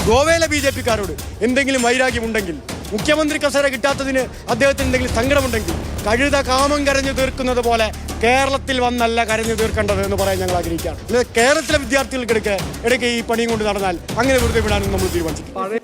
ഗോവയിലെ BJP-ക്കാരോട് എന്തെങ്കിലും വൈരാഗ്യമുണ്ടെങ്കിൽ, മുഖ്യമന്ത്രി കസേര കിട്ടാത്തതിന് അദ്ദേഹത്തിന് എന്തെങ്കിലും സങ്കടമുണ്ടെങ്കിൽ, കഴുത കാമം കരഞ്ഞു തീർക്കുന്നത് പോലെ കേരളത്തിൽ വന്നല്ല കരഞ്ഞു തീർക്കേണ്ടത് എന്ന് പറയാൻ ഞങ്ങൾ ആഗ്രഹിക്കുകയാണ്. അല്ലാതെ കേരളത്തിലെ വിദ്യാർത്ഥികൾക്ക് ഇടയ്ക്ക് ഈ പണിയും കൊണ്ട് നടന്നാൽ അങ്ങനെ വെറുതെ വിടാനും നമ്മൾ തീരുമാനിച്ചു.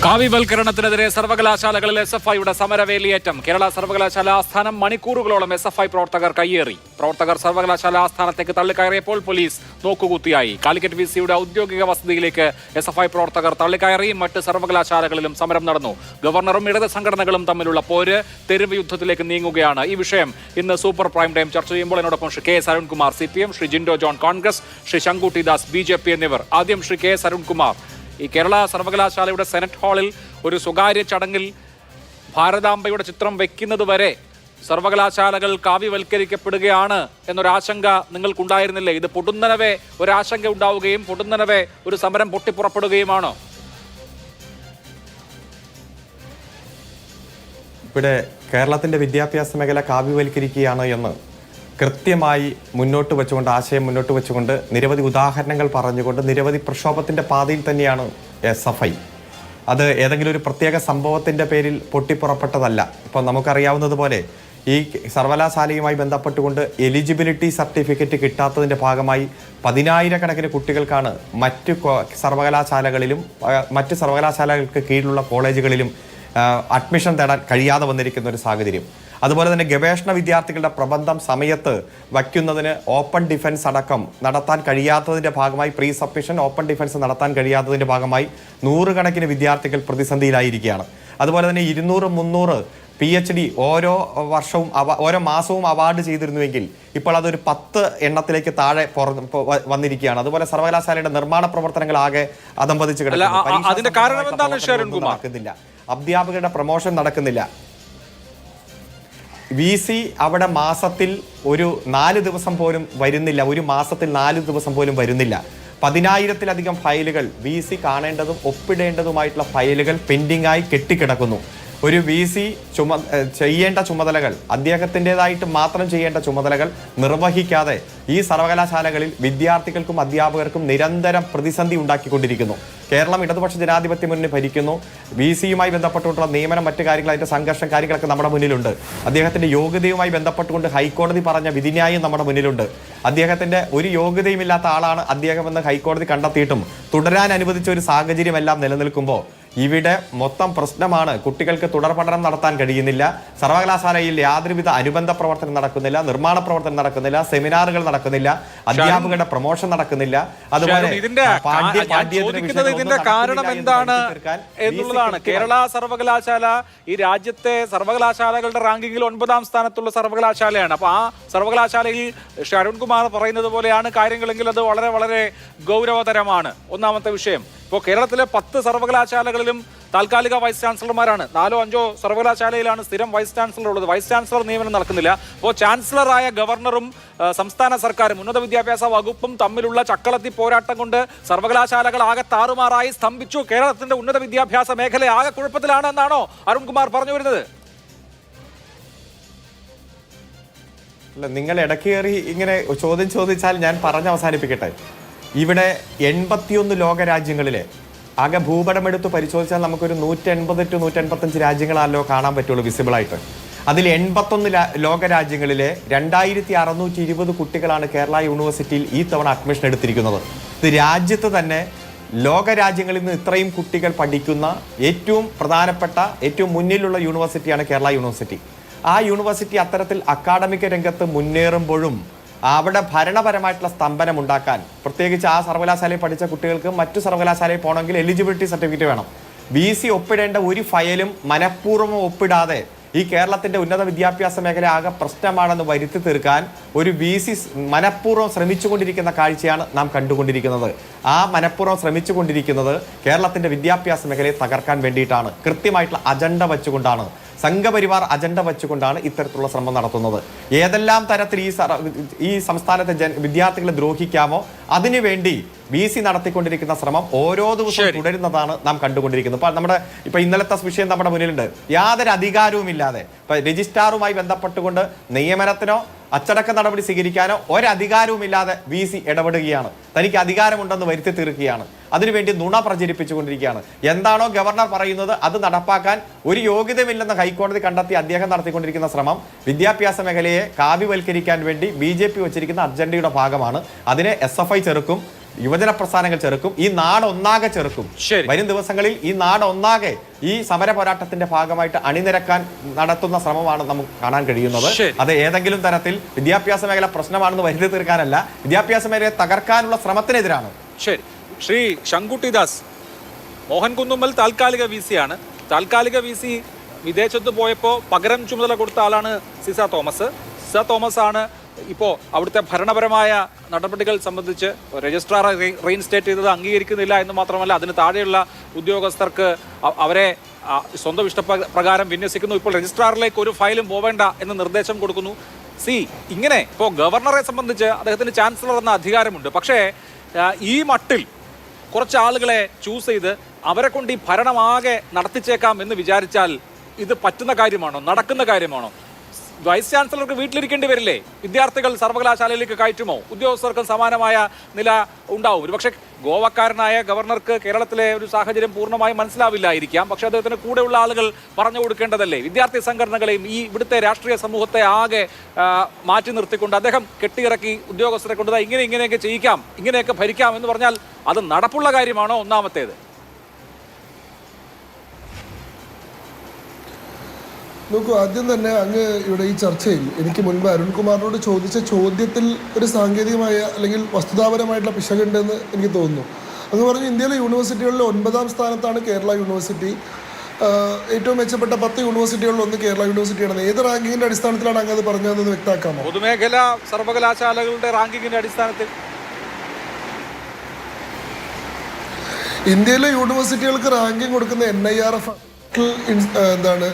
കാവ്യവൽക്കരണത്തിനെതിരെ സർവകലാശാലകളിൽ SFIയുടെ സമരവേലിയേറ്റം. കേരള സർവകലാശാല ആസ്ഥാനം മണിക്കൂറുകളോളം SFI പ്രവർത്തകർ കയ്യേറി. പ്രവർത്തകർ സർവകലാശാല ആസ്ഥാനത്തേക്ക് തള്ളിക്കയറിയപ്പോൾ പോലീസ് നോക്കുകുത്തിയായി. കാലിക്കറ്റ് VCയുടെ ഔദ്യോഗിക വസതിയിലേക്ക് SFI പ്രവർത്തകർ തള്ളിക്കയറി. മറ്റ് സർവകലാശാലകളിലും സമരം നടന്നു. ഗവർണറും ഇടത് സംഘടനകളും തമ്മിലുള്ള പോര് തെരുവ് യുദ്ധത്തിലേക്ക് നീങ്ങുകയാണ്. ഈ വിഷയം ഇന്ന് സൂപ്പർ പ്രൈം ടൈം ചർച്ച ചെയ്യുമ്പോൾ എന്നോടൊപ്പം Shri KS Arunkumar CPM, Shri Jinto John Congress, Shri Sankutty Das BJP എന്നിവർ. ആദ്യം ശ്രീ KS അരുൺകുമാർ, ഈ കേരള സർവകലാശാലയുടെ സെനറ്റ് ഹാളിൽ ഒരു സ്വകാര്യ ചടങ്ങിൽ ഭാരതാംബയുടെ ചിത്രം വെക്കുന്നത് വരെ സർവകലാശാലകൾ കാവ്യവൽക്കരിക്കപ്പെടുകയാണ് എന്നൊരാശങ്ക നിങ്ങൾക്കുണ്ടായിരുന്നില്ലേ? ഇത് പൊടുന്നനവേ ഒരാശങ്ക ഉണ്ടാവുകയും പൊടുന്നനവേ ഒരു സമരം പൊട്ടിപ്പുറപ്പെടുകയുമാണോ? ഇവിടെ കേരളത്തിൻ്റെ വിദ്യാഭ്യാസ മേഖല കാവ്യവൽക്കരിക്കുകയാണ് എന്ന് കൃത്യമായി മുന്നോട്ട് വെച്ചുകൊണ്ട്, ആശയം മുന്നോട്ട് വെച്ചുകൊണ്ട്, നിരവധി ഉദാഹരണങ്ങൾ പറഞ്ഞുകൊണ്ട്, നിരവധി പ്രക്ഷോഭത്തിൻ്റെ പാതയിൽ തന്നെയാണ് SFI. അത് ഏതെങ്കിലും ഒരു പ്രത്യേക സംഭവത്തിൻ്റെ പേരിൽ പൊട്ടിപ്പുറപ്പെട്ടതല്ല. ഇപ്പം നമുക്കറിയാവുന്നതുപോലെ ഈ സർവകലാശാലയുമായി ബന്ധപ്പെട്ടുകൊണ്ട് എലിജിബിലിറ്റി സർട്ടിഫിക്കറ്റ് കിട്ടാത്തതിൻ്റെ ഭാഗമായി 10,000-കണക്കിന് കുട്ടികൾക്കാണ് മറ്റ് സർവകലാശാലകളിലും മറ്റ് സർവകലാശാലകൾക്ക് കീഴിലുള്ള കോളേജുകളിലും അഡ്മിഷൻ തേടാൻ കഴിയാതെ വന്നിരിക്കുന്ന ഒരു സാഹചര്യം. അതുപോലെ തന്നെ ഗവേഷണ വിദ്യാർത്ഥികളുടെ പ്രബന്ധം സമയത്ത് വയ്ക്കുന്നതിന് ഓപ്പൺ ഡിഫൻസ് അടക്കം നടത്താൻ കഴിയാത്തതിൻ്റെ ഭാഗമായി, പ്രീ സബ്മിഷൻ ഓപ്പൺ ഡിഫൻസ് നടത്താൻ കഴിയാത്തതിൻ്റെ ഭാഗമായി 100 കണക്കിന് വിദ്യാർത്ഥികൾ പ്രതിസന്ധിയിലായിരിക്കുകയാണ്. അതുപോലെ തന്നെ 200-300 PhD ഓരോ വർഷവും ഓരോ മാസവും അവാർഡ് ചെയ്തിരുന്നുവെങ്കിൽ ഇപ്പോൾ അതൊരു 10 എണ്ണത്തിലേക്ക് താഴെ വന്നിരിക്കുകയാണ്. അതുപോലെ സർവകലാശാലയുടെ നിർമ്മാണ പ്രവർത്തനങ്ങൾ ആകെ അധംപതിച്ച് നടക്കുന്നില്ല. അധ്യാപകരുടെ പ്രൊമോഷൻ നടക്കുന്നില്ല. VC അവിടെ മാസത്തിൽ ഒരു 4 ദിവസം പോലും വരുന്നില്ല. ഒരു മാസത്തിൽ 4 ദിവസം പോലും വരുന്നില്ല. 10,000-ലധികം ഫയലുകൾ VC കാണേണ്ടതും ഒപ്പിടേണ്ടതുമായിട്ടുള്ള ഫയലുകൾ പെൻഡിംഗായി കെട്ടിക്കിടക്കുന്നു. ഒരു VC ചെയ്യേണ്ട ചുമതലകൾ, അദ്ദേഹത്തിൻ്റെതായിട്ട് മാത്രം ചെയ്യേണ്ട ചുമതലകൾ നിർവഹിക്കാതെ ഈ സർവകലാശാലകളിൽ വിദ്യാർത്ഥികൾക്കും അധ്യാപകർക്കും നിരന്തരം പ്രതിസന്ധി ഉണ്ടാക്കിക്കൊണ്ടിരിക്കുന്നു. കേരളം ഇടതുപക്ഷ ജനാധിപത്യ മുന്നണി ഭരിക്കുന്നു. VCയുമായി ബന്ധപ്പെട്ടുകൊണ്ടുള്ള നിയമനം, മറ്റു കാര്യങ്ങൾ, അതിൻ്റെ സംഘർഷം കാര്യങ്ങളൊക്കെ നമ്മുടെ മുന്നിലുണ്ട്. അദ്ദേഹത്തിൻ്റെ യോഗ്യതയുമായി ബന്ധപ്പെട്ടുകൊണ്ട് ഹൈക്കോടതി പറഞ്ഞ വിധിന്യായം നമ്മുടെ മുന്നിലുണ്ട്. അദ്ദേഹത്തിൻ്റെ ഒരു യോഗ്യതയുമില്ലാത്ത ആളാണ് അദ്ദേഹമെന്ന് ഹൈക്കോടതി കണ്ടെത്തിയിട്ടും തുടരാൻ അനുവദിച്ച ഒരു സാഹചര്യമെല്ലാം നിലനിൽക്കുമ്പോൾ ഇവിടെ മൊത്തം പ്രശ്നമാണ്. കുട്ടികൾക്ക് തുടർ പഠനം നടത്താൻ കഴിയുന്നില്ല. സർവകലാശാലയിൽ യാതൊരുവിധ അനുബന്ധ പ്രവർത്തനം നടക്കുന്നില്ല, നിർമ്മാണ പ്രവർത്തനം നടക്കുന്നില്ല, സെമിനാറുകൾ നടക്കുന്നില്ല, അധ്യാപകരുടെ പ്രൊമോഷൻ നടക്കുന്നില്ല. അതുപോലെ ഇതിന്റെ കാരണം എന്താണ് എന്നുള്ളതാണ്. കേരള സർവകലാശാല ഈ രാജ്യത്തെ സർവകലാശാലകളുടെ റാങ്കിങ്ങിൽ 9ാം സ്ഥാനത്തുള്ള സർവകലാശാലയാണ്. അപ്പൊ ആ സർവകലാശാലയിൽ ശ്രീ അരുൺകുമാർ പറയുന്നത് പോലെയാണ് കാര്യങ്ങളെങ്കിൽ അത് വളരെ വളരെ ഗൗരവതരമാണ്. ഒന്നാമത്തെ വിഷയം, ഇപ്പോൾ കേരളത്തിലെ 10 സർവകലാശാലകളിലും താൽക്കാലിക വൈസ് ചാൻസലർമാരാണ്. 4-5 സർവകലാശാലയിലാണ് സ്ഥിരം വൈസ് ചാൻസലർ ഉള്ളത്. വൈസ് ചാൻസലർ നിയമനം നടക്കുന്നില്ല. അപ്പോൾ ചാൻസലറായ ഗവർണറും സംസ്ഥാന സർക്കാരും ഉന്നത വിദ്യാഭ്യാസ വകുപ്പും തമ്മിലുള്ള ചക്കളത്തി പോരാട്ടം കൊണ്ട് സർവകലാശാലകൾ ആകെ താറുമാറായി സ്തംഭിച്ചു. കേരളത്തിന്റെ ഉന്നത വിദ്യാഭ്യാസ മേഖല ആകെ കുഴപ്പത്തിലാണ് എന്നാണോ അരുൺകുമാർ പറഞ്ഞു വരുന്നത്? അല്ല, നിങ്ങൾ ഇടയ്ക്ക് കയറി ഇങ്ങനെ ചോദ്യം ചോദിച്ചാൽ ഞാൻ പറഞ്ഞ് അവസാനിപ്പിക്കട്ടെ. ഇവിടെ 81 ലോകരാജ്യങ്ങളിലെ ആകെ ഭൂപടമെടുത്ത് പരിശോധിച്ചാൽ നമുക്കൊരു 180 to 185 രാജ്യങ്ങളാണല്ലോ കാണാൻ പറ്റുള്ളൂ വിസിബിളായിട്ട്. അതിൽ 81 ലോകരാജ്യങ്ങളിലെ 2620 കുട്ടികളാണ് കേരള യൂണിവേഴ്സിറ്റിയിൽ ഈ തവണ അഡ്മിഷൻ എടുത്തിരിക്കുന്നത്. ഇത് രാജ്യത്ത് തന്നെ ലോകരാജ്യങ്ങളിൽ നിന്ന് ഇത്രയും കുട്ടികൾ പഠിക്കുന്ന ഏറ്റവും പ്രധാനപ്പെട്ട, ഏറ്റവും മുന്നിലുള്ള യൂണിവേഴ്സിറ്റിയാണ് കേരള യൂണിവേഴ്സിറ്റി. ആ യൂണിവേഴ്സിറ്റി അത്തരത്തിൽ അക്കാഡമിക് രംഗത്ത് മുന്നേറുമ്പോഴും അവിടെ ഭരണപരമായിട്ടുള്ള സ്തംഭനം ഉണ്ടാക്കാൻ, പ്രത്യേകിച്ച് ആ സർവകലാശാലയിൽ പഠിച്ച കുട്ടികൾക്ക് മറ്റു സർവകലാശാലയിൽ പോകണമെങ്കിൽ എലിജിബിലിറ്റി സർട്ടിഫിക്കറ്റ് വേണം. VC ഒപ്പിടേണ്ട ഒരു ഫയലും മനഃപൂർവ്വം ഒപ്പിടാതെ ഈ കേരളത്തിൻ്റെ ഉന്നത വിദ്യാഭ്യാസ മേഖല ആകെ പ്രശ്നമാണെന്ന് വരുത്തി തീർക്കാൻ ഒരു VC മനഃപൂർവ്വം ശ്രമിച്ചുകൊണ്ടിരിക്കുന്ന കാഴ്ചയാണ് നാം കണ്ടുകൊണ്ടിരിക്കുന്നത്. ആ മനഃപൂർവ്വം ശ്രമിച്ചുകൊണ്ടിരിക്കുന്നത് കേരളത്തിൻ്റെ വിദ്യാഭ്യാസ മേഖലയെ തകർക്കാൻ വേണ്ടിയിട്ടാണ്. കൃത്യമായിട്ടുള്ള അജണ്ട വെച്ചുകൊണ്ടാണ്, സംഘപരിവാർ അജണ്ട വെച്ചുകൊണ്ടാണ് ഇത്തരത്തിലുള്ള ശ്രമം നടത്തുന്നത്. ഏതെല്ലാം തരത്തിൽ ഈ സംസ്ഥാനത്തെ വിദ്യാർത്ഥികളെ ദ്രോഹിക്കാമോ അതിനുവേണ്ടി VC നടത്തിക്കൊണ്ടിരിക്കുന്ന ശ്രമം ഓരോ ദിവസവും തുടരുന്നതാണ് നാം കണ്ടുകൊണ്ടിരിക്കുന്നത്. ഇപ്പൊ ഇന്നലത്തെ വിഷയം നമ്മുടെ മുന്നിലുണ്ട്. യാതൊരു അധികാരവുമില്ലാതെ ഇപ്പൊ രജിസ്ട്രാറുമായി ബന്ധപ്പെട്ടുകൊണ്ട് നിയമനത്തിനോ അച്ചടക്ക നടപടി സ്വീകരിക്കാനോ ഒരധികാരവുമില്ലാതെ VC ഇടപെടുകയാണ്. തനിക്ക് അധികാരമുണ്ടെന്ന് വരുത്തി തീർക്കുകയാണ്. അതിനുവേണ്ടി നുണ പ്രചരിപ്പിച്ചുകൊണ്ടിരിക്കുകയാണ്. എന്താണോ ഗവർണർ പറയുന്നത് അത് നടപ്പാക്കാൻ ഒരു യോഗ്യതയുമില്ലെന്ന് ഹൈക്കോടതി കണ്ടെത്തി അദ്ദേഹം നടത്തിക്കൊണ്ടിരിക്കുന്ന ശ്രമം വിദ്യാഭ്യാസ മേഖലയെ കാവ്യവൽക്കരിക്കാൻ വേണ്ടി BJP വച്ചിരിക്കുന്ന അജണ്ടയുടെ ഭാഗമാണ്. അതിനെ SFI ചെറുക്കും, യുവജന പ്രസ്ഥാനങ്ങൾ ചെറുക്കും, ഈ നാട് ഒന്നാകെ ചെറുക്കും. വരും ദിവസങ്ങളിൽ ഈ നാട് ഒന്നാകെ ഈ സമര പോരാട്ടത്തിന്റെ ഭാഗമായിട്ട് അണിനിരക്കാൻ നടത്തുന്ന ശ്രമമാണ് നമുക്ക് കാണാൻ കഴിയുന്നത്. അത് ഏതെങ്കിലും തരത്തിൽ വിദ്യാഭ്യാസ മേഖല പ്രശ്നമാണെന്ന് വരുത്തി തീർക്കാനല്ല, വിദ്യാഭ്യാസ മേഖലയെ തകർക്കാനുള്ള ശ്രമത്തിനെതിരാണ്. ശരി, ശ്രീ ശങ്കുട്ടിദാസ്, മോഹൻ കുന്നുമ്മൽ താൽക്കാലിക VC ആണ്. താൽക്കാലിക VC വിദേശത്ത് പോയപ്പോൾ പകരം ചുമതല കൊടുത്ത ആളാണ് സിസ തോമസ്. സിസ തോമസ് ആണ് ഇപ്പോൾ അവിടുത്തെ ഭരണപരമായ നടപടികൾ സംബന്ധിച്ച് രജിസ്ട്രാർ റീഇൻസ്റ്റേറ്റ് ചെയ്തത് അംഗീകരിക്കുന്നില്ല എന്ന് മാത്രമല്ല അതിന് താഴെയുള്ള ഉദ്യോഗസ്ഥർക്ക് അവരെ സ്വന്തം ഇഷ്ടപ്രകാരം വിന്യസിക്കുന്നു. ഇപ്പോൾ രജിസ്ട്രാറിലേക്ക് ഒരു ഫയലും പോവേണ്ട എന്ന് നിർദ്ദേശം കൊടുക്കുന്നു. ഇങ്ങനെ ഇപ്പോൾ ഗവർണറെ സംബന്ധിച്ച് അദ്ദേഹത്തിന് ചാൻസലർ എന്ന അധികാരമുണ്ട്. പക്ഷേ ഈ മട്ടിൽ കുറച്ച് ആളുകളെ ചൂസ് ചെയ്ത് അവരെ കൊണ്ട് ഈ ഭരണമാകെ നടത്തിച്ചേക്കാം എന്ന് വിചാരിച്ചാൽ ഇത് പറ്റുന്ന കാര്യമാണോ, നടക്കുന്ന കാര്യമാണോ? വൈസ് ചാൻസലർക്ക് വീട്ടിലിരിക്കേണ്ടി വരില്ലേ? വിദ്യാർത്ഥികൾ സർവകലാശാലയിലേക്ക് കയറ്റുമോ? ഉദ്യോഗസ്ഥർക്കും സമാനമായ നില ഉണ്ടാവും. ഒരു പക്ഷേ ഗോവക്കാരനായ ഗവർണർക്ക് കേരളത്തിലെ ഒരു സാഹചര്യം പൂർണ്ണമായും മനസ്സിലാവില്ലായിരിക്കാം. പക്ഷേ അദ്ദേഹത്തിന് കൂടെയുള്ള ആളുകൾ പറഞ്ഞു കൊടുക്കേണ്ടതല്ലേ? വിദ്യാർത്ഥി സംഘടനകളെയും ഈ ഇവിടുത്തെ രാഷ്ട്രീയ സമൂഹത്തെ ആകെ മാറ്റി നിർത്തിക്കൊണ്ട് അദ്ദേഹം കെട്ടിയിറക്കി ഉദ്യോഗസ്ഥരെ കൊണ്ട് ഇങ്ങനെയൊക്കെ ചെയ്യിക്കാം, ഇങ്ങനെയൊക്കെ ഭരിക്കാം എന്ന് പറഞ്ഞാൽ അത് നടപ്പുള്ള കാര്യമാണോ? ഒന്നാമത്തേത്. നോക്കൂ, ആദ്യം തന്നെ അങ്ങ് ഇവിടെ ഈ ചർച്ചയിൽ എനിക്ക് മുൻപ് അരുൺകുമാറിനോട് ചോദിച്ച ചോദ്യത്തിൽ ഒരു സാങ്കേതികമായ അല്ലെങ്കിൽ വസ്തുതാപരമായിട്ടുള്ള പിശകുണ്ടെന്ന് എനിക്ക് തോന്നുന്നു. അങ്ങ് പറഞ്ഞു ഇന്ത്യയിലെ യൂണിവേഴ്സിറ്റികളിൽ 9ാം സ്ഥാനത്താണ് കേരള യൂണിവേഴ്സിറ്റി. ഏറ്റവും മെച്ചപ്പെട്ട 10 യൂണിവേഴ്സിറ്റികളിൽ ഒന്ന് കേരള യൂണിവേഴ്സിറ്റിയാണ്. ഏത് റാങ്കിങ്ങിന്റെ അടിസ്ഥാനത്തിലാണ് അങ്ങ് അത് പറഞ്ഞതെന്ന് വ്യക്തമാക്കാമോ? പൊതുമേഖലാ സർവകലാശാലകളുടെ റാങ്കിങ്ങിന്റെ അടിസ്ഥാനത്തിൽ ഇന്ത്യയിലെ യൂണിവേഴ്സിറ്റികൾക്ക് റാങ്കിങ് കൊടുക്കുന്ന NIRF എന്താണ്,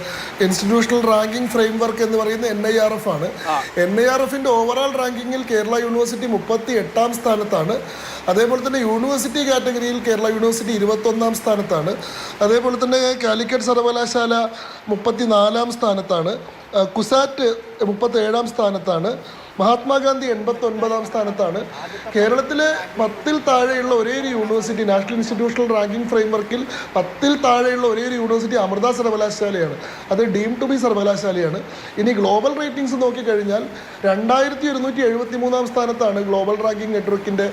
ഇൻസ്റ്റിറ്റ്യൂഷണൽ റാങ്കിങ് ഫ്രെയിംവർക്ക് എന്ന് പറയുന്ന NIRF ആണ്. NIRFന്റെ ഓവറോൾ റാങ്കിങ്ങിൽ കേരള യൂണിവേഴ്സിറ്റി 38ാം സ്ഥാനത്താണ്. അതേപോലെ തന്നെ യൂണിവേഴ്സിറ്റി കാറ്റഗറിയിൽ കേരള യൂണിവേഴ്സിറ്റി 21ാം സ്ഥാനത്താണ്. അതേപോലെ തന്നെ കാലിക്കറ്റ് സർവകലാശാല 34ാം സ്ഥാനത്താണ്. കുസാറ്റ് 37ാം സ്ഥാനത്താണ്. മഹാത്മാഗാന്ധി 89ാം സ്ഥാനത്താണ്. കേരളത്തിലെ 10ൽ താഴെയുള്ള ഒരേ ഒരു യൂണിവേഴ്സിറ്റി നാഷണൽ ഇൻസ്റ്റിറ്റ്യൂഷണൽ റാങ്കിങ് ഫ്രെയിംവർക്കിൽ 10ൽ താഴെയുള്ള ഒരേ ഒരു യൂണിവേഴ്സിറ്റി അമൃത സർവകലാശാലയാണ്. അത് ഡീംഡ് ടു ബി സർവകലാശാലയാണ്. ഇനി ഗ്ലോബൽ റേറ്റിംഗ്സ് നോക്കിക്കഴിഞ്ഞാൽ 2273ാം സ്ഥാനത്താണ് ഗ്ലോബൽ റാങ്കിങ് നെറ്റ്വർക്കിൻ്റെ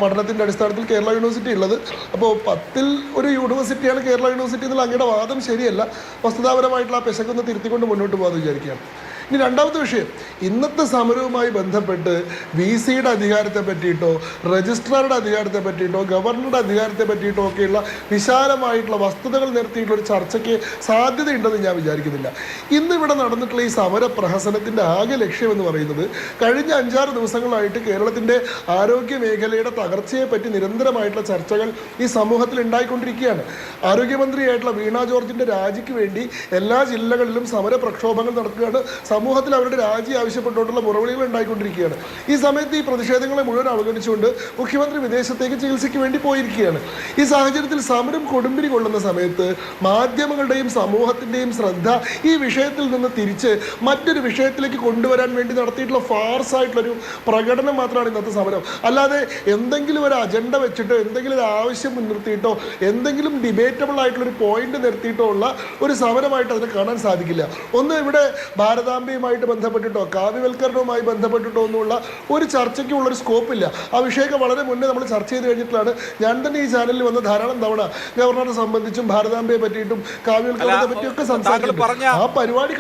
പഠനത്തിൻ്റെ അടിസ്ഥാനത്തിൽ കേരള യൂണിവേഴ്സിറ്റി ഉള്ളത്. അപ്പോൾ 10ൽ ഒരു യൂണിവേഴ്സിറ്റിയാണ് കേരള യൂണിവേഴ്സിറ്റി എന്നുള്ള അങ്ങയുടെ വാദം ശരിയല്ല. വസ്തുതാപരമായിട്ടുള്ള ആ പെശകൊന്ന് തിരുത്തിക്കൊണ്ട് മുന്നോട്ട് പോകാമെന്ന് വിചാരിക്കുകയാണ്. ഇനി രണ്ടാമത്തെ വിഷയം, ഇന്നത്തെ സമരവുമായി ബന്ധപ്പെട്ട് VCയുടെ അധികാരത്തെ പറ്റിയിട്ടോ രജിസ്ട്രാറുടെ അധികാരത്തെ പറ്റിയിട്ടോ ഗവർണറുടെ അധികാരത്തെ പറ്റിയിട്ടോ ഒക്കെയുള്ള വിശാലമായിട്ടുള്ള വസ്തുതകൾ നിരത്തിയിട്ടുള്ള ഒരു ചർച്ചയ്ക്ക് സാധ്യതയുണ്ടെന്ന് ഞാൻ വിചാരിക്കുന്നില്ല. ഇന്നിവിടെ നടന്നിട്ടുള്ള ഈ സമര പ്രഹസനത്തിൻ്റെ ആകെ ലക്ഷ്യമെന്ന് പറയുന്നത് കഴിഞ്ഞ 5-6 ദിവസങ്ങളായിട്ട് കേരളത്തിൻ്റെ ആരോഗ്യ മേഖലയുടെ തകർച്ചയെ പറ്റി നിരന്തരമായിട്ടുള്ള ചർച്ചകൾ ഈ സമൂഹത്തിൽ ഉണ്ടായിക്കൊണ്ടിരിക്കുകയാണ്. ആരോഗ്യമന്ത്രിയായിട്ടുള്ള വീണ ജോർജിൻ്റെ രാജിക്ക് വേണ്ടി എല്ലാ ജില്ലകളിലും സമര പ്രക്ഷോഭങ്ങൾ നടക്കുകയാണ്. സമൂഹത്തിൽ അവരുടെ രാജി ആവശ്യപ്പെട്ടുകൊണ്ടുള്ള മുറവിളികൾ ഉണ്ടായിക്കൊണ്ടിരിക്കുകയാണ്. ഈ സമയത്ത് ഈ പ്രതിഷേധങ്ങളെ മുഴുവൻ അവഗണിച്ചുകൊണ്ട് മുഖ്യമന്ത്രി വിദേശത്തേക്ക് ചികിത്സയ്ക്ക് വേണ്ടി പോയിരിക്കുകയാണ്. ഈ സാഹചര്യത്തിൽ സമരം കൊടുമ്പിരി കൊള്ളുന്ന സമയത്ത് മാധ്യമങ്ങളുടെയും സമൂഹത്തിൻ്റെയും ശ്രദ്ധ ഈ വിഷയത്തിൽ നിന്ന് തിരിച്ച് മറ്റൊരു വിഷയത്തിലേക്ക് കൊണ്ടുവരാൻ വേണ്ടി നടത്തിയിട്ടുള്ള ഫാർസായിട്ടുള്ളൊരു പ്രകടനം മാത്രമാണ് ഇന്നത്തെ സമരം. അല്ലാതെ എന്തെങ്കിലും ഒരു അജണ്ട വെച്ചിട്ടോ എന്തെങ്കിലും ഒരു ആവശ്യം മുൻനിർത്തിയിട്ടോ എന്തെങ്കിലും ഡിബേറ്റബിൾ ആയിട്ടുള്ളൊരു പോയിന്റ് നിർത്തിയിട്ടോ ഉള്ള ഒരു സമരമായിട്ട് അതിനെ കാണാൻ സാധിക്കില്ല. ഒന്ന്, ഇവിടെ ഭാരതാംബയുമായിട്ട് ബന്ധപ്പെട്ടിട്ടോ കാവ്യവൽക്കരണവുമായി ബന്ധപ്പെട്ടിട്ടോ ഒന്നുമുള്ള ഒരു ചർച്ചയ്ക്കുള്ളൊരു സ്കോപ്പില്ല. ആ വിഷയമൊക്കെ വളരെ മുന്നേ നമ്മൾ ചർച്ച ചെയ്ത് കഴിഞ്ഞിട്ടാണ്. ഞാൻ തന്നെ ഈ ചാനലിൽ വന്ന ധാരാളം തവണ ഗവർണറെ സംബന്ധിച്ചും ഭാരതാംബയെ പറ്റിയിട്ടും കാവ്യവൽക്കരണത്തെ പറ്റിയൊക്കെ സംസാരിക്കുന്നു. ആ പരിപാടി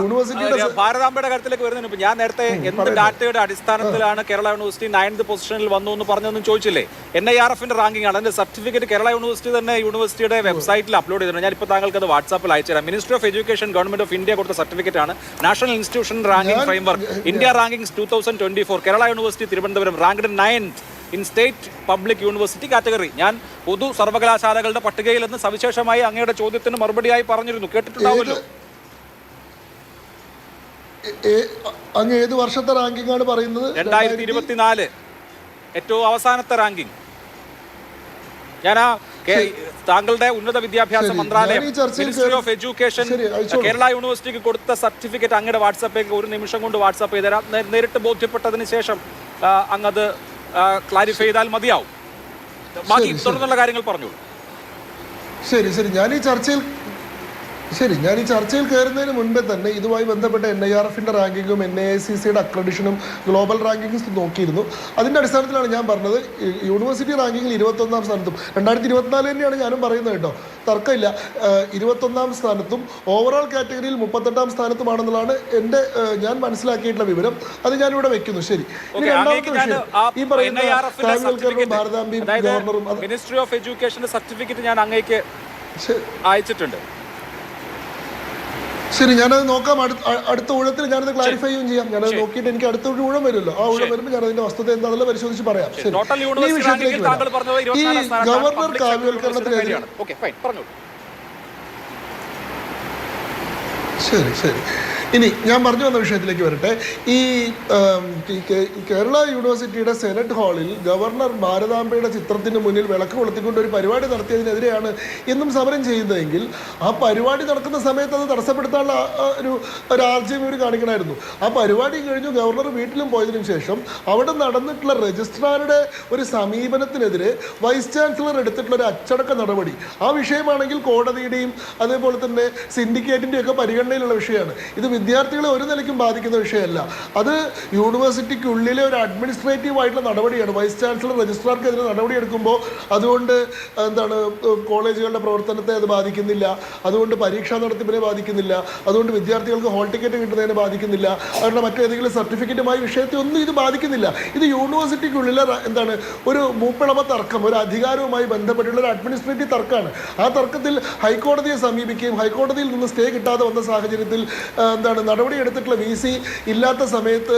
യൂണിവേഴ്സിറ്റിയുടെ ഭാരതാംബയുടെ കാര്യത്തിലേക്ക് വരുന്നതിന് ഞാൻ നേരത്തെ എന്ത് ഡാറ്റയുടെ അടിസ്ഥാനത്തിലാണ് കേരള യൂണിവേഴ്സിറ്റി 9th പൊസിഷനിൽ വന്നു എന്ന് പറഞ്ഞൊന്നും ചോദിച്ചില്ലേ? NIRFന്റെ റാങ്കിംഗ് ആണ്. അതിന്റെ സർട്ടിഫിക്കറ്റ് കേരള യൂണിവേഴ്സിറ്റി തന്നെ യൂണിവേഴ്സിറ്റിയുടെ വെബ്സൈറ്റിൽ അപ്ലോഡ് ചെയ്തിട്ടുണ്ട്. ഞാനിപ്പോൾ താങ്കൾക്ക് അത് വാട്സാപ്പിൽ അയച്ചുതരാം. Ministry of education government of India കൊടുത്ത സർട്ടിഫിക്കറ്റ് ആണ്. National institution ranking framework India rankings 2024. Kerala university Thiruvananthapuram ranked 9th in state public university category. ഞാൻ പൊതു സർവകലാശാലകളുടെ പട്ടികയിൽ നിന്ന് സവിശേഷമായി അങ്ങയുടെ ചോദ്യത്തിന് മറുപടിയായി പറഞ്ഞിരുന്നു, കേട്ടിട്ടുണ്ടാവുമല്ലോ. അങ്ങ് ഏത് വർഷത്തെ റാങ്കിംഗ് ആണ് പറയുന്നത്? 2024 ഏറ്റവും അവസാനത്തെ റാങ്കിംഗ്. ഞാൻ താങ്കളുടെ ഉന്നത വിദ്യാഭ്യാസ മന്ത്രാലയം, മിനിസ്ട്രി ഓഫ് എഡ്യൂക്കേഷൻ കേരള യൂണിവേഴ്സിറ്റിക്ക് കൊടുത്ത സർട്ടിഫിക്കറ്റ് അങ്ങയുടെ വാട്സാപ്പിലേക്ക് ഒരു നിമിഷം കൊണ്ട് വാട്സാപ്പ് ചെയ്തുതരാം. നേരിട്ട് ബോധ്യപ്പെട്ടതിന് ശേഷം അങ്ങത് ക്ലാരിഫൈ ചെയ്താൽ മതിയാവും. ബാക്കി തുടർന്നുള്ള കാര്യങ്ങൾ പറഞ്ഞോളൂ. ശരി ഞാൻ ഈ ചർച്ചയിൽ കയറുന്നതിന് മുൻപേ തന്നെ ഇതുമായി ബന്ധപ്പെട്ട NIRFന്റെ റാങ്കിങ്ങും NICCയുടെ അക്രഡിഷനും ഗ്ലോബൽ റാങ്കിങ്സ് നോക്കിയിരുന്നു. അതിന്റെ അടിസ്ഥാനത്തിലാണ് ഞാൻ പറഞ്ഞത് യൂണിവേഴ്സിറ്റി റാങ്കിങ്ങിൽ 21-ാം സ്ഥാനത്തും 2024 തന്നെയാണ് ഞാനും പറയുന്നത് കേട്ടോ, തർക്കമില്ല. 21-ാം സ്ഥാനത്തും ഓവറോൾ കാറ്റഗറിയിൽ 38-ാം സ്ഥാനത്തുമാണെന്നുള്ളതാണ് ഞാൻ മനസ്സിലാക്കിയിട്ടുള്ള വിവരം. അത് ഞാനിവിടെ വെക്കുന്നു. ശരി, രണ്ടാമത്തെ വിഷയം ഈ പറയുന്ന കാവ്യവൽക്കരണവും ഭാരതാംബയും ഗവർണറും മിനിസ്ട്രി ഓഫ് എഡ്യൂക്കേഷന്റെ സർട്ടിഫിക്കറ്റ് ഞാൻ അങ്ങേക്ക് അയച്ചിട്ടുണ്ട്. ശരി, ഞാനത് നോക്കാം. അടുത്ത ഊഴത്തിൽ ഞാനത് ക്ലാരിഫൈ ചെയ്യാം. ഞാനത് നോക്കിയിട്ട് എനിക്ക് അടുത്ത ഒരു ഊഴം വരുമല്ലോ, ആ ഊഴം വരുമ്പോൾ ഞാൻ അതിന്റെ വസ്തുത എന്താണെന്ന് പരിശോധിച്ച് പറയാം. ശരി, ഈ വിഷയത്തിലേക്ക് ഈ ഗവർണർ കാവ്യവൽക്കരണത്തിനെതിരെ ശരി ഇനി ഞാൻ പറഞ്ഞു വന്ന വിഷയത്തിലേക്ക് വരട്ടെ. ഈ കേരള യൂണിവേഴ്സിറ്റിയുടെ സെനറ്റ് ഹാളിൽ ഗവർണർ ഭാരതാംബയുടെ ചിത്രത്തിന് മുന്നിൽ വിളക്ക് കൊളുത്തിക്കൊണ്ട് ഒരു പരിപാടി നടത്തിയതിനെതിരെയാണ് ഇന്നും സമരം ചെയ്യുന്നതെങ്കിൽ ആ പരിപാടി നടക്കുന്ന സമയത്ത് അത് തടസ്സപ്പെടുത്താനുള്ള ഒരു ആർജവം ഇവർ കാണിക്കണമായിരുന്നു. ആ പരിപാടി കഴിഞ്ഞു ഗവർണർ വീട്ടിലും പോയതിനു ശേഷം അവിടെ നടന്നിട്ടുള്ള രജിസ്ട്രാറുടെ ഒരു സമീപനത്തിനെതിരെ വൈസ് ചാൻസലർ എടുത്തിട്ടുള്ള ഒരു അച്ചടക്ക നടപടി, ആ വിഷയമാണെങ്കിൽ കോടതിയുടെയും അതേപോലെ തന്നെ സിൻഡിക്കേറ്റിൻ്റെയും ഒക്കെ പരിഗണനയിലുള്ള വിഷയമാണ്. ഇത് വിദ്യാർത്ഥികളെ ഒരു നിലയ്ക്കും ബാധിക്കുന്ന വിഷയമല്ല. അത് യൂണിവേഴ്സിറ്റിക്കുള്ളിലെ ഒരു അഡ്മിനിസ്ട്രേറ്റീവ് ആയിട്ടുള്ള നടപടിയാണ്. വൈസ് ചാൻസലർ രജിസ്ട്രാർക്കെതിരെ നടപടിയെടുക്കുമ്പോൾ അതുകൊണ്ട് കോളേജുകളുടെ പ്രവർത്തനത്തെ അത് ബാധിക്കുന്നില്ല, അതുകൊണ്ട് പരീക്ഷാ നടത്തിപ്പിനെ ബാധിക്കുന്നില്ല, അതുകൊണ്ട് വിദ്യാർത്ഥികൾക്ക് ഹോൾ ടിക്കറ്റ് കിട്ടുന്നതിനെ ബാധിക്കുന്നില്ല, അവരുടെ മറ്റേതെങ്കിലും സർട്ടിഫിക്കറ്റുമായി വിഷയത്തെ ഒന്നും ഇത് ബാധിക്കുന്നില്ല. ഇത് യൂണിവേഴ്സിറ്റിക്കുള്ളിലെ ഒരു മൂപ്പിളമ തർക്കം, ഒരു അധികാരവുമായി ബന്ധപ്പെട്ടുള്ള ഒരു അഡ്മിനിസ്ട്രേറ്റീവ് തർക്കമാണ്. ആ തർക്കത്തിൽ ഹൈക്കോടതിയെ സമീപിക്കുകയും ഹൈക്കോടതിയിൽ നിന്ന് സ്റ്റേ കിട്ടാതെ വന്ന സാഹചര്യത്തിൽ നടപടിയെടുത്തിട്ടുള്ള VC ഇല്ലാത്ത സമയത്ത്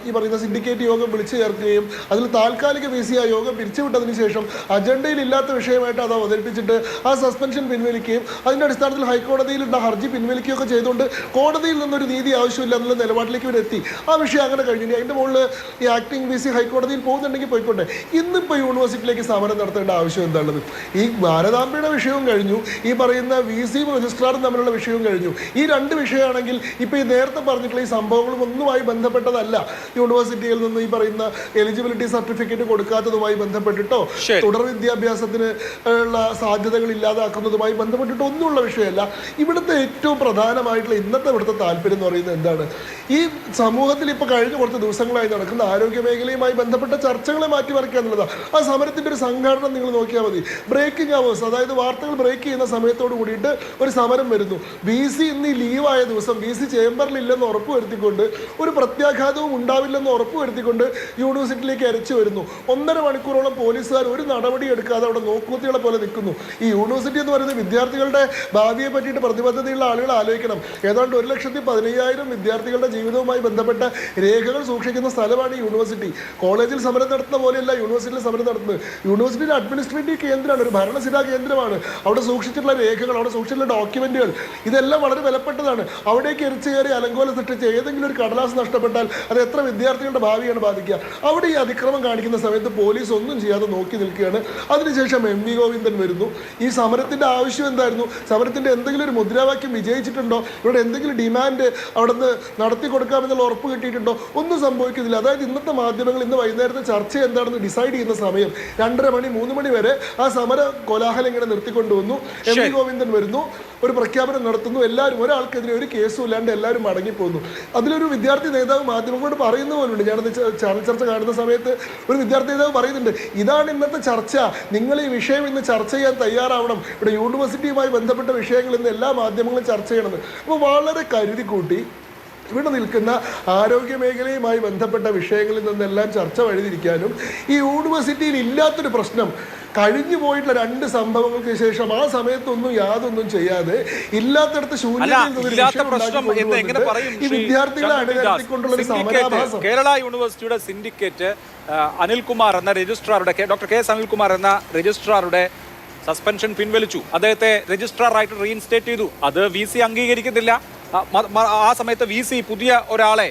ഈ പറയുന്ന സിൻഡിക്കേറ്റ് യോഗം വിളിച്ചു ചേർക്കുകയും അതിൽ താൽക്കാലിക VC ആ യോഗം പിരിച്ചുവിട്ടതിന് ശേഷം അജണ്ടയിൽ ഇല്ലാത്ത വിഷയമായിട്ട് അത് അവതരിപ്പിച്ചിട്ട് ആ സസ്പെൻഷൻ പിൻവലിക്കുകയും അതിൻ്റെ അടിസ്ഥാനത്തിൽ ഹൈക്കോടതിയിലുള്ള ഹർജി പിൻവലിക്കുകയൊക്കെ ചെയ്തുകൊണ്ട് കോടതിയിൽ നിന്നൊരു നീതി ആവശ്യമില്ല എന്നുള്ള നിലപാടിലേക്ക് ഇവരെത്തി. ആ വിഷയം അങ്ങനെ കഴിഞ്ഞു. അതിൻ്റെ മുകളിൽ ഈ ആക്ടിംഗ് VC ഹൈക്കോടതിയിൽ പോകുന്നുണ്ടെങ്കിൽ പോയിക്കോട്ടെ. ഇന്നിപ്പോൾ യൂണിവേഴ്സിറ്റിയിലേക്ക് സമരം നടത്തേണ്ട ആവശ്യം എന്താണുള്ളത്? ഈ ഭാരതാംബയുടെ വിഷയവും കഴിഞ്ഞു, ഈ പറയുന്ന VCയും രജിസ്ട്രാറും തമ്മിലുള്ള വിഷയവും കഴിഞ്ഞു. ഈ രണ്ട് വിഷയമാണെങ്കിൽ ഇപ്പോൾ ഈ നേരത്തെ പറഞ്ഞിട്ടുള്ള ഈ സംഭവങ്ങളും ഒന്നുമായി ബന്ധപ്പെട്ടതല്ല. യൂണിവേഴ്സിറ്റിയിൽ നിന്ന് ഈ പറയുന്ന എലിജിബിലിറ്റി സർട്ടിഫിക്കറ്റ് കൊടുക്കാത്തതുമായി ബന്ധപ്പെട്ടിട്ടോ തുടർ വിദ്യാഭ്യാസത്തിന് ഉള്ള സാധ്യതകൾ ഇല്ലാതാക്കുന്നതുമായി ബന്ധപ്പെട്ടിട്ടോ ഒന്നുമുള്ള വിഷയമല്ല. ഇവിടുത്തെ ഏറ്റവും പ്രധാനമായിട്ടുള്ള ഇവിടുത്തെ താല്പര്യം എന്ന് പറയുന്നത് എന്താണ്? ഈ സമൂഹത്തിൽ ഇപ്പോൾ കഴിഞ്ഞ കുറച്ച് ദിവസങ്ങളായി നടക്കുന്ന ആരോഗ്യ മേഖലയുമായി ബന്ധപ്പെട്ട ചർച്ചകളെ മാറ്റിമറിക്കുക എന്നുള്ളതാണ്. ആ സമരത്തിൻ്റെ ഒരു സംഘടന നിങ്ങൾ നോക്കിയാൽ മതി. ബ്രേക്കിംഗ് അവേഴ്സ്, അതായത് വാർത്തകൾ ബ്രേക്ക് ചെയ്യുന്ന സമയത്തോട് കൂടിയിട്ട് ഒരു സമരം വരുന്നു. VC ഇന്ന് ലീവായ ദിവസം VC ചേംബറിലില്ലെന്ന് ഉറപ്പുവരുത്തിക്കൊണ്ട് ഒരു പ്രത്യാഘാതവും ഉണ്ടാവില്ലെന്ന് ഉറപ്പുവരുത്തിക്കൊണ്ട് യൂണിവേഴ്സിറ്റിയിലേക്ക് അരച്ചു വരുന്നു. 1.5 മണിക്കൂറോളം പോലീസുകാർ ഒരു നടപടി എടുക്കാതെ അവിടെ നോക്കുകുത്തികളെ പോലെ നിൽക്കുന്നു. ഈ യൂണിവേഴ്സിറ്റി എന്ന് പറയുന്നത് വിദ്യാർത്ഥികളുടെ ഭാവിയെ പറ്റിയിട്ട് പ്രതിബദ്ധതയുള്ള ആളുകൾ ആലോചിക്കണം. ഏതാണ്ട് 1,15,000 വിദ്യാർത്ഥികളുടെ ജീവിതവുമായി ബന്ധപ്പെട്ട രേഖകൾ സൂക്ഷിക്കുന്ന സ്ഥലമാണ് ഈ യൂണിവേഴ്സിറ്റി. കോളേജിൽ സമരം നടത്തുന്ന പോലെയല്ല യൂണിവേഴ്സിറ്റിയിൽ സമരം നടത്തുന്നത്. യൂണിവേഴ്സിറ്റിയുടെ അഡ്മിനിസ്ട്രേറ്റീവ് കേന്ദ്രമാണ്, ഒരു ഭരണസിരാ കേന്ദ്രമാണ്. അവിടെ സൂക്ഷിച്ചിട്ടുള്ള രേഖകൾ, അവിടെ സൂക്ഷിച്ചിട്ടുള്ള ഡോക്യുമെന്റുകൾ ഇതെല്ലാം വളരെ വിലപ്പെട്ടതാണ്. അവിടേക്ക് എരിച്ചു കയറി അലങ്കോലം സൃഷ്ടിച്ച് ഏതെങ്കിലും ഒരു കടലാസ് നഷ്ടപ്പെട്ടാൽ അത് എത്ര വിദ്യാർത്ഥികളുടെ ഭാവിയാണ് ബാധിക്കുക? അവിടെ ഈ അതിക്രമം കാണിക്കുന്ന സമയത്ത് പോലീസ് ഒന്നും ചെയ്യാതെ നോക്കി നിൽക്കുകയാണ്. അതിനുശേഷം MV ഗോവിന്ദൻ വരുന്നു. ഈ സമരത്തിൻ്റെ ആവശ്യം എന്തായിരുന്നു? സമരത്തിൻ്റെ എന്തെങ്കിലും ഒരു മുദ്രാവാക്യം വിജയിച്ചിട്ടുണ്ടോ? ഇവിടെ എന്തെങ്കിലും ഡിമാൻഡ് അവിടെ നിന്ന് നടത്തി കൊടുക്കാമെന്നുള്ള ഉറപ്പ് കിട്ടിയിട്ടുണ്ടോ? ഒന്നും സംഭവിക്കുന്നില്ല. അതായത് ഇന്നത്തെ മാധ്യമങ്ങൾ ഇന്ന് വൈകുന്നേരത്തെ ചർച്ച എന്താണെന്ന് ഡിസൈഡ് ചെയ്യുന്ന സമയം 2:30 മണി 3 മണി വരെ ആ സമര കോലാഹലം ഇങ്ങനെ നിർത്തിക്കൊണ്ടുവന്നു. MV ഗോവിന്ദൻ വരുന്നു, ഒരു പ്രഖ്യാപനം നടത്തുന്നു. എല്ലാവരും ഒരാൾക്കെതിരെ ഒരു കേസും ഇല്ലാണ്ട് എല്ലാവരും മടങ്ങിപ്പോകുന്നു. അതിലൊരു വിദ്യാർത്ഥി നേതാവ് മാധ്യമങ്ങളോട് പറയുന്ന പോലുണ്ട്, ഞാനത് ചാനൽ ചർച്ച കാണുന്ന സമയത്ത് ഒരു വിദ്യാർത്ഥി നേതാവ് പറയുന്നുണ്ട്, ഇതാണ് ഇന്നത്തെ ചർച്ച, നിങ്ങൾ ഈ വിഷയം ഇന്ന് ചർച്ച ചെയ്യാൻ തയ്യാറാവണം, ഇവിടെ യൂണിവേഴ്സിറ്റിയുമായി ബന്ധപ്പെട്ട വിഷയങ്ങൾ ഇന്ന് എല്ലാ മാധ്യമങ്ങളും ചർച്ച ചെയ്യണമെന്ന്. അപ്പോൾ വളരെ കരുതി കൂട്ടി ഇവിടെ നിൽക്കുന്ന ആരോഗ്യ മേഖലയുമായി ബന്ധപ്പെട്ട വിഷയങ്ങളിൽ നിന്നെല്ലാം ചർച്ച വഴിതിരിക്കാനും ഈ യൂണിവേഴ്സിറ്റിയിൽ ഇല്ലാത്തൊരു പ്രശ്നം കഴിഞ്ഞു പോയിട്ടുള്ള 2 സംഭവങ്ങൾക്ക് ശേഷം ആ സമയത്തൊന്നും യാതൊന്നും ചെയ്യാതെ ഇല്ലാത്തടത്ത് വിദ്യാർത്ഥികളെ അണിനിരത്തിക്കൊണ്ടുള്ള ഒരു സമരാഭാസം. കേരള യൂണിവേഴ്സിറ്റിയുടെ സിൻഡിക്കേറ്റ് അനിൽകുമാർ എന്ന രജിസ്ട്രാറുടെ ഡോക്ടർ K. അനിൽകുമാർ എന്ന രജിസ്ട്രാറുടെ സസ്പെൻഷൻ പിൻവലിച്ചു. അദ്ദേഹത്തെ രജിസ്ട്രാറായിട്ട് റീഇൻസ്റ്റേറ്റ് ചെയ്തു. അത് VC അംഗീകരിക്കുന്നില്ല. ആ സമയത്ത് VC പുതിയ ഒരാളെ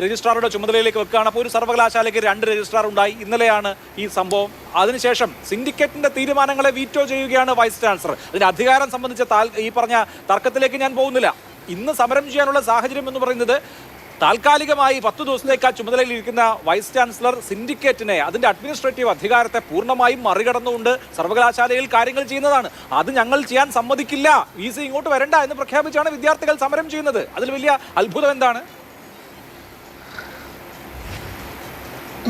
രജിസ്ട്രാറുടെ ചുമതലയിലേക്ക് വെക്കുകയാണ്. അപ്പോൾ ഒരു സർവകലാശാലയ്ക്ക് 2 രജിസ്ട്രാർ ഉണ്ടായി. ഇന്നലെയാണ് ഈ സംഭവം. അതിനുശേഷം സിൻഡിക്കേറ്റിന്റെ തീരുമാനങ്ങളെ വീറ്റോ ചെയ്യുകയാണ് വൈസ് ചാൻസലർ. അതിന്റെ അധികാരം സംബന്ധിച്ച ഈ പറഞ്ഞ തർക്കത്തിലേക്ക് ഞാൻ പോകുന്നില്ല. ഇന്ന് സമരം ചെയ്യാനുള്ള സാഹചര്യം എന്ന് പറയുന്നത് താൽക്കാലികമായി 10 ദിവസത്തേക്ക് ആ ചുമതലയിൽ ഇരിക്കുന്ന വൈസ് ചാൻസലർ സിൻഡിക്കേറ്റിനെ, അതിന്റെ അഡ്മിനിസ്ട്രേറ്റീവ് അധികാരത്തെ പൂർണ്ണമായും മറികടന്നുകൊണ്ട് സർവകലാശാലയിൽ കാര്യങ്ങൾ ചെയ്യുന്നതാണ്. അത് ഞങ്ങൾ ചെയ്യാൻ സമ്മതിക്കില്ല, VC ഇങ്ങോട്ട് വരണ്ട എന്ന് പ്രഖ്യാപിച്ചാണ് വിദ്യാർത്ഥികൾ സമരം ചെയ്യുന്നത്. അതിൽ വലിയ അത്ഭുതം എന്താണ്?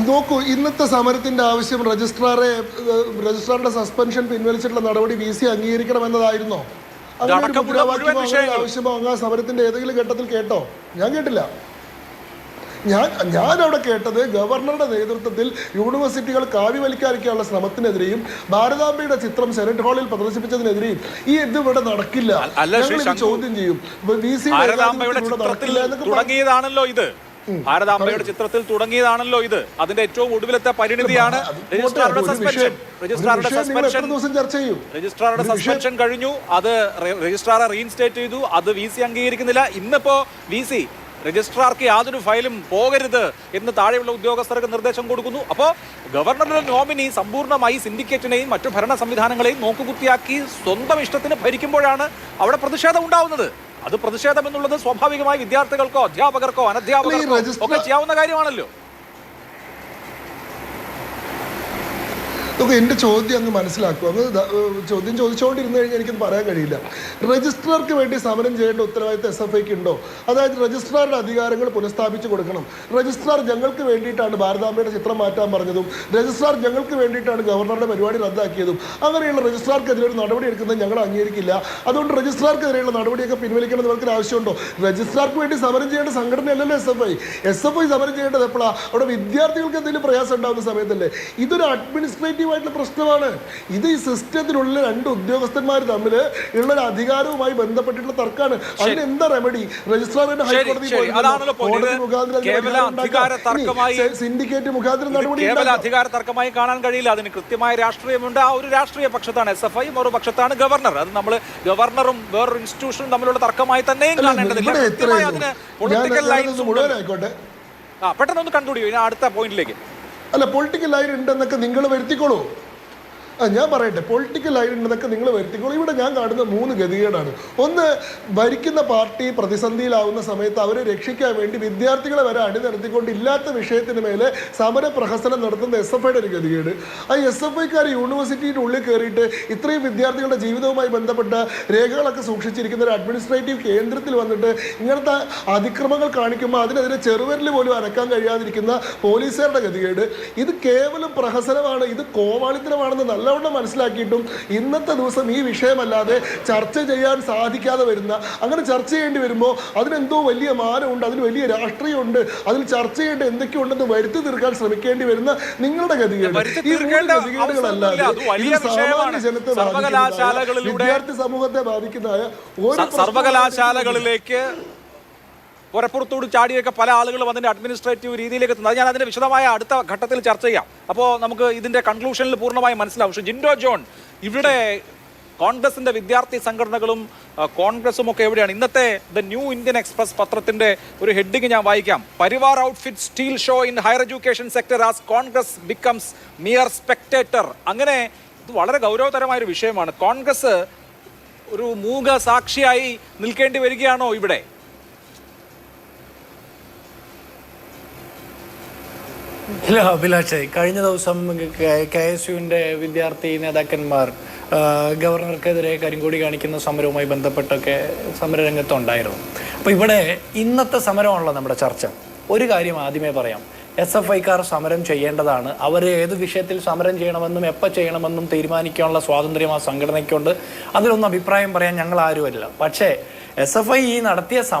നോക്കൂ, ഇന്നത്തെ സമരത്തിന്റെ ആവശ്യം രജിസ്ട്രാറുടെ സസ്പെൻഷൻ പിൻവലിച്ചിട്ടുള്ള നടപടി VC അംഗീകരിക്കണം എന്നതായിരുന്നോ? ആവശ്യമോ അങ്ങ് സമരത്തിന്റെ ഏതെങ്കിലും ഘട്ടത്തിൽ കേട്ടോ? ഞാൻ കേട്ടില്ല. ഞാൻ അവിടെ കേട്ടത് ഗവർണറുടെ നേതൃത്വത്തിൽ യൂണിവേഴ്സിറ്റികൾ കാവ്യവൽക്കരിക്കാനുള്ള ശ്രമത്തിനെതിരെയും ഭാരതാംബയുടെ ചിത്രം സെനറ്റ് ഹാളിൽ പ്രദർശിപ്പിച്ചതിനെതിരെയും ഇത് ഇവിടെ നടക്കില്ല, ചോദ്യം ചെയ്യും. തുടങ്ങിയതാണല്ലോ ഇത്, ഭാരതാംബയുടെ ചിത്രത്തിൽ തുടങ്ങിയതാണല്ലോ ഇത്. അതിന്റെ ഏറ്റവും ഒടുവിലത്തെ പരിണിതിയാണ് രജിസ്ട്രാറുടെ സസ്പെൻഷൻ. രജിസ്ട്രാറുടെ സസ്പെൻഷൻ കഴിഞ്ഞു. അത് രജിസ്ട്രാറെ റീഇൻസ്റ്റേറ്റ് ചെയ്തു. അത് VC അംഗീകരിക്കുന്നില്ല. ഇന്നിപ്പോ VC രജിസ്ട്രാർക്ക് യാതൊരു ഫയലും പോകരുത് എന്ന് താഴെയുള്ള ഉദ്യോഗസ്ഥർക്ക് നിർദ്ദേശം കൊടുക്കുന്നു. അപ്പോൾ ഗവർണറുടെ നോമിനി സമ്പൂർണ്ണമായി സിൻഡിക്കേറ്റിനെയും മറ്റു ഭരണ സംവിധാനങ്ങളെയും നോക്കുകുത്തിയാക്കി സ്വന്തം ഇഷ്ടത്തിന് ഭരിക്കുമ്പോഴാണ് അവിടെ പ്രതിഷേധം ഉണ്ടാവുന്നത്. അത് പ്രതിഷേധം എന്നുള്ളത് സ്വാഭാവികമായി വിദ്യാർത്ഥികൾക്കോ അധ്യാപകർക്കോ അനധ്യാപകർക്കോ ഒക്കെ ചെയ്യാവുന്ന കാര്യമാണല്ലോ. നോക്കൂ, എൻ്റെ ചോദ്യം അങ്ങ് മനസ്സിലാക്കും. അങ്ങ് ചോദ്യം ചോദിച്ചുകൊണ്ടിരുന്നു കഴിഞ്ഞാൽ എനിക്കത് പറയാൻ കഴിയില്ല. രജിസ്ട്രാർക്ക് വേണ്ടി സമരം ചെയ്യേണ്ട ഉത്തരവാദിത്തം SFIക്ക് ഉണ്ടോ? അതായത് രജിസ്ട്രാറുടെ അധികാരങ്ങൾ പുനഃസ്ഥാപിച്ചു കൊടുക്കണം. രജിസ്ട്രാർ ഞങ്ങൾക്ക് വേണ്ടിയിട്ടാണ് ഭാരതാംബയുടെ ചിത്രം മാറ്റാൻ പറഞ്ഞതും രജിസ്ട്രാർ ഞങ്ങൾക്ക് വേണ്ടിയിട്ടാണ് ഗവർണറുടെ പരിപാടി റദ്ദാക്കിയതും. അങ്ങനെയുള്ള രജിസ്ട്രാർക്കെതിരെ ഒരു നടപടി എടുക്കുന്നത് ഞങ്ങൾ അംഗീകരിക്കില്ല. അതുകൊണ്ട് രജിസ്ട്രാർക്കെതിരെയുള്ള നടപടിയൊക്കെ പിൻവലിക്കണം എന്ന് അവർക്ക് ആവശ്യമുണ്ടോ? രജിസ്ട്രാർക്ക് വേണ്ടി സമരം ചെയ്യേണ്ട സംഘടനയല്ലല്ലോ SFI. SFI സമരം ചെയ്യേണ്ടത് എപ്പോഴാണ്? അവിടെ വിദ്യാർത്ഥികൾക്ക് എന്തെങ്കിലും പ്രയാസം ഉണ്ടാകുന്ന സമയത്തല്ലേ. ഇതൊരു അഡ്മിനിസ്ട്രേറ്റീവ് ആയിട്ടുള്ള പ്രശ്നമാണ്. ഇത് ഈ സിസ്റ്റത്തിനുള്ള 2 ഉദ്യോഗസ്ഥന്മാർ തമ്മിൽ ഉള്ള ഒരു അധികാരവുമായി ബന്ധപ്പെട്ടിട്ടുള്ള തർക്കമാണ്. അതിന് എന്താ റെമഡി? രജിസ്ട്രാറിന്റെ ഹൈക്കോടതി സിൻഡിക്കേറ്റ് മുഖാന്തരം നടപടി അധികാര തർക്കമായി കാണാൻ കഴിയില്ല. അതിന് കൃത്യമായ രാഷ്ട്രീയമുണ്ട്. ആ ഒരു രാഷ്ട്രീയ പക്ഷത്താണ് SFI, മറുപക്ഷത്താണ് ഗവർണർ. അത് നമ്മൾ ഗവർണറും വേറൊരു ഇൻസ്റ്റിറ്റ്യൂഷനും തമ്മിലുള്ള തർക്കമായി തന്നെയും കാണേണ്ടതില്ല. മുഴുവനായിക്കോട്ടെ, പെട്ടെന്ന് കണ്ടുപിടിയോ ഇനി അടുത്ത പോയിന്റിലേക്ക്. അല്ല, പൊളിറ്റിക്കൽ ലൈൻ ഉണ്ടെന്നൊക്കെ നിങ്ങൾ വരുത്തിക്കോളൂ. ഞാൻ പറയട്ടെ, പൊളിറ്റിക്കൽ ലൈൻ ഉണ്ടെന്നൊക്കെ നിങ്ങൾ വരുത്തിക്കോളൂ. ഇവിടെ ഞാൻ കാണുന്ന 3 ഗതികേടാണ്. ഒന്ന്, ഭരിക്കുന്ന പാർട്ടി പ്രതിസന്ധിയിലാവുന്ന സമയത്ത് അവരെ രക്ഷിക്കാൻ വേണ്ടി വിദ്യാർത്ഥികളെ വരെ അണിനിരത്തിക്കൊണ്ട് ഇല്ലാത്ത വിഷയത്തിന് മേലെ സമരപ്രഹസനം നടത്തുന്ന SFIയുടെ ഒരു ഗതികേട്. ആ SFIക്കാർ യൂണിവേഴ്സിറ്റിയുടെ ഉള്ളിൽ കയറിയിട്ട് ഇത്രയും വിദ്യാർത്ഥികളുടെ ജീവിതവുമായി ബന്ധപ്പെട്ട രേഖകളൊക്കെ സൂക്ഷിച്ചിരിക്കുന്ന ഒരു അഡ്മിനിസ്ട്രേറ്റീവ് കേന്ദ്രത്തിൽ വന്നിട്ട് ഇങ്ങനത്തെ അതിക്രമങ്ങൾ കാണിക്കുമ്പോൾ അതിനെതിരെ ചെറുവിരൽ പോലും അനക്കാൻ കഴിയാതിരിക്കുന്ന പോലീസുകാരുടെ ഗതികേട്. ഇത് കേവലം പ്രഹസനമാണ്, ഇത് കോമാളിത്തരമാണെന്ന് നല്ലവണ്ണം മനസ്സിലാക്കിയിട്ടും ഇന്നത്തെ ദിവസം ഈ വിഷയമല്ലാതെ ചർച്ച ചെയ്യാൻ സാധിക്കാതെ വരുന്ന, അങ്ങനെ ചർച്ച ചെയ്യേണ്ടി വരുമ്പോൾ അതിനെന്തോ വലിയ മാനമുണ്ട്, അതിന് വലിയ രാഷ്ട്രീയമുണ്ട്, അതിൽ ചർച്ച ചെയ്യേണ്ട എന്തൊക്കെയുണ്ടെന്ന് വരുത്തി തീർക്കാൻ ശ്രമിക്കേണ്ടി വരുന്ന നിങ്ങളുടെ ഗതികേട്. ഈ 3 ഗതികേടുകളല്ലാതെ സാമാന്യ ജനത്തെ ബാധിക്കുന്ന, വിദ്യാർത്ഥി സമൂഹത്തെ ബാധിക്കുന്നതായ സർവകലാശാലകളിലേക്ക് പുറപ്പുറത്തോട് ചാടിയൊക്കെ പല ആളുകളും അതിൻ്റെ അഡ്മിനിസ്ട്രേറ്റീവ് രീതിയിലേക്ക് എത്തുന്നത് ഞാൻ അതിൻ്റെ വിശദമായ അടുത്ത ഘട്ടത്തിൽ ചർച്ച ചെയ്യാം. അപ്പോൾ നമുക്ക് ഇതിൻ്റെ കൺക്ലൂഷനിൽ പൂർണ്ണമായി മനസ്സിലാവും. പക്ഷേ ജിൻഡോ ജോൺ, ഇവിടെ കോൺഗ്രസിൻ്റെ വിദ്യാർത്ഥി സംഘടനകളും കോൺഗ്രസും ഒക്കെ എവിടെയാണ്? ഇന്നത്തെ ദ ന്യൂ ഇന്ത്യൻ എക്സ്പ്രസ് പത്രത്തിൻ്റെ ഒരു ഹെഡിങ് ഞാൻ വായിക്കാം. Parivar outfit steel show in higher education sector as Congress becomes mere spectator. അങ്ങനെ ഇത് വളരെ ഗൗരവതരമായൊരു വിഷയമാണ്. കോൺഗ്രസ് ഒരു മൂക സാക്ഷിയായി നിൽക്കേണ്ടി വരികയാണോ ഇവിടെ? ഇല്ല അഭിലാഷേ, കഴിഞ്ഞ ദിവസം KSUവിൻ്റെ വിദ്യാർത്ഥി നേതാക്കന്മാർ ഗവർണർക്കെതിരെ കരിങ്കൊടി കാണിക്കുന്ന സമരവുമായി ബന്ധപ്പെട്ടൊക്കെ സമരരംഗത്തുണ്ടായിരുന്നു. അപ്പോൾ ഇവിടെ ഇന്നത്തെ സമരമാണല്ലോ നമ്മുടെ ചർച്ച. ഒരു കാര്യം ആദ്യമേ പറയാം, SFIക്കാർ സമരം ചെയ്യേണ്ടതാണ്. അവർ ഏത് വിഷയത്തിൽ സമരം ചെയ്യണമെന്നും എപ്പോൾ ചെയ്യണമെന്നും തീരുമാനിക്കാനുള്ള സ്വാതന്ത്ര്യം ആ സംഘടനയ്ക്കുണ്ട്. അതിലൊന്നും അഭിപ്രായം പറയാൻ ഞങ്ങൾ ആരുമല്ല. പക്ഷേ SFI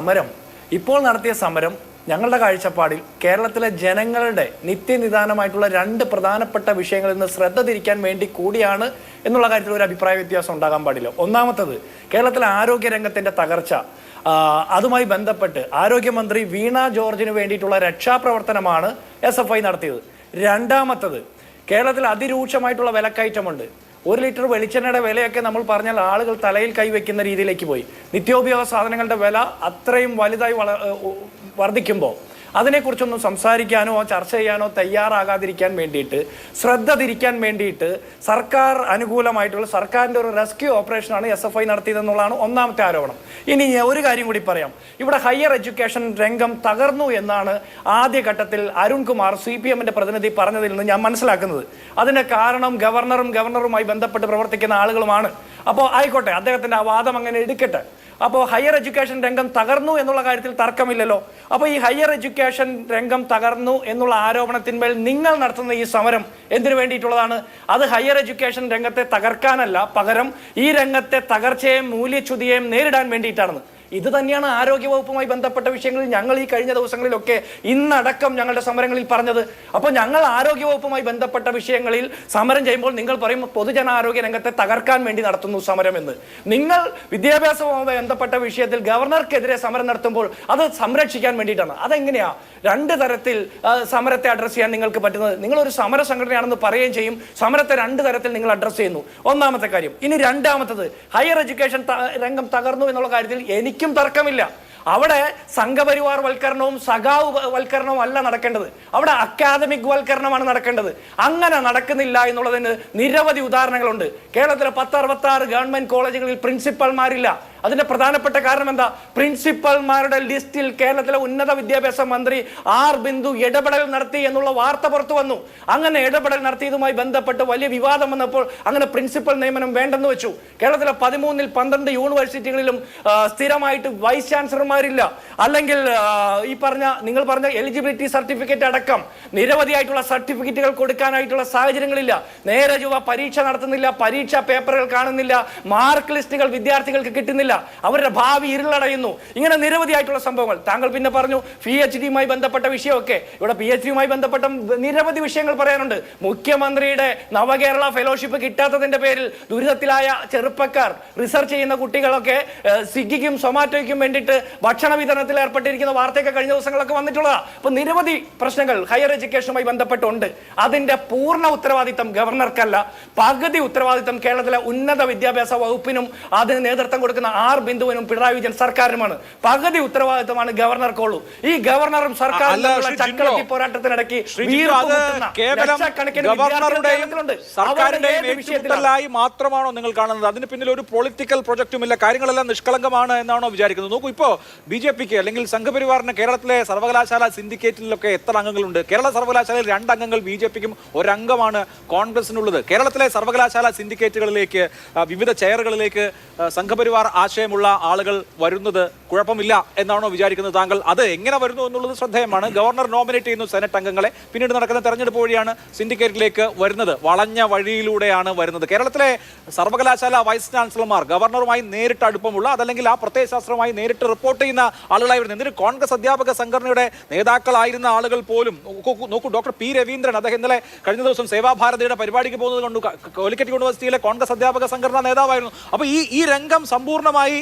ഇപ്പോൾ നടത്തിയ സമരം ഞങ്ങളുടെ കാഴ്ചപ്പാടിൽ കേരളത്തിലെ ജനങ്ങളുടെ നിത്യനിദാനമായിട്ടുള്ള 2 പ്രധാനപ്പെട്ട വിഷയങ്ങളിൽ നിന്ന് ശ്രദ്ധ തിരിക്കാൻ വേണ്ടി കൂടിയാണ് എന്നുള്ള കാര്യത്തിൽ ഒരു അഭിപ്രായ വ്യത്യാസം ഉണ്ടാകാൻ പാടില്ല. ഒന്നാമത്തത്, കേരളത്തിലെ ആരോഗ്യരംഗത്തിൻ്റെ തകർച്ച, അതുമായി ബന്ധപ്പെട്ട് ആരോഗ്യമന്ത്രി വീണ ജോർജിന് വേണ്ടിയിട്ടുള്ള രക്ഷാപ്രവർത്തനമാണ് SFI നടത്തിയത്. രണ്ടാമത്തത്, കേരളത്തിൽ അതിരൂക്ഷമായിട്ടുള്ള വിലക്കയറ്റമുണ്ട്. 1 ലിറ്റർ വെളിച്ചെണ്ണയുടെ വിലയൊക്കെ നമ്മൾ പറഞ്ഞാൽ ആളുകൾ തലയിൽ കൈവയ്ക്കുന്ന രീതിയിലേക്ക് പോയി. നിത്യോപയോഗ സാധനങ്ങളുടെ വില അത്രയും വലുതായി വർദ്ധിക്കുമ്പോൾ അതിനെക്കുറിച്ചൊന്നും സംസാരിക്കാനോ ചർച്ച ചെയ്യാനോ തയ്യാറാകാതിരിക്കാൻ വേണ്ടിയിട്ട്, ശ്രദ്ധ തിരിക്കാൻ വേണ്ടിയിട്ട് സർക്കാർ അനുകൂലമായിട്ടുള്ള സർക്കാരിൻ്റെ ഒരു റെസ്ക്യൂ ഓപ്പറേഷനാണ് SFI നടത്തിയതെന്നുള്ളതാണ് ഒന്നാമത്തെ ആരോപണം. ഇനി ഒരു കാര്യം കൂടി പറയാം. ഇവിടെ ഹയർ എഡ്യൂക്കേഷൻ രംഗം തകർന്നു എന്നാണ് ആദ്യഘട്ടത്തിൽ അരുൺകുമാർ CPM-ന്റെ പ്രതിനിധി പറഞ്ഞതിൽ നിന്ന് ഞാൻ മനസ്സിലാക്കുന്നത്. അതിന്റെ കാരണം ഗവർണറുമായി ബന്ധപ്പെട്ട് പ്രവർത്തിക്കുന്ന ആളുകളുമാണ്. അപ്പോൾ ആയിക്കോട്ടെ, അദ്ദേഹത്തിന്റെ ആ വാദം അങ്ങനെ എടുക്കട്ടെ. അപ്പോൾ ഹയർ എഡ്യൂക്കേഷൻ രംഗം തകർന്നു എന്നുള്ള കാര്യത്തിൽ തർക്കമില്ലല്ലോ. അപ്പോൾ ഈ ഹയർ എഡ്യൂക്കേഷൻ രംഗം തകർന്നു എന്നുള്ള ആരോപണത്തിന്മേൽ നിങ്ങൾ നടത്തുന്ന ഈ സമരം എന്തിനു വേണ്ടിയിട്ടുള്ളതാണ്? അത് ഹയർ എഡ്യൂക്കേഷൻ രംഗത്തെ തകർക്കാനല്ല, പകരം ഈ രംഗത്തെ തകർച്ചയെയും മൂല്യച്യുതിയെയും നേരിടാൻ വേണ്ടിയിട്ടാണ്. ഇത് തന്നെയാണ് ആരോഗ്യവകുപ്പുമായി ബന്ധപ്പെട്ട വിഷയങ്ങളിൽ ഞങ്ങൾ ഈ കഴിഞ്ഞ ദിവസങ്ങളിലൊക്കെ ഇന്നടക്കം ഞങ്ങളുടെ സമരങ്ങളിൽ പറഞ്ഞത്. അപ്പോൾ ഞങ്ങൾ ആരോഗ്യവകുപ്പുമായി ബന്ധപ്പെട്ട വിഷയങ്ങളിൽ സമരം ചെയ്യുമ്പോൾ നിങ്ങൾ പറയും പൊതുജനാരോഗ്യ രംഗത്തെ തകർക്കാൻ വേണ്ടി നടത്തുന്നു സമരം എന്ന്. നിങ്ങൾ വിദ്യാഭ്യാസവുമായി ബന്ധപ്പെട്ട വിഷയത്തിൽ ഗവർണർക്കെതിരെ സമരം നടത്തുമ്പോൾ അത് സംരക്ഷിക്കാൻ വേണ്ടിയിട്ടാണ്. അതെങ്ങനെയാ രണ്ട് തരത്തിൽ സമരത്തെ അഡ്രസ് ചെയ്യാൻ നിങ്ങൾക്ക് പറ്റുന്നത്? നിങ്ങളൊരു സമര സംഘടനയാണെന്ന് പറയുകയും ചെയ്യും, സമരത്തെ രണ്ട് തരത്തിൽ നിങ്ങൾ അഡ്രസ് ചെയ്യുന്നു. ഒന്നാമത്തെ കാര്യം. ഇനി രണ്ടാമത്തത്, ഹയർ എഡ്യൂക്കേഷൻ രംഗം തകർന്നു എന്നുള്ള കാര്യത്തിൽ എനിക്കും തർക്കമില്ല. അവിടെ സംഘപരിവാർ വൽക്കരണവും സഖാവ് വൽക്കരണവും അല്ല നടക്കേണ്ടത്, അവിടെ അക്കാദമിക് വൽക്കരണമാണ് നടക്കേണ്ടത്. അങ്ങനെ നടക്കുന്നില്ല എന്നുള്ളതിന് നിരവധി ഉദാഹരണങ്ങളുണ്ട്. കേരളത്തിലെ 1066 ഗവൺമെന്റ് കോളേജുകളിൽ പ്രിൻസിപ്പൽമാരില്ല. അതിന്റെ പ്രധാനപ്പെട്ട കാരണം എന്താ? പ്രിൻസിപ്പൽമാരുടെ ലിസ്റ്റിൽ കേരളത്തിലെ ഉന്നത വിദ്യാഭ്യാസ മന്ത്രി ആർ ബിന്ദു ഇടപെടൽ നടത്തി എന്നുള്ള വാർത്ത പുറത്തു വന്നു. അങ്ങനെ ഇടപെടൽ നടത്തിയതുമായി ബന്ധപ്പെട്ട് വലിയ വിവാദം വന്നപ്പോൾ അങ്ങനെ പ്രിൻസിപ്പൽ നിയമനം വേണ്ടെന്ന് വെച്ചു. കേരളത്തിലെ 13ൽ 12 യൂണിവേഴ്സിറ്റികളിലും സ്ഥിരമായിട്ട് വൈസ് ചാൻസലർമാരില്ല. അല്ലെങ്കിൽ ഈ നിങ്ങൾ പറഞ്ഞ എലിജിബിലിറ്റി സർട്ടിഫിക്കറ്റ് അടക്കം നിരവധിയായിട്ടുള്ള സർട്ടിഫിക്കറ്റുകൾ കൊടുക്കാനായിട്ടുള്ള സാഹചര്യങ്ങളില്ല. നേരെ ചൊവ്വ പരീക്ഷ നടത്തുന്നില്ല, പരീക്ഷാ പേപ്പറുകൾ കാണുന്നില്ല, മാർക്ക് ലിസ്റ്റുകൾ വിദ്യാർത്ഥികൾക്ക് കിട്ടുന്നില്ല, അവരുടെ ഭാവി ഇരുളടയുന്നു. ഇങ്ങനെ നിരവധിയായിട്ടുള്ള സംഭവങ്ങൾ. താങ്കൾ പിന്നെ പറഞ്ഞു PhD-യുമായി ബന്ധപ്പെട്ട വിഷയമൊക്കെ. ഇവിടെ PhD-യുമായി ബന്ധപ്പെട്ട നിരവധി വിഷയങ്ങൾ പറയാനുണ്ട്. മുഖ്യമന്ത്രിയുടെ നവകേരള ഫെലോഷിപ്പ് കിട്ടാത്തതിന്റെ പേരിൽ ദുരിതത്തിലായ ചെറുപ്പക്കാർ, റിസർച്ച് ചെയ്യുന്ന കുട്ടികളൊക്കെ സ്വിഗ്ഗിക്കും സൊമാറ്റോയ്ക്കും വേണ്ടിയിട്ട് ഭക്ഷണ വിതരണത്തിൽ ഏർപ്പെട്ടിരിക്കുന്ന വാർത്തയൊക്കെ കഴിഞ്ഞ ദിവസങ്ങളൊക്കെ വന്നിട്ടുള്ളതാണ്. അപ്പൊ നിരവധി പ്രശ്നങ്ങൾ ഹയർ എഡ്യൂക്കേഷനുമായി ബന്ധപ്പെട്ടുണ്ട്. അതിന്റെ പൂർണ്ണ ഉത്തരവാദിത്തം ഗവർണർക്കല്ല, പകുതി ഉത്തരവാദിത്തം കേരളത്തിലെ ഉന്നത വിദ്യാഭ്യാസ വകുപ്പിനും അതിന് നേതൃത്വം കൊടുക്കുന്ന ആർ ബിന്ദുവിനും പിണറായി വിജയൻ സർക്കാരിനുമാണ്. പകുതി ഉത്തരവാദിത്തമാണ് ഗവർണർക്കുള്ളൂ. ഈ ഗവർണറും സർക്കാരും ചക്രവർത്തി പോരാട്ടത്തിനിടയ്ക്ക് മാത്രമാണോ നിങ്ങൾ കാണുന്നത്? അതിന് പിന്നിൽ ഒരു പൊളിറ്റിക്കൽ പ്രൊജക്റ്റും ഇല്ല, കാര്യങ്ങളെല്ലാം നിഷ്കളങ്കമാണ് എന്നാണോ വിചാരിക്കുന്നത്? നോക്കൂ, ഇപ്പോ BJP-ക്ക് അല്ലെങ്കിൽ സംഘപരിവാറിന് കേരളത്തിലെ സർവകലാശാല സിൻഡിക്കേറ്റിലൊക്കെ എത്ര അംഗങ്ങളുണ്ട്? കേരള സർവകലാശാലയിൽ 2 അംഗങ്ങൾ BJP-ക്കും 1 അംഗമാണ് കോൺഗ്രസിനുള്ളത്. കേരളത്തിലെ സർവകലാശാല സിൻഡിക്കേറ്റുകളിലേക്ക്, വിവിധ ചെയറുകളിലേക്ക് സംഘപരിവാർ ആശയമുള്ള ആളുകൾ വരുന്നത് കുഴപ്പമില്ല എന്നാണോ വിചാരിക്കുന്നത് താങ്കൾ? അത് എങ്ങനെ വരുന്നു എന്നുള്ളത് ശ്രദ്ധേയമാണ്. ഗവർണർ നോമിനേറ്റ് ചെയ്യുന്നു സെനറ്റ് അംഗങ്ങളെ, പിന്നീട് നടക്കുന്ന തെരഞ്ഞെടുപ്പ് വഴിയാണ് സിൻഡിക്കേറ്റിലേക്ക് വരുന്നത്. വളഞ്ഞ വഴിയിലൂടെയാണ് വരുന്നത്. കേരളത്തിലെ സർവകലാശാല വൈസ് ചാൻസലർമാർ ഗവർണറുമായി നേരിട്ട് അടുപ്പമുള്ള, അതല്ലെങ്കിൽ ആ പ്രത്യയശാസ്ത്രമായി നേരിട്ട് റിപ്പോർട്ട് ചെയ്യുന്ന ആളുകളായി വരുന്നത്. എന്തിന് കോൺഗ്രസ് അധ്യാപക സംഘടനയുടെ നേതാക്കളായിരുന്ന ആളുകൾ പോലും നോക്കൂ. Doctor P. രവീന്ദ്രൻ, അദ്ദേഹം ഇന്നലെ കഴിഞ്ഞ ദിവസം സേവാഭാരതിയുടെ പരിപാടിക്ക് പോകുന്നത് കണ്ടു. കാലിക്കറ്റ് യൂണിവേഴ്സിറ്റിയിലെ കോൺഗ്രസ് അധ്യാപക സംഘടനാ നേതാവായിരുന്നു. അപ്പോൾ ഈ രംഗം സമ്പൂർണ്ണമായി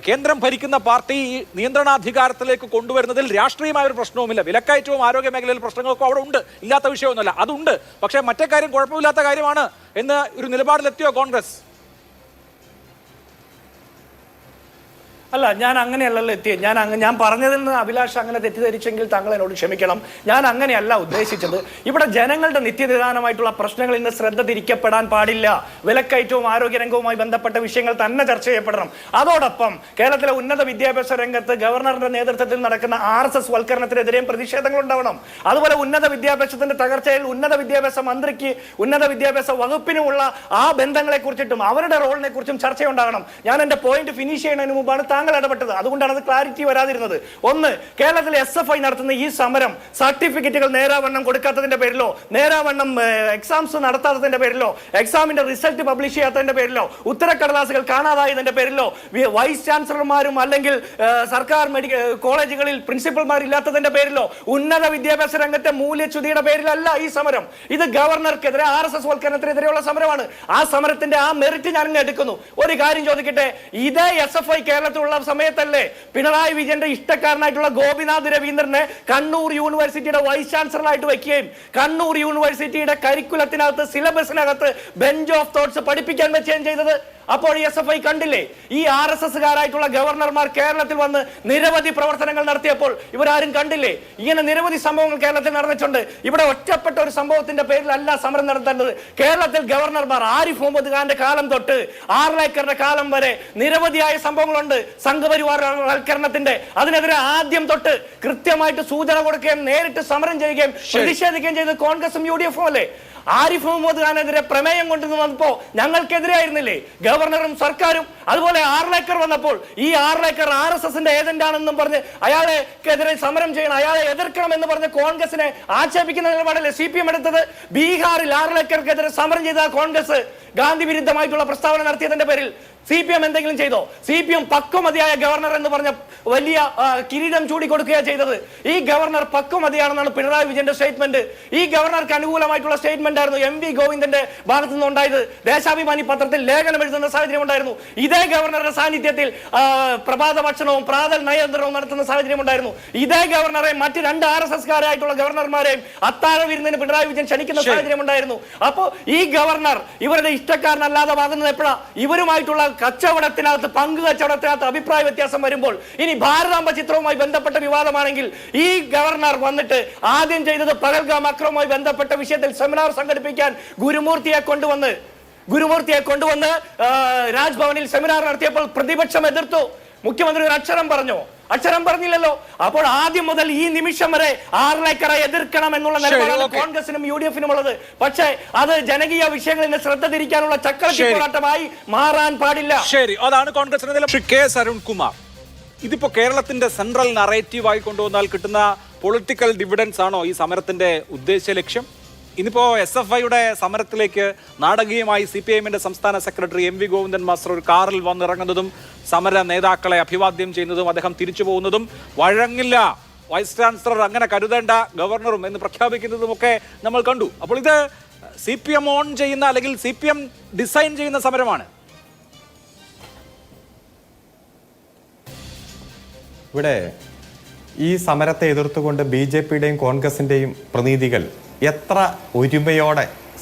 കേന്ദ്രം ഭരിക്കുന്ന പാർട്ടി നിയന്ത്രണാധികാരത്തിലേക്ക് കൊണ്ടുവരുന്നതിൽ രാഷ്ട്രീയമായ ഒരു പ്രശ്നവുമില്ല. വിലക്കയറ്റവും ആരോഗ്യ മേഖലയിൽ പ്രശ്നങ്ങളൊക്കെ അവിടെ ഉണ്ട്, ഇല്ലാത്ത വിഷയമൊന്നുമല്ല, അതുണ്ട്. പക്ഷേ മറ്റേ കാര്യം കുഴപ്പമില്ലാത്ത കാര്യമാണ് എന്ന് ഒരു നിലപാടിലെത്തിയോ കോൺഗ്രസ്? അല്ല, ഞാൻ അങ്ങനെയല്ലല്ലോ എത്തിയത്. ഞാൻ പറഞ്ഞതിൽ നിന്ന് അഭിലാഷ് അങ്ങനെ തെറ്റിദ്ധരിച്ചെങ്കിൽ താങ്കൾ എന്നോട് ക്ഷമിക്കണം. ഞാൻ അങ്ങനെയല്ല ഉദ്ദേശിച്ചത്. ഇവിടെ ജനങ്ങളുടെ നിത്യനിദാനമായിട്ടുള്ള പ്രശ്നങ്ങളിൽ നിന്ന് ശ്രദ്ധ തിരിക്കപ്പെടാൻ പാടില്ല. വിലക്കയറ്റവും ആരോഗ്യരംഗവുമായി ബന്ധപ്പെട്ട വിഷയങ്ങൾ തന്നെ ചർച്ച ചെയ്യപ്പെടണം. അതോടൊപ്പം കേരളത്തിലെ ഉന്നത വിദ്യാഭ്യാസ രംഗത്ത് ഗവർണറുടെ നേതൃത്വത്തിൽ നടക്കുന്ന RSS വൽക്കരണത്തിനെതിരെയും പ്രതിഷേധങ്ങൾ ഉണ്ടാവണം. അതുപോലെ ഉന്നത വിദ്യാഭ്യാസത്തിന്റെ തകർച്ചയിൽ ഉന്നത വിദ്യാഭ്യാസ മന്ത്രിക്ക്, ഉന്നത വിദ്യാഭ്യാസ വകുപ്പിനുമുള്ള ആ ബന്ധങ്ങളെ കുറിച്ചിട്ടും അവരുടെ റോളിനെ കുറിച്ചും ചർച്ചയുണ്ടാകണം. ഞാൻ എന്റെ പോയിന്റ് ഫിനിഷ് ചെയ്യുന്നതിന് മുമ്പാണ് താങ്കൾ ഇടപെട്ടത്. അതുകൊണ്ടാണ് അത് ക്ലാരിറ്റി വരാതിരുന്നത്. ഒന്ന്, കേരളത്തിലെ SFI നടത്തുന്ന ഈ സമരം സർട്ടിഫിക്കറ്റുകൾ നേരാവണ്ണം കൊടുക്കാത്തതിന്റെ പേരിലോ, നേരാവണ്ണം എക്സാംസ് നടത്താത്തതിന്റെ പേരിലോ, എക്സാമിന്റെ റിസൾട്ട് പബ്ലിഷ് ചെയ്യാത്തതിന്റെ പേരിലോ, ഉത്തരക്കടലാസുകൾ കാണാതായതിന്റെ പേരിലോ, വൈസ് ചാൻസലർമാരും അല്ലെങ്കിൽ സർക്കാർ മെഡിക്കൽ കോളേജുകളിൽ പ്രിൻസിപ്പൽമാരില്ലാത്തതിന്റെ പേരിലോ, ഉന്നത വിദ്യാഭ്യാസ രംഗത്തെ മൂല്യച്യുതിയുടെ പേരിലല്ല ഈ സമരം. ഇത് ഗവർണർക്കെതിരെ, RSS വൽക്കരണത്തിനെതിരെയുള്ള സമരമാണ്. ആ സമരത്തിന്റെ ആ മെറിറ്റ് ഞാൻ എടുക്കുന്നു. ഒരു കാര്യം ചോദിക്കട്ടെ, ഇതേ SFI കേരളത്തിലുള്ള സമയത്തല്ലേ പിണറായി വിജയന്റെ ഇഷ്ടക്കാരനായിട്ടുള്ള ഗോപിനാഥ് രവീന്ദ്രനെ കണ്ണൂർ യൂണിവേഴ്സിറ്റിയുടെ വൈസ് ചാൻസലറായിട്ട് വെക്കുകയും കണ്ണൂർ യൂണിവേഴ്സിറ്റിയുടെ കരിക്കുലത്തിനകത്ത്, സിലബസിനകത്ത് ബെഞ്ച് ഓഫ് തോട്ട്സ് പഠിപ്പിക്കാൻ വെക്കുകയും ചെയ്തത്? അപ്പോൾ ഈ SFI കണ്ടില്ലേ, ഈ RSSകാരായിട്ടുള്ള ഗവർണർമാർ കേരളത്തിൽ വന്ന് നിരവധി പ്രവർത്തനങ്ങൾ നടത്തിയപ്പോൾ ഇവരാരും കണ്ടില്ലേ? ഇങ്ങനെ നിരവധി സംഭവങ്ങൾ കേരളത്തിൽ നടന്നിട്ടുണ്ട്. ഇവിടെ ഒറ്റപ്പെട്ട ഒരു സംഭവത്തിന്റെ പേരിലല്ല സമരം നടത്തേണ്ടത്. കേരളത്തിൽ ഗവർണർമാർ ആരിഫ് മുഹമ്മദ് ഖാന്റെ കാലം തൊട്ട് ആർലേക്കറുടെ കാലം വരെ നിരവധിയായ സംഭവങ്ങളുണ്ട്. സംഘപരിവാരവൽക്കരണത്തിന്റെ അതിനെതിരെ ആദ്യം തൊട്ട് കൃത്യമായിട്ട് സൂചന കൊടുക്കുകയും നേരിട്ട് സമരം ചെയ്യുകയും പ്രതിഷേധിക്കുകയും ചെയ്ത് കോൺഗ്രസും UDF-ഉം അല്ലേ? ആരിഫ് മുഹമ്മദ് ഖാനെതിരെ പ്രമേയം കൊണ്ടുവന്നപ്പോ ഞങ്ങൾക്കെതിരെ ആയിരുന്നില്ലേ ഗവർണറും സർക്കാരും? അതുപോലെ ആർലേക്കർ വന്നപ്പോൾ ഈ ആർലേക്കർ RSSന്റെ ഏജന്റ് ആണെന്നും പറഞ്ഞ് അയാളെക്കെതിരെ സമരം ചെയ്യണം, അയാളെ എതിർക്കണം എന്ന് പറഞ്ഞ് കോൺഗ്രസിനെ ആക്ഷേപിക്കുന്ന നിലപാടല്ലേ CPM എടുത്തത്? ബീഹാറിൽ ആർലേക്കർക്കെതിരെ സമരം ചെയ്ത കോൺഗ്രസ് ഗാന്ധി വിരുദ്ധമായിട്ടുള്ള പ്രസ്താവന നടത്തിയതിന്റെ പേരിൽ CPM എന്തെങ്കിലും ചെയ്തോ? CPM പക്വമതിയായ ഗവർണർ എന്ന് പറഞ്ഞ വലിയ കിരീടം ചൂടിക്കൊടുക്കുകയാണ് ചെയ്തത്. ഈ ഗവർണർ പക്വമതിയാണെന്നാണ് പിണറായി വിജയന്റെ സ്റ്റേറ്റ്മെന്റ്. ഈ ഗവർണർക്ക് അനുകൂലമായിട്ടുള്ള സ്റ്റേറ്റ്മെന്റ് ആയിരുന്നു MV ഗോവിന്ദന്റെ ഭാഗത്തു നിന്ന് ഉണ്ടായത്. ദേശാഭിമാനി പത്രത്തിൽ ലേഖനം എഴുതുന്ന സാഹചര്യം ഉണ്ടായിരുന്നു. ഇതേ ഗവർണറുടെ സാന്നിധ്യത്തിൽ പ്രഭാത ഭക്ഷണവും പ്രാതൽ നയതന്ത്രവും നടത്തുന്ന സാഹചര്യം ഉണ്ടായിരുന്നു. ഇതേ ഗവർണറെ മറ്റ് 2 RSSകാരായിട്ടുള്ള ഗവർണർമാരെയും അത്താഴ വിരുന്നിന് പിണറായി വിജയൻ ക്ഷണിക്കുന്ന സാഹചര്യം ഉണ്ടായിരുന്നു. അപ്പോൾ ഈ ഗവർണർ ഇവരുടെ ഇഷ്ടക്കാരനല്ലാതെ ആകുന്നത് എപ്പോഴാ? ഇവരുമായിട്ടുള്ള കച്ചവടത്തിനകത്ത്, പങ്കു കച്ചവടത്തിനകത്ത് അഭിപ്രായ വ്യത്യാസം വരുമ്പോൾ. ഇനി ഭാരതാംബ ചിത്രവുമായി ബന്ധപ്പെട്ട വിവാദമാണെങ്കിൽ ഈ ഗവർണർ വന്നിട്ട് ആദ്യം ചെയ്തത് പഹൽഗാം ആക്രമണവുമായി ബന്ധപ്പെട്ട വിഷയത്തിൽ സെമിനാർ സംഘടിപ്പിക്കാൻ ഗുരുമൂർത്തിയെ കൊണ്ടുവന്ന് രാജ്ഭവനിൽ സെമിനാർ നടത്തിയപ്പോൾ പ്രതിപക്ഷം എതിർത്തു. മുഖ്യമന്ത്രി ഒരു അക്ഷരം പറഞ്ഞോ? അക്ഷരം പറഞ്ഞില്ലല്ലോ. അപ്പോൾ ആദ്യം മുതൽ ഈ നിമിഷം വരെ ആർലേക്കറെ എതിർക്കണം എന്നുള്ള നിലപാടാണ് കോൺഗ്രസിനും UDF-നും ഉള്ളത്. പക്ഷേ അത് ജനകീയ വിഷയങ്ങളിൽ ശ്രദ്ധ തിരിക്കാനുള്ള ചക്രത്തി പോരാട്ടമായി മാറാൻ പാടില്ല. ശരി, അതാണ് കോൺഗ്രസിന്റെ നിലപാട്. K. അരുൺകുമാർ, ഇതിപ്പോ കേരളത്തിന്റെ സെൻട്രൽ നറേറ്റീവായി കൊണ്ടുവന്നാൽ കിട്ടുന്ന പൊളിറ്റിക്കൽ ഡിവിഡൻസ് ആണോ ഈ സമരത്തിന്റെ ഉദ്ദേശ ലക്ഷ്യം? ഇന്നിപ്പോ SFIയുടെ സമരത്തിലേക്ക് നാടകീയമായി CPIM-ന്റെ സംസ്ഥാന സെക്രട്ടറി MV ഗോവിന്ദൻ മാസ്റ്റർ ഒരു കാറിൽ വന്നിറങ്ങുന്നതും സമര നേതാക്കളെ അഭിവാദ്യം ചെയ്യുന്നതും അദ്ദേഹം തിരിച്ചു പോകുന്നതും വഴങ്ങില്ല, വൈസ് ചാൻസലർ അങ്ങനെ കരുതേണ്ട, ഗവർണറും എന്ന് പ്രഖ്യാപിക്കുന്നതുമൊക്കെ നമ്മൾ കണ്ടു. അപ്പോൾ ഇത് CPM ഓൺ ചെയ്യുന്ന അല്ലെങ്കിൽ CPM ഡിസൈൻ ചെയ്യുന്ന സമരമാണ്. ഇവിടെ ഈ സമരത്തെ എതിർത്തുകൊണ്ട് BJP-യുടെയും കോൺഗ്രസിൻ്റെയും പ്രതിനിധികൾ എത്ര ഒരുമയോടെ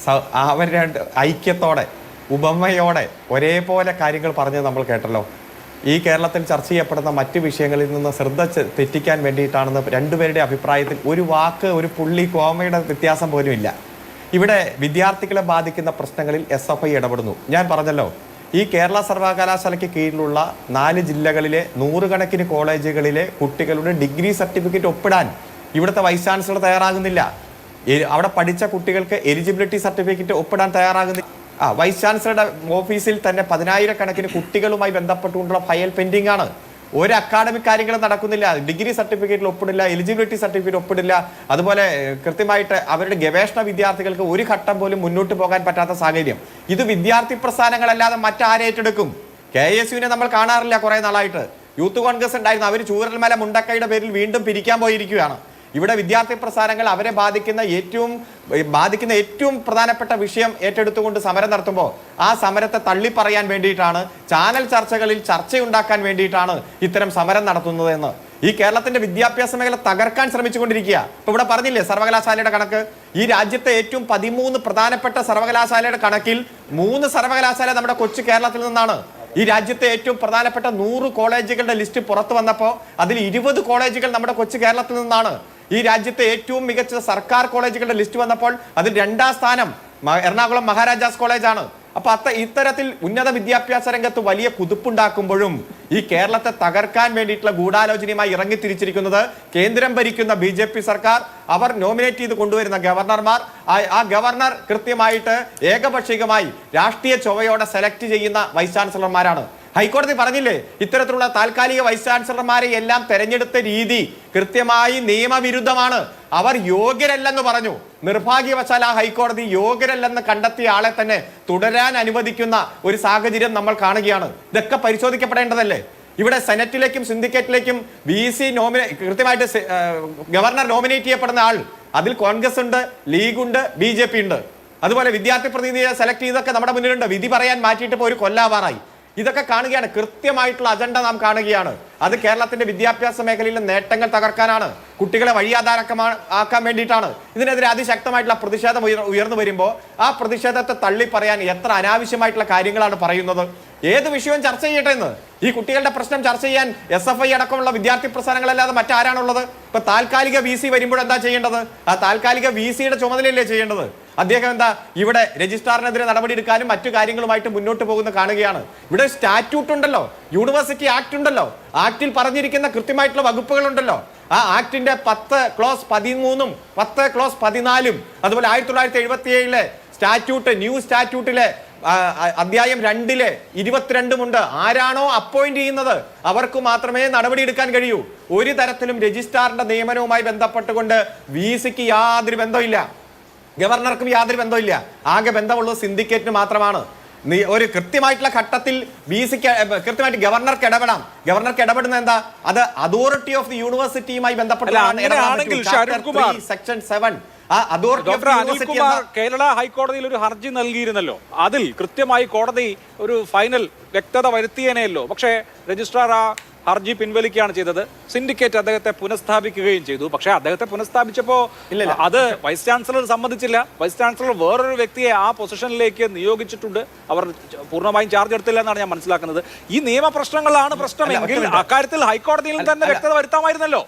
അവരുടെ ഐക്യത്തോടെ ഉപമയോടെ ഒരേപോലെ കാര്യങ്ങൾ പറഞ്ഞത് നമ്മൾ കേട്ടല്ലോ. ഈ കേരളത്തിൽ ചർച്ച ചെയ്യപ്പെടുന്ന മറ്റ് വിഷയങ്ങളിൽ നിന്ന് ശ്രദ്ധ തെറ്റിക്കാൻ വേണ്ടിയിട്ടാണെന്ന് രണ്ടുപേരുടെ അഭിപ്രായത്തിൽ ഒരു വാക്ക്, ഒരു പുള്ളി കോമയുടെ വ്യത്യാസം പോലും ഇല്ല. ഇവിടെ വിദ്യാർത്ഥികളെ ബാധിക്കുന്ന പ്രശ്നങ്ങളിൽ SFI ഇടപെടുന്നു. ഞാൻ പറഞ്ഞല്ലോ, ഈ കേരള സർവകലാശാലയ്ക്ക് കീഴിലുള്ള 4 ജില്ലകളിലെ 100 കണക്കിന് കോളേജുകളിലെ കുട്ടികളുടെ ഡിഗ്രി സർട്ടിഫിക്കറ്റ് ഒപ്പിടാൻ ഇവിടുത്തെ വൈസ് ചാൻസലർ തയ്യാറാകുന്നില്ല. അവിടെ പഠിച്ച കുട്ടികൾക്ക് എലിജിബിലിറ്റി സർട്ടിഫിക്കറ്റ് ഒപ്പിടാൻ തയ്യാറാകുന്നില്ല. വൈസ് ചാൻസലറുടെ ഓഫീസിൽ തന്നെ 10,000 കണക്കിന് കുട്ടികളുമായി ബന്ധപ്പെട്ടുകൊണ്ടുള്ള ഫയൽ പെൻഡിംഗ് ആണ്. ഒരു അക്കാഡമിക് കാര്യങ്ങളും നടക്കുന്നില്ല. ഡിഗ്രി സർട്ടിഫിക്കറ്റിൽ ഒപ്പിടില്ല, എലിജിബിലിറ്റി സർട്ടിഫിക്കറ്റ് ഒപ്പിടില്ല. അതുപോലെ കൃത്യമായിട്ട് അവരുടെ ഗവേഷണ വിദ്യാർത്ഥികൾക്ക് ഒരു ഘട്ടം പോലും മുന്നോട്ട് പോകാൻ പറ്റാത്ത സാഹചര്യം. ഇത് വിദ്യാർത്ഥി പ്രസ്ഥാനങ്ങളല്ലാതെ മറ്റാരേറ്റെടുക്കും? KSUവിനെ നമ്മൾ കാണാറില്ല കുറേ നാളായിട്ട്. യൂത്ത് കോൺഗ്രസ് ഉണ്ടായിരുന്നു, അവർ ചൂരൽമല മുണ്ടക്കയുടെ പേരിൽ വീണ്ടും പിരിക്കാൻ പോയിരിക്കുകയാണ്. ഇവിടെ വിദ്യാർത്ഥി പ്രസ്ഥാനങ്ങൾ അവരെ ബാധിക്കുന്ന ഏറ്റവും പ്രധാനപ്പെട്ട വിഷയം ഏറ്റെടുത്തുകൊണ്ട് സമരം നടത്തുമ്പോൾ ആ സമരത്തെ തള്ളിപ്പറയാൻ വേണ്ടിയിട്ടാണ്, ചാനൽ ചർച്ചകളിൽ ചർച്ചയുണ്ടാക്കാൻ വേണ്ടിയിട്ടാണ് ഇത്തരം സമരം നടത്തുന്നത് എന്ന് ഈ കേരളത്തിന്റെ വിദ്യാഭ്യാസ മേഖല തകർക്കാൻ ശ്രമിച്ചുകൊണ്ടിരിക്കുക. ഇപ്പൊ ഇവിടെ പറഞ്ഞില്ലേ സർവകലാശാലയുടെ കണക്ക്, ഈ രാജ്യത്തെ ഏറ്റവും 13 പ്രധാനപ്പെട്ട സർവകലാശാലയുടെ കണക്കിൽ 3 സർവകലാശാല നമ്മുടെ കൊച്ചു കേരളത്തിൽ നിന്നാണ്. ഈ രാജ്യത്തെ ഏറ്റവും പ്രധാനപ്പെട്ട 100 കോളേജുകളുടെ ലിസ്റ്റ് പുറത്തു വന്നപ്പോൾ അതിൽ 20 കോളേജുകൾ നമ്മുടെ കൊച്ചു കേരളത്തിൽ നിന്നാണ്. ഈ രാജ്യത്തെ ഏറ്റവും മികച്ച സർക്കാർ കോളേജുകളുടെ ലിസ്റ്റ് വന്നപ്പോൾ അതിൽ 2ാം സ്ഥാനം എറണാകുളം മഹാരാജാസ് കോളേജാണ്. അപ്പൊ ഇത്തരത്തിൽ ഉന്നത വിദ്യാഭ്യാസ രംഗത്ത് വലിയ കുതിപ്പുണ്ടാക്കുമ്പോഴും ഈ കേരളത്തെ തകർക്കാൻ വേണ്ടിയിട്ടുള്ള ഗൂഢാലോചനയുമായി ഇറങ്ങിത്തിരിച്ചിരിക്കുന്നത് കേന്ദ്രം ഭരിക്കുന്ന BJP സർക്കാർ, അവർ നോമിനേറ്റ് ചെയ്ത് കൊണ്ടുവരുന്ന ഗവർണർമാർ. ആ ഗവർണർ കൃത്യമായിട്ട് ഏകപക്ഷീയമായി രാഷ്ട്രീയ ചൊവ്വയോടെ സെലക്ട് ചെയ്യുന്ന വൈസ് ചാൻസലർമാരാണ്. ഹൈക്കോടതി പറഞ്ഞില്ലേ, ഇത്തരത്തിലുള്ള താൽക്കാലിക വൈസ് ചാൻസലർമാരെ എല്ലാം തെരഞ്ഞെടുത്ത രീതി കൃത്യമായി നിയമവിരുദ്ധമാണ്, അവർ യോഗ്യരല്ലെന്ന് പറഞ്ഞു. നിർഭാഗ്യവശാൽ ആ ഹൈക്കോടതി യോഗ്യരല്ലെന്ന് കണ്ടെത്തിയ ആളെ തന്നെ തുടരാൻ അനുവദിക്കുന്ന ഒരു സാഹചര്യം നമ്മൾ കാണുകയാണ്. ഇതൊക്കെ പരിശോധിക്കപ്പെടേണ്ടതല്ലേ? ഇവിടെ സെനറ്റിലേക്കും സിൻഡിക്കേറ്റിലേക്കും VC കൃത്യമായിട്ട് ഗവർണർ നോമിനേറ്റ് ചെയ്യപ്പെടുന്ന ആൾ, അതിൽ കോൺഗ്രസ് ഉണ്ട്, ലീഗ് ഉണ്ട്, BJP ഉണ്ട്. അതുപോലെ വിദ്യാർത്ഥി പ്രതിനിധിയെ സെലക്ട് ചെയ്തൊക്കെ നമ്മുടെ മുന്നിലുണ്ട്. വിധി പറയാൻ മാറ്റിയിട്ട് ഇപ്പോൾ ഒരു കൊല്ലാവാറായി. ഇതൊക്കെ കാണുകയാണ്, കൃത്യമായിട്ടുള്ള അജണ്ട നാം കാണുകയാണ്. അത് കേരളത്തിന്റെ വിദ്യാഭ്യാസ മേഖലയിലെ നേട്ടങ്ങൾ തകർക്കാനാണ്, കുട്ടികളെ വഴിയാധാരമാക്കാൻ വേണ്ടിയിട്ടാണ്. ഇതിനെതിരെ അതിശക്തമായിട്ടുള്ള പ്രതിഷേധം ഉയർന്നു വരുമ്പോൾ ആ പ്രതിഷേധത്തെ തള്ളി പറയാൻ എത്ര അനാവശ്യമായിട്ടുള്ള കാര്യങ്ങളാണ് പറയുന്നത്. ഏത് വിഷയവും ചർച്ച ചെയ്യട്ടെ എന്ന്. ഈ കുട്ടികളുടെ പ്രശ്നം ചർച്ച ചെയ്യാൻ SFI അടക്കമുള്ള വിദ്യാർത്ഥി പ്രസ്ഥാനങ്ങളല്ലാതെ മറ്റാരാണുള്ളത്? ഇപ്പൊ താൽക്കാലിക VC വരുമ്പോൾ എന്താ ചെയ്യേണ്ടത്? ആ താൽക്കാലിക VCയുടെ ചുമതലയല്ലേ ചെയ്യേണ്ടത്? അദ്ദേഹം എന്താ ഇവിടെ രജിസ്ട്രാറിനെതിരെ നടപടി എടുക്കാനും മറ്റു കാര്യങ്ങളുമായിട്ട് മുന്നോട്ട് പോകുന്ന കാണുകയാണ്. ഇവിടെ സ്റ്റാറ്റ്യൂട്ട് ഉണ്ടല്ലോ, യൂണിവേഴ്സിറ്റി ആക്ട് ഉണ്ടല്ലോ, ആക്ടിൽ പറഞ്ഞിരിക്കുന്ന കൃത്യമായിട്ടുള്ള വകുപ്പുകളുണ്ടല്ലോ. ആ ആക്ടിന്റെ 10 ക്ലോസ് 13 10 ക്ലോസ് 14 അതുപോലെ 1977 സ്റ്റാറ്റ്യൂട്ട്, ന്യൂ സ്റ്റാറ്റ്യൂട്ടിലെ അധ്യായം 2 22 ആരാണോ അപ്പോയിന്റ് ചെയ്യുന്നത് അവർക്ക് മാത്രമേ നടപടിയെടുക്കാൻ കഴിയൂ. ഒരു തരത്തിലും രജിസ്ട്രാറിന്റെ നിയമനവുമായി ബന്ധപ്പെട്ടുകൊണ്ട് VCക്ക് യാതൊരു ബന്ധമില്ല, ഗവർണർക്കും യാതൊരു ബന്ധമില്ല. ആകെ ബന്ധമുള്ളത് സിൻഡിക്കേറ്റിന് മാത്രമാണ്. ഒരു കൃത്യമായിട്ടുള്ള ഘട്ടത്തിൽ VCക്ക് കൃത്യമായിട്ട് ഗവർണർക്ക് ഇടപെടാം. ഗവർണർക്ക് ഇടപെടുന്ന എന്താ? അത് അതോറിറ്റി ഓഫ് ദി യൂണിവേഴ്സിറ്റിയുമായി ബന്ധപ്പെട്ട് സെക്ഷൻ 7 ഡോക്ടർ അനിൽകുമാർ കേരള ഹൈക്കോടതിയിൽ ഒരു ഹർജി നൽകിയിരുന്നല്ലോ. അതിൽ കൃത്യമായി കോടതി ഒരു ഫൈനൽ വ്യക്തത വരുത്തിയേനെയല്ലോ. പക്ഷേ രജിസ്ട്രാർ ആ ഹർജി പിൻവലിക്കുകയാണ് ചെയ്തത്. സിൻഡിക്കേറ്റ് അദ്ദേഹത്തെ പുനഃസ്ഥാപിക്കുകയും ചെയ്തു. പക്ഷേ അദ്ദേഹത്തെ പുനഃസ്ഥാപിച്ചപ്പോൾ അത് വൈസ് ചാൻസലർ സമ്മതിച്ചില്ല. വൈസ് ചാൻസലർ വേറൊരു വ്യക്തിയെ ആ പൊസിഷനിലേക്ക് നിയോഗിച്ചിട്ടുണ്ട്. അവർ പൂർണ്ണമായും ചാർജ് എടുത്തില്ല എന്നാണ് ഞാൻ മനസ്സിലാക്കുന്നത്. ഈ നിയമപ്രശ്നങ്ങളാണ് പ്രശ്നമെങ്കിൽ അക്കാര്യത്തിൽ ഹൈക്കോടതിയിൽ തന്നെ വ്യക്തത വരുത്താമായിരുന്നല്ലോ.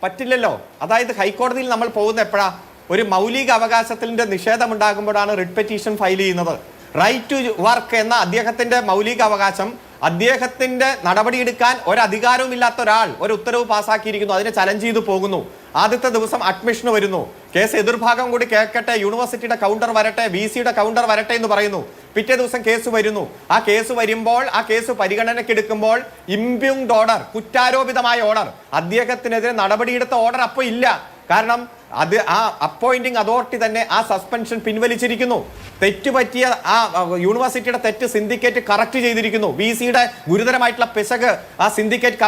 പറ്റില്ലല്ലോ. അതായത് ഹൈക്കോടതിയിൽ നമ്മൾ പോകുന്ന എപ്പോഴാ? ഒരു മൗലിക അവകാശത്തിന്റെ നിഷേധം ഉണ്ടാകുമ്പോഴാണ് റിട്ട് പെറ്റീഷൻ ഫയൽ ചെയ്യുന്നത്. റൈറ്റ് ടു വർക്ക് എന്ന അദ്ദേഹത്തിന്റെ മൗലിക അവകാശം, അദ്ദേഹത്തിന്റെ നടപടിയെടുക്കാൻ ഒരധികാരവും ഇല്ലാത്ത ഒരാൾ ഒരു ഉത്തരവ് പാസ്സാക്കിയിരിക്കുന്നു, അതിനെ ചലഞ്ച് ചെയ്തു പോകുന്നു. ആദ്യത്തെ ദിവസം അഡ്മിഷന് വരുന്നു, കേസ് എതിർഭാഗം കൂടി കേൾക്കട്ടെ, യൂണിവേഴ്സിറ്റിയുടെ കൗണ്ടർ വരട്ടെ, VCയുടെ കൗണ്ടർ വരട്ടെ എന്ന് പറയുന്നു. പിറ്റേ ദിവസം കേസ് വരുന്നു. ആ കേസ് വരുമ്പോൾ ആ കേസ് പരിഗണനയ്ക്കെടുക്കുമ്പോൾ ഇംപ്യൂങ്ഡ് ഓർഡർ, കുറ്റാരോപിതമായ ഓർഡർ, അദ്ദേഹത്തിനെതിരെ നടപടിയെടുത്ത ഓർഡർ അപ്പോൾ ഇല്ല. കാരണം അത് ആ അപ്പോയിന്റിംഗ് അതോറിറ്റി തന്നെ ആ സസ്പെൻഷൻ പിൻവലിച്ചിരിക്കുന്നു. തെറ്റുപറ്റിയ ആ യൂണിവേഴ്സിറ്റിയുടെ തെറ്റ് സിൻഡിക്കേറ്റ് കറക്റ്റ് ചെയ്തിരിക്കുന്നു. VCയുടെ ഗുരുതരമായിട്ടുള്ള പിശക് ആ സിൻഡിക്കേറ്റ്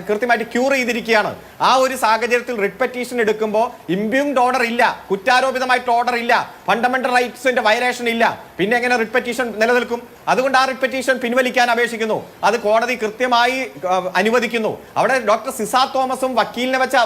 കൃത്യമായിട്ട് ക്യൂർ ചെയ്തിരിക്കുകയാണ്. ആ ഒരു സാഹചര്യത്തിൽ റിട്ട് പെറ്റീഷൻ എടുക്കുമ്പോൾ ഇംപ്യൂങ്ഡ് ഓർഡർ ഇല്ല, കുറ്റാരോപിതമായിട്ട് ഓർഡർ ഇല്ല, ഫണ്ടമെന്റൽ റൈറ്റ്സിന്റെ വയലേഷൻ ഇല്ല, പിന്നെ എങ്ങനെ റിട്ട് പെറ്റീഷൻ നിലനിൽക്കും? അതുകൊണ്ട് ആ റിട്ട് പെറ്റീഷൻ പിൻവലിക്കാൻ അപേക്ഷിക്കുന്നു. അത് കോടതി കൃത്യമായി അനുവദിക്കുന്നു. അവിടെ ഡോക്ടർ സിസ തോമസും വക്കീലിനെ വെച്ച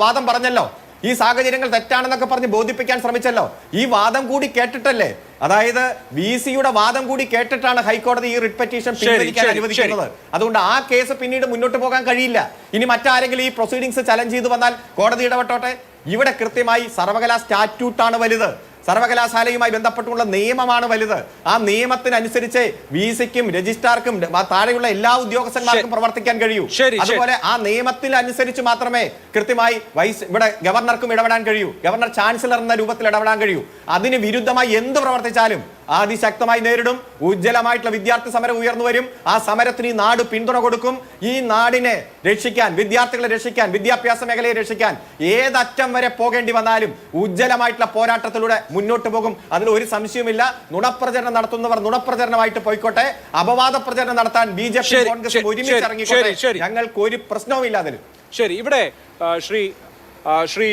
വാദം പറഞ്ഞല്ലോ, ഈ സാഹചര്യങ്ങൾ തെറ്റാണെന്നൊക്കെ പറഞ്ഞ് ബോധിപ്പിക്കാൻ ശ്രമിച്ചല്ലോ. ഈ വാദം കൂടി കേട്ടിട്ടല്ലേ, അതായത് VCയുടെ വാദം കൂടി കേട്ടിട്ടാണ് ഹൈക്കോടതി ഈ റിട്ട് പെറ്റീഷൻ പിൻവലിക്കാൻ അനുവദിക്കുന്നത്. അതുകൊണ്ട് ആ കേസ് പിന്നീട് മുന്നോട്ട് പോകാൻ കഴിയില്ല. ഇനി മറ്റാരെങ്കിലും ഈ പ്രൊസീഡിങ്സ് ചലഞ്ച് ചെയ്തു വന്നാൽ കോടതി ഇടപെട്ടോട്ടെ. ഇവിടെ കൃത്യമായി സർവകലാ സ്റ്റാറ്റ്യൂട്ടാണ് വലുത്, സർവകലാശാലയുമായി ബന്ധപ്പെട്ടുള്ള നിയമമാണ് വലുത്. ആ നിയമത്തിനനുസരിച്ച് VCക്കും രജിസ്ട്രാർക്കും താഴെയുള്ള എല്ലാ ഉദ്യോഗസ്ഥന്മാർക്കും പ്രവർത്തിക്കാൻ കഴിയൂ. അതുപോലെ ആ നിയമത്തിനനുസരിച്ച് മാത്രമേ കൃത്യമായി ഇവിടെ ഗവർണർക്കും ഇടപെടാൻ കഴിയൂ, ഗവർണർ ചാൻസലർ എന്ന രൂപത്തിൽ ഇടപെടാൻ കഴിയൂ. അതിന് വിരുദ്ധമായി എന്ത് പ്രവർത്തിച്ചാലും അതിശക്തമായി നേരിടും. ഉജ്ജ്വലമായിട്ടുള്ള വിദ്യാർത്ഥി സമരം ഉയർന്നു വരും. ആ സമരത്തിന് ഈ നാട് പിന്തുണ കൊടുക്കും. ഈ നാടിനെ രക്ഷിക്കാൻ, വിദ്യാർത്ഥികളെ രക്ഷിക്കാൻ, വിദ്യാഭ്യാസ മേഖലയെ രക്ഷിക്കാൻ ഏതറ്റം വരെ പോകേണ്ടി വന്നാലും ഉജ്ജ്വലമായിട്ടുള്ള പോരാട്ടത്തിലൂടെ മുന്നോട്ട് പോകും. അതിൽ ഒരു സംശയവുമില്ല. നുണപ്രചരണം നടത്തുന്നവർ നുണപ്രചരണമായിട്ട് പോയിക്കോട്ടെ, അപവാദ പ്രചരണം നടത്താൻ BJP കോൺഗ്രസ് ഒരുമിച്ച് ഇറങ്ങിക്കോട്ടെ, ഞങ്ങൾക്ക് ഒരു പ്രശ്നവുമില്ല അതിൽ. ശരി, ഇവിടെ ശ്രീ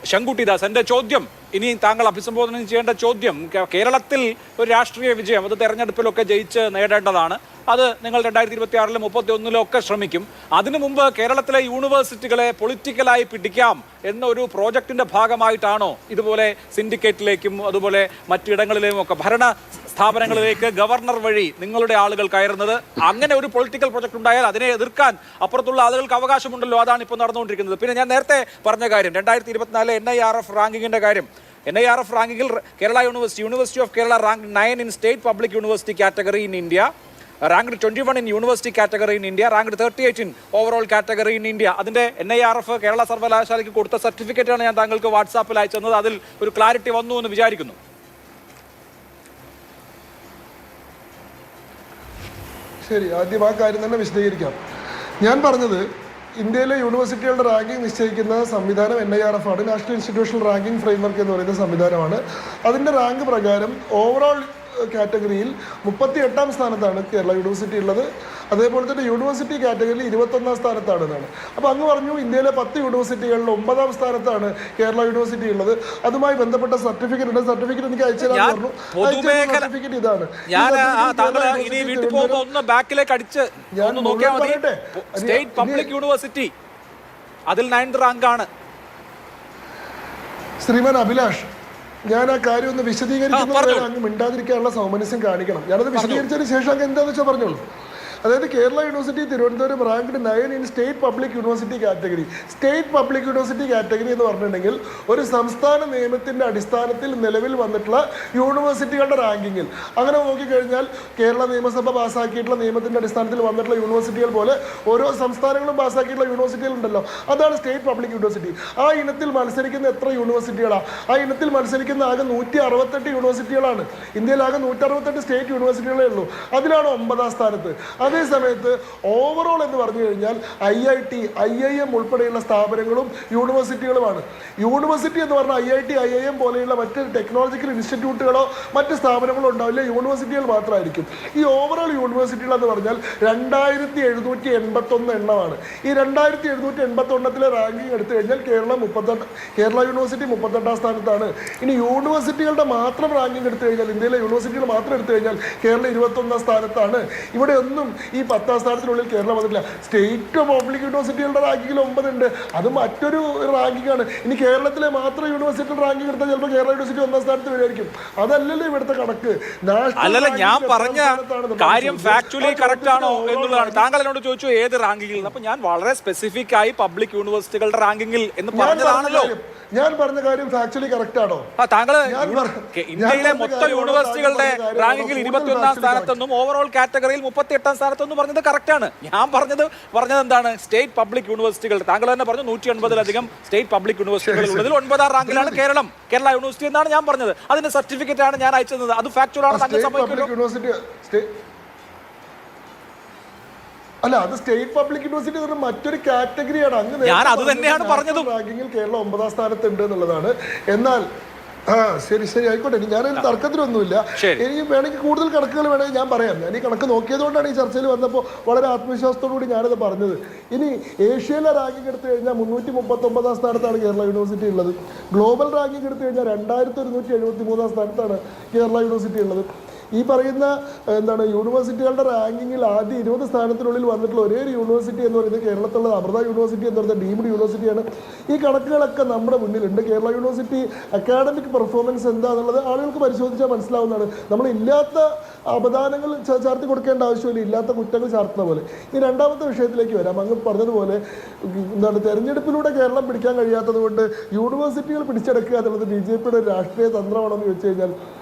ശങ്കുട്ടിദാസ്, എൻ്റെ ചോദ്യം, ഇനി താങ്കൾ അഭിസംബോധന ചെയ്യേണ്ട ചോദ്യം, കേരളത്തിൽ ഒരു രാഷ്ട്രീയ വിജയം അത് തെരഞ്ഞെടുപ്പിലൊക്കെ ജയിച്ച് നേടേണ്ടതാണ്. അത് നിങ്ങൾ 2026-ലും 31-ലും ഒക്കെ ശ്രമിക്കും. അതിനു മുമ്പ് കേരളത്തിലെ യൂണിവേഴ്സിറ്റികളെ പൊളിറ്റിക്കലായി പിടിക്കാം എന്നൊരു പ്രോജക്റ്റിന്റെ ഭാഗമായിട്ടാണോ ഇതുപോലെ സിൻഡിക്കേറ്റിലേക്കും അതുപോലെ മറ്റിടങ്ങളിലേക്കും ഒക്കെ ഭരണ സ്ഥാപനങ്ങളിലേക്ക് ഗവർണർ വഴി നിങ്ങളുടെ ആളുകൾ കയറുന്നത്? അങ്ങനെ ഒരു പൊളിറ്റിക്കൽ പ്രൊജക്ട് ഉണ്ടായാൽ അതിനെ എതിർക്കാൻ അപ്പുറത്തുള്ള ആളുകൾക്ക് അവകാശമുണ്ടല്ലോ. അതാണ് ഇപ്പോൾ നടന്നുകൊണ്ടിരിക്കുന്നത്. പിന്നെ ഞാൻ നേരത്തെ പറഞ്ഞ കാര്യം, 2024 NIRF റാങ്കിങ്ങിന്റെ കാര്യം. NIRF റാങ്കിങ്ങിൽ Kerala university of Kerala rank 9 in state public university category in India, ranked 21 in university category in India, ranked 38 in overall category in India. അതിന്റെ NIRF കേരള സർവകലാശാലയ്ക്ക് കൊടുത്ത സർട്ടിഫിക്കറ്റ് ആണ് ഞാൻ താങ്കൾക്ക് വാട്സാപ്പിൽ അയച്ചത്. അതിൽ ഒരു ക്ലാരിറ്റി വന്നു എന്ന് വിചാരിക്കുന്നു. ശരി, ആദ്യം ആ കാര്യം തന്നെ വിശദീകരിക്കാം. ഞാൻ പറഞ്ഞത് ഇന്ത്യയിലെ യൂണിവേഴ്സിറ്റികളുടെ റാങ്കിങ് നിശ്ചയിക്കുന്ന സംവിധാനം NIRF ആണ്, നാഷണൽ ഇൻസ്റ്റിറ്റ്യൂഷണൽ റാങ്കിങ് ഫ്രെയിംവർക്ക് എന്ന് പറയുന്ന സംവിധാനമാണ്. അതിൻ്റെ റാങ്ക് പ്രകാരം ഓവറോൾ കാറ്റഗറിയിൽ 38-ാം സ്ഥാനത്താണ് കേരള യൂണിവേഴ്സിറ്റി ഉള്ളത്. അതേപോലെ തന്നെ യൂണിവേഴ്സിറ്റി കാറ്റഗറിയിൽ 21-ാം സ്ഥാനത്താണ് എന്നാണ്. അപ്പോൾ അങ്ങ് പറഞ്ഞു ഇന്ത്യയിലെ 10 യൂണിവേഴ്സിറ്റികളിൽ 9-ാം സ്ഥാനത്താണ് കേരള യൂണിവേഴ്സിറ്റി ഉള്ളത്. അതുമായി ബന്ധപ്പെട്ട സർട്ടിഫിക്കറ്റ് ഉണ്ട്. സർട്ടിഫിക്കറ്റ് എനിക്ക് അയച്ചു തരാൻ പറഞ്ഞു. സർട്ടിഫിക്കറ്റ് ഇതാണ്. സ്റ്റേറ്റ് പബ്ലിക് യൂണിവേഴ്സിറ്റി അതിൽ 9th റാങ്ക് ആണ്. ശ്രീമാൻ അഭിലാഷ്, ഞാൻ ആ കാര്യം ഒന്ന് വിശദീകരിക്കുന്നത് അങ്ങ് മിണ്ടാതിരിക്കാനുള്ള സൗമനസ്യം കാണിക്കണം. ഞാനത് വിശദീകരിച്ചതിന് ശേഷം അങ്ങ് എന്താണെന്ന് വെച്ചാൽ പറഞ്ഞോളൂ. അതായത് Kerala university Thiruvananthapuram ranked 9 in state public university category. State public university category എന്ന് പറഞ്ഞിട്ടുണ്ടെങ്കിൽ ഒരു സംസ്ഥാന നിയമത്തിൻ്റെ അടിസ്ഥാനത്തിൽ നിലവിൽ വന്നിട്ടുള്ള യൂണിവേഴ്സിറ്റികളുടെ റാങ്കിങ്ങിൽ അങ്ങനെ നോക്കിക്കഴിഞ്ഞാൽ കേരള നിയമസഭ പാസ്സാക്കിയിട്ടുള്ള നിയമത്തിൻ്റെ അടിസ്ഥാനത്തിൽ വന്നിട്ടുള്ള യൂണിവേഴ്സിറ്റികൾ പോലെ ഓരോ സംസ്ഥാനങ്ങളും പാസ്സാക്കിയിട്ടുള്ള യൂണിവേഴ്സിറ്റികൾ ഉണ്ടല്ലോ, അതാണ് സ്റ്റേറ്റ് പബ്ലിക് യൂണിവേഴ്സിറ്റി. ആ ഇനത്തിൽ മത്സരിക്കുന്ന എത്ര യൂണിവേഴ്സിറ്റികളാണ്? ആ ഇനത്തിൽ മത്സരിക്കുന്ന ആകെ 168 യൂണിവേഴ്സിറ്റികളാണ്. ഇന്ത്യയിലാകെ 168 സ്റ്റേറ്റ് യൂണിവേഴ്സിറ്റികളേ ഉള്ളൂ. അതിലാണ് 9ാം സ്ഥാനത്ത്. അതേ സമയത്ത് ഓവറോൾ എന്ന് പറഞ്ഞു കഴിഞ്ഞാൽ IIT, IIM ഉൾപ്പെടെയുള്ള സ്ഥാപനങ്ങളും യൂണിവേഴ്സിറ്റികളുമാണ്. യൂണിവേഴ്സിറ്റി എന്ന് പറഞ്ഞാൽ IIT, IIM പോലെയുള്ള മറ്റ് ടെക്നോളജിക്കൽ ഇൻസ്റ്റിറ്റ്യൂട്ടുകളോ മറ്റ് സ്ഥാപനങ്ങളോ ഉണ്ടാവില്ല, യൂണിവേഴ്സിറ്റികൾ മാത്രമായിരിക്കും. ഈ ഓവറോൾ യൂണിവേഴ്സിറ്റികൾ എന്ന് പറഞ്ഞാൽ 2781 എണ്ണമാണ്. ഈ 2781 റാങ്കിങ് എടുത്തു കഴിഞ്ഞാൽ കേരള യൂണിവേഴ്സിറ്റി 38ാം സ്ഥാനത്താണ്. ഇനി യൂണിവേഴ്സിറ്റികളുടെ മാത്രം റാങ്കിങ് എടുത്തു കഴിഞ്ഞാൽ, ഇന്ത്യയിലെ യൂണിവേഴ്സിറ്റികൾ മാത്രം എടുത്തു കഴിഞ്ഞാൽ കേരളം 21ാം സ്ഥാനത്താണ്. ഇവിടെ ഒന്നും ഈ 10ാം സ്ഥാനത്തിനുള്ളിൽ കേരളം വന്നിട്ടില്ല. സ്റ്റേറ്റ് പബ്ലിക് യൂണിവേഴ്സിറ്റികളുടെ റാങ്കിങ്ങിൽ 9 ഉണ്ട്, അത് മറ്റൊരു റാങ്കിങ് ആണ്. ഇനി കേരളത്തിലെ മാത്രം യൂണിവേഴ്സിറ്റിയുടെ റാങ്കിങ് എടുത്താൽ ചിലപ്പോൾ കേരള യൂണിവേഴ്സിറ്റി 1ാം സ്ഥാനത്ത് വരുമായിരിക്കും. അതല്ലല്ലോ ഇവിടുത്തെ കണക്ക്. അല്ലല്ല, ഞാൻ പറഞ്ഞ കാര്യം ഫാക്ച്വലി കറക്റ്റ് ആണോ എന്നുള്ളതാണ്. താങ്കൾ എന്നോട് ചോദിച്ചു ഏത് റാങ്കിങ്ങിൽ, അപ്പൊ ഞാൻ വളരെ സ്പെസിഫിക് ആയി പബ്ലിക് യൂണിവേഴ്സിറ്റികളുടെ റാങ്കിങ്ങിൽ എന്ന് പറഞ്ഞതാണല്ലോ. ഞാൻ പറഞ്ഞ കാര്യം ഫാക്ച്വലി കറക്റ്റ് ആണോ? താങ്കൾ ഇന്ത്യയിലെ മൊത്തം യൂണിവേഴ്സിറ്റികളുടെ റാങ്കിങ്ങിൽ 21ാം സ്ഥാനത്തെന്നും ഓവറോൾ കാറ്റഗറിയിൽ 38ാം സ്ഥാനത്തെന്നും പറഞ്ഞത് കറക്റ്റ് ആണ്. ഞാൻ പറഞ്ഞത് എന്താണ്? സ്റ്റേറ്റ് പബ്ലിക് യൂണിവേഴ്സിറ്റികൾ. താങ്കൾ തന്നെ പറഞ്ഞു 180-ലധികം സ്റ്റേറ്റ് പബ്ലിക് യൂണിവേഴ്സിറ്റികൾ ഉള്ളതിൽ 9ാം റാങ്കിലാണ് കേരള യൂണിവേഴ്സിറ്റി എന്നാണ് ഞാൻ പറഞ്ഞത്. അതിന്റെ സർട്ടിഫിക്കറ്റ് ആണ് ഞാൻ അയച്ചത്. അത് ഫാക്ച്വൽ ആണ്. അല്ല, അത് സ്റ്റേറ്റ് പബ്ലിക് യൂണിവേഴ്സിറ്റി മറ്റൊരു കാറ്റഗറിയാണ്. ഞാൻ അത് തന്നെയാണ് പറഞ്ഞത്. റാങ്കിങ്ങിൽ കേരളം 9ാം സ്ഥാനത്തുണ്ട് എന്നുള്ളതാണ്. എന്നാൽ ശരി ആയിക്കോട്ടെ, ഞാനതിൽ തർക്കത്തിലൊന്നുമില്ല. എനിക്ക് വേണമെങ്കിൽ കൂടുതൽ കണക്കുകൾ വേണമെങ്കിൽ ഞാൻ പറയാം. ഞാൻ ഈ കണക്ക് നോക്കിയതുകൊണ്ടാണ് ഈ ചർച്ചയിൽ വന്നപ്പോൾ വളരെ ആത്മവിശ്വാസത്തോടുകൂടി ഞാനത് പറഞ്ഞത്. ഇനി ഏഷ്യയിലെ റാങ്കിങ് എടുത്തു കഴിഞ്ഞാൽ 339ാം സ്ഥാനത്താണ് കേരള യൂണിവേഴ്സിറ്റി ഉള്ളത്. ഗ്ലോബൽ റാങ്കിങ് എടുത്തു കഴിഞ്ഞാൽ 2173ാം സ്ഥാനത്താണ് കേരള യൂണിവേഴ്സിറ്റി ഉള്ളത്. ഈ പറയുന്ന യൂണിവേഴ്സിറ്റികളുടെ റാങ്കിങ്ങിൽ ആദ്യ 20 സ്ഥാനത്തിനുള്ളിൽ വന്നിട്ടുള്ള ഒരേ ഒരു യൂണിവേഴ്സിറ്റി എന്ന് പറയുന്നത് കേരളത്തിലുള്ള അമൃത യൂണിവേഴ്സിറ്റി എന്ന് പറയുന്നത് ഡീംഡ് യൂണിവേഴ്സിറ്റിയാണ്. ഈ കണക്കുകളൊക്കെ നമ്മുടെ മുന്നിലുണ്ട്. കേരള യൂണിവേഴ്സിറ്റി അക്കാഡമിക് പെർഫോമൻസ് എന്താണെന്നുള്ളത് ആളുകൾക്ക് പരിശോധിച്ചാൽ മനസ്സിലാവുന്നതാണ്. നമ്മൾ ഇല്ലാത്ത അപദാനങ്ങൾ ചാർത്തി കൊടുക്കേണ്ട ആവശ്യമില്ല, ഇല്ലാത്ത കുറ്റങ്ങൾ ചാർത്തുന്ന പോലെ. ഈ രണ്ടാമത്തെ വിഷയത്തിലേക്ക് വരാം. അങ്ങ് പറഞ്ഞതുപോലെ തെരഞ്ഞെടുപ്പിലൂടെ കേരളം പിടിക്കാൻ കഴിയാത്തത് കൊണ്ട് യൂണിവേഴ്സിറ്റികൾ പിടിച്ചെടുക്കുക എന്നുള്ളത് BJPയുടെ ഒരു രാഷ്ട്രീയ തന്ത്രമാണെന്ന് ചോദിച്ചു കഴിഞ്ഞാൽ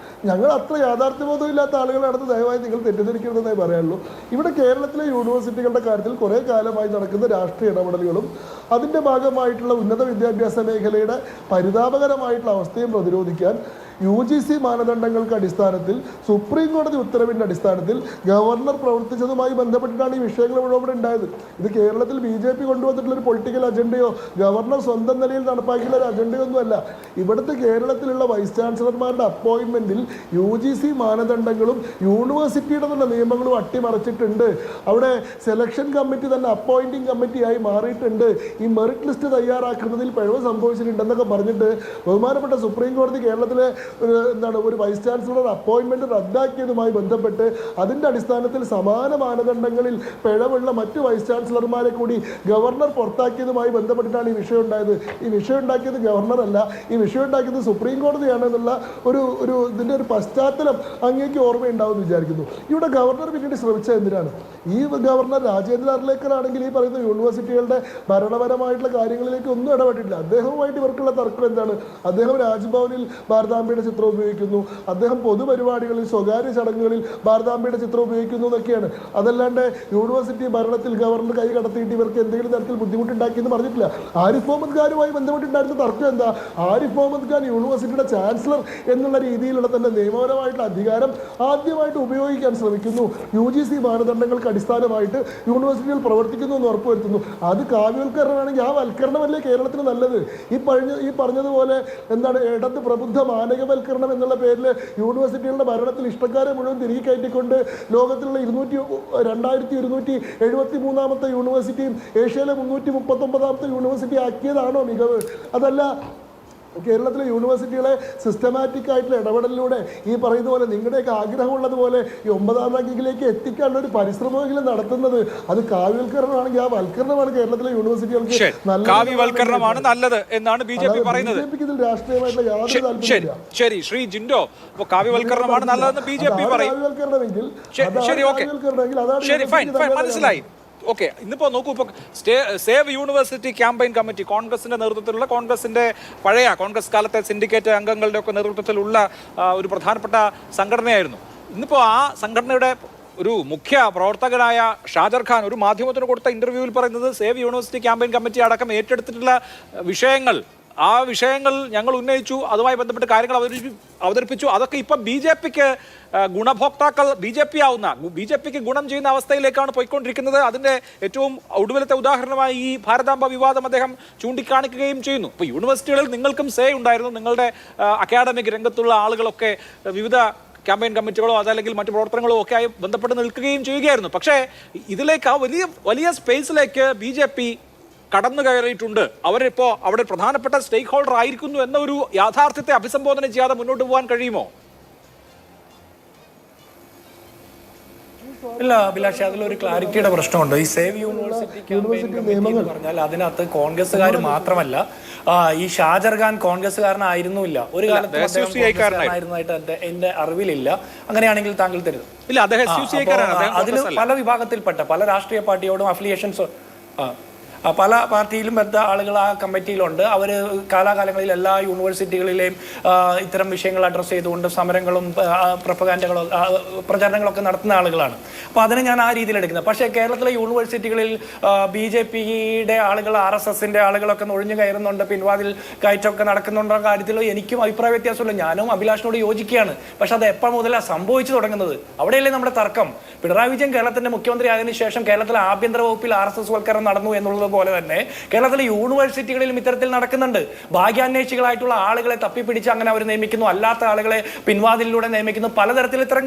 ഞങ്ങൾ അത്ര യാഥാർത്ഥ്യബോധമില്ലാത്ത ആളുകളാണെന്ന് ദയവായി നിങ്ങൾ തെറ്റിദ്ധരിക്കരുതെന്നായി പറയാനുള്ളൂ. ഇവിടെ കേരളത്തിലെ യൂണിവേഴ്സിറ്റികളുടെ കാര്യത്തിൽ കുറേ കാലമായി നടക്കുന്ന രാഷ്ട്രീയ ഇടപെടലുകളും അതിൻ്റെ ഭാഗമായിട്ടുള്ള ഉന്നത വിദ്യാഭ്യാസ മേഖലയുടെ പരിതാപകരമായിട്ടുള്ള അവസ്ഥയും പ്രതിരോധിക്കാൻ UGC മാനദണ്ഡങ്ങൾക്ക് അടിസ്ഥാനത്തിൽ സുപ്രീം കോടതി ഉത്തരവിൻ്റെ അടിസ്ഥാനത്തിൽ ഗവർണർ പ്രവർത്തിച്ചതുമായി ബന്ധപ്പെട്ടിട്ടാണ് ഈ വിഷയങ്ങൾ ഇവിടെ ഉണ്ടായത്. ഇത് കേരളത്തിൽ BJP കൊണ്ടുവന്നിട്ടുള്ള ഒരു പൊളിറ്റിക്കൽ അജണ്ടയോ ഗവർണർ സ്വന്തം നിലയിൽ നടപ്പാക്കിയുള്ള ഒരു അജണ്ടയോ ഒന്നുമല്ല. ഇവിടുത്തെ കേരളത്തിലുള്ള വൈസ് ചാൻസലർമാരുടെ അപ്പോയിൻമെൻറ്റിൽ UGC മാനദണ്ഡങ്ങളും യൂണിവേഴ്സിറ്റിയുടെ തന്നെ നിയമങ്ങളും അട്ടിമറിച്ചിട്ടുണ്ട്. അവിടെ സെലക്ഷൻ കമ്മിറ്റി തന്നെ അപ്പോയിൻറ്റിംഗ് കമ്മിറ്റിയായി മാറിയിട്ടുണ്ട്. ഈ മെറിറ്റ് ലിസ്റ്റ് തയ്യാറാക്കുന്നതിൽ പിഴവ് സംഭവിച്ചിട്ടുണ്ടെന്നൊക്കെ പറഞ്ഞിട്ട് ബഹുമാനപ്പെട്ട സുപ്രീം കോടതി കേരളത്തിലെ ഒരു വൈസ് ചാൻസലർ അപ്പോയിൻമെന്റ് റദ്ദാക്കിയതുമായി ബന്ധപ്പെട്ട് അതിൻ്റെ അടിസ്ഥാനത്തിൽ സമാന മാനദണ്ഡങ്ങളിൽ പിഴവുള്ള മറ്റു വൈസ് ചാൻസലർമാരെ കൂടി ഗവർണർ പുറത്താക്കിയതുമായി ബന്ധപ്പെട്ടിട്ടാണ് ഈ വിഷയം ഉണ്ടായത്. ഈ വിഷയം ഉണ്ടാക്കിയത് ഗവർണറല്ല, ഈ വിഷയം ഉണ്ടാക്കിയത് സുപ്രീം കോടതിയാണ് എന്നുള്ള ഇതിൻ്റെ ഒരു പശ്ചാത്തലം അങ്ങേക്ക് ഓർമ്മയുണ്ടാവുമെന്ന് വിചാരിക്കുന്നു. ഇവിടെ ഗവർണർ പിന്നീട് ശ്രമിച്ചത് എന്തിനാണ്? ഈ ഗവർണർ രാജേന്ദ്ര അർലേക്കർ ആണെങ്കിൽ ഈ പറയുന്ന യൂണിവേഴ്സിറ്റികളുടെ ഭരണപരമായിട്ടുള്ള കാര്യങ്ങളിലേക്ക് ഒന്നും ഇടപെട്ടിട്ടില്ല. അദ്ദേഹവുമായിട്ട് ഇവർക്കുള്ള തർക്കം എന്താണ്? അദ്ദേഹം രാജ്ഭവനിൽ ഭാരതാംബയുടെ ചിത്രം ഉപയോഗിക്കുന്നു, അദ്ദേഹം പൊതുപരിപാടികളിൽ സ്വകാര്യ ചടങ്ങുകളിൽ ഭാരതാംബയുടെ ചിത്രം ഉപയോഗിക്കുന്നു എന്നൊക്കെയാണ്. അതല്ലാണ്ട് യൂണിവേഴ്സിറ്റി ഭരണത്തിൽ ഗവർണർ കൈ കടത്തിയിട്ട് ഇവർക്ക് എന്തെങ്കിലും തരത്തിൽ ബുദ്ധിമുട്ടുണ്ടാക്കിയെന്ന് പറഞ്ഞിട്ടില്ല. ആരിഫ് മുഹമ്മദ് ഖാനുമായി ബന്ധപ്പെട്ടുണ്ടായിരുന്ന തർക്കം എന്താ? ആരിഫ് മുഹമ്മദ് ഖാൻ യൂണിവേഴ്സിറ്റിയുടെ ചാൻസലർ എന്നുള്ള രീതിയിലുള്ള തന്നെ നിയമപരമായിട്ടുള്ള അധികാരം ആദ്യമായിട്ട് ഉപയോഗിക്കാൻ ശ്രമിക്കുന്നു. UGC മാനദണ്ഡങ്ങൾക്ക് അടിസ്ഥാനമായിട്ട് യൂണിവേഴ്സിറ്റികൾ പ്രവർത്തിക്കുന്നു എന്ന് ഉറപ്പുവരുത്തുന്നു. അത് കാവ്യവൽക്കരണമാണെങ്കിൽ ആ വൽക്കരണമല്ലേ കേരളത്തിന് നല്ലത്? ഈ പറഞ്ഞതുപോലെ ഇടത് പ്രബുദ്ധ മാനകവൽക്കരണം എന്നുള്ള പേരിൽ യൂണിവേഴ്സിറ്റികളുടെ ഭരണത്തിൽ ഇഷ്ടക്കാരെ മുഴുവൻ തിരികെ കയറ്റിക്കൊണ്ട് ലോകത്തിലുള്ള 2273ാമത്തെ യൂണിവേഴ്സിറ്റിയും ഏഷ്യയിലെ 339ാമത്തെ യൂണിവേഴ്സിറ്റി ആക്കിയതാണോ മികവ്? അതല്ല. കേരളത്തിലെ യൂണിവേഴ്സിറ്റികളെ സിസ്റ്റമാറ്റിക് ആയിട്ടുള്ള ഇടപെടലിലൂടെ ഈ പറയുന്ന പോലെ നിങ്ങളുടെയൊക്കെ ആഗ്രഹമുള്ളതുപോലെ ഈ 9ാം റാങ്കിങ്ങിലേക്ക് എത്തിക്കാനുള്ള ഒരു പരിശ്രമമെങ്കിലും നടത്തുന്നത് അത് കാവ്യവൽക്കരണമാണെങ്കിൽ ആ വൽക്കരണമാണ് കേരളത്തിലെ യൂണിവേഴ്സിറ്റികൾക്ക് കാവ്യവൽക്കരണമാണ് നല്ലത് എന്നാണ് BJP പറയുന്നത്. ഇതിൽ രാഷ്ട്രീയമായിട്ടുള്ള യാതൊരു താല്പര്യമില്ല. ശരി ശ്രീ ജിൻഡോ, അപ്പൊ കാവ്യവൽക്കരണമാണ് നല്ലതെന്ന് BJP പറയും. കാവ്യവൽക്കരണമെങ്കിൽ ശരി, ഓക്കെ, ശരി, ഫൈൻ, മനസ്സിലായി. ഓക്കെ, ഇന്നിപ്പോ നോക്കൂ, ഇപ്പൊ സേവ് യൂണിവേഴ്സിറ്റി ക്യാമ്പയിൻ കമ്മിറ്റി കോൺഗ്രസിന്റെ നേതൃത്വത്തിലുള്ള, കോൺഗ്രസിന്റെ പഴയ കോൺഗ്രസ് കാലത്തെ സിൻഡിക്കേറ്റ് അംഗങ്ങളുടെ ഒക്കെ നേതൃത്വത്തിലുള്ള ഒരു പ്രധാനപ്പെട്ട സംഘടനയായിരുന്നു. ഇന്നിപ്പോ ആ സംഘടനയുടെ ഒരു മുഖ്യ പ്രവർത്തകനായ ഷാജർ ഖാൻ ഒരു മാധ്യമത്തിന് കൊടുത്ത ഇന്റർവ്യൂവിൽ പറയുന്നത് സേവ് യൂണിവേഴ്സിറ്റി ക്യാമ്പയിൻ കമ്മിറ്റി അടക്കം ഏറ്റെടുത്തിട്ടുള്ള ആ വിഷയങ്ങൾ ഞങ്ങൾ ഉന്നയിച്ചു, അതുമായി ബന്ധപ്പെട്ട് കാര്യങ്ങൾ അവതരിപ്പിച്ചു. അതൊക്കെ ഇപ്പം BJPക്ക് ഗുണഭോക്താക്കൾ BJPക്ക് ഗുണം ചെയ്യുന്ന അവസ്ഥയിലേക്കാണ് പോയിക്കൊണ്ടിരിക്കുന്നത്. അതിന്റെ ഏറ്റവും ഒടുവിലത്തെ ഉദാഹരണമായി ഈ ഭാരതാംബ വിവാദം അദ്ദേഹം ചൂണ്ടിക്കാണിക്കുകയും ചെയ്യുന്നു. ഇപ്പോൾ യൂണിവേഴ്സിറ്റികളിൽ നിങ്ങൾക്കും സേ ഉണ്ടായിരുന്നു, നിങ്ങളുടെ അക്കാഡമിക് രംഗത്തുള്ള ആളുകളൊക്കെ വിവിധ ക്യാമ്പയിൻ കമ്മിറ്റികളോ അതല്ലെങ്കിൽ മറ്റു പ്രവർത്തനങ്ങളോ ഒക്കെ ആയി ബന്ധപ്പെട്ട് നിൽക്കുകയും ചെയ്യുകയായിരുന്നു. പക്ഷേ ഇതിലേക്ക് ആ വലിയ സ്പേസിലേക്ക് BJP കടന്നു കയറിയിട്ടുണ്ട്. അവരിപ്പോ അവിടെ പ്രധാനപ്പെട്ട സ്റ്റേക്ക് ഹോൾഡർ ആയിരിക്കുന്നു എന്ന ഒരു യാഥാർത്ഥ്യത്തെ അഭിസംബോധന ചെയ്യാതെ മുന്നോട്ട് പോകാൻ കഴിയുമോ? ഇല്ല അഭിലാഷ്, അതിലൊരു ക്ലാരിറ്റിയുടെ പ്രശ്നമുണ്ട്. ഈ സേവ് യൂണിവേഴ്സിറ്റി ക്യാമ്പയിൻ കമ്മിറ്റി എന്ന് പറഞ്ഞാൽ അതിനകത്ത് കോൺഗ്രസ്സുകാർ മാത്രമല്ല, ഈ ഷാജർ ഖാൻ കോൺഗ്രസ്സുകാരനായിരുന്നില്ല, ഒരു കാലത്ത് എന്റെ അറിവിലില്ല. അങ്ങനെയാണെങ്കിൽ താങ്കൾ തരുന്നു. അതിൽ പല വിഭാഗത്തിൽപ്പെട്ട പല രാഷ്ട്രീയ പാർട്ടിയോടും അഫിലിയേഷൻസ് പല പാർട്ടിയിലും ബന്ധ ആളുകൾ ആ കമ്മിറ്റിയിലുണ്ട്. അവർ കാലാകാലങ്ങളിൽ എല്ലാ യൂണിവേഴ്സിറ്റികളിലെയും ഇത്തരം വിഷയങ്ങൾ അഡ്രസ്സ് ചെയ്തുകൊണ്ട് സമരങ്ങളും പ്രചരണങ്ങളൊക്കെ നടത്തുന്ന ആളുകളാണ്. അപ്പോൾ അതിനെ ഞാൻ ആ രീതിയിൽ എടുക്കുന്നത്. പക്ഷേ കേരളത്തിലെ യൂണിവേഴ്സിറ്റികളിൽ BJPയുടെ ആളുകൾ, RSSന്റെ ആളുകളൊക്കെ ഒഴിഞ്ഞു കയറുന്നുണ്ട്, പിൻവാതിൽ കയറ്റമൊക്കെ നടക്കുന്നുണ്ടോ കാര്യത്തിൽ എനിക്കും അഭിപ്രായ വ്യത്യാസമില്ല. ഞാനും അഭിലാഷിനോട് യോജിക്കുകയാണ്. പക്ഷെ അത് എപ്പോൾ മുതലാണ് സംഭവിച്ചു തുടങ്ങുന്നത്? അവിടെയല്ലേ നമ്മുടെ തർക്കം. പിണറായി വിജയൻ കേരളത്തിന്റെ മുഖ്യമന്ത്രി ആയതിനു ശേഷം കേരളത്തിലെ ആഭ്യന്തര വകുപ്പിൽ RSS വൽക്കരണം നടന്നു എന്നുള്ളത് പോലെ തന്നെ കേരളത്തിലെ യൂണിവേഴ്സിറ്റികളിലും ഇത്തരത്തിൽ നടക്കുന്നുണ്ട്. ഭാഗ്യാന്വേഷികളായിട്ടുള്ള ആളുകളെ തപ്പിപ്പിടിച്ച് അങ്ങനെ അവർ നിയമിക്കുന്നു, അല്ലാത്ത ആളുകളെ പിൻവാതിലൂടെ നിയമിക്കുന്നു. പലതരത്തിൽ ഇത്തരം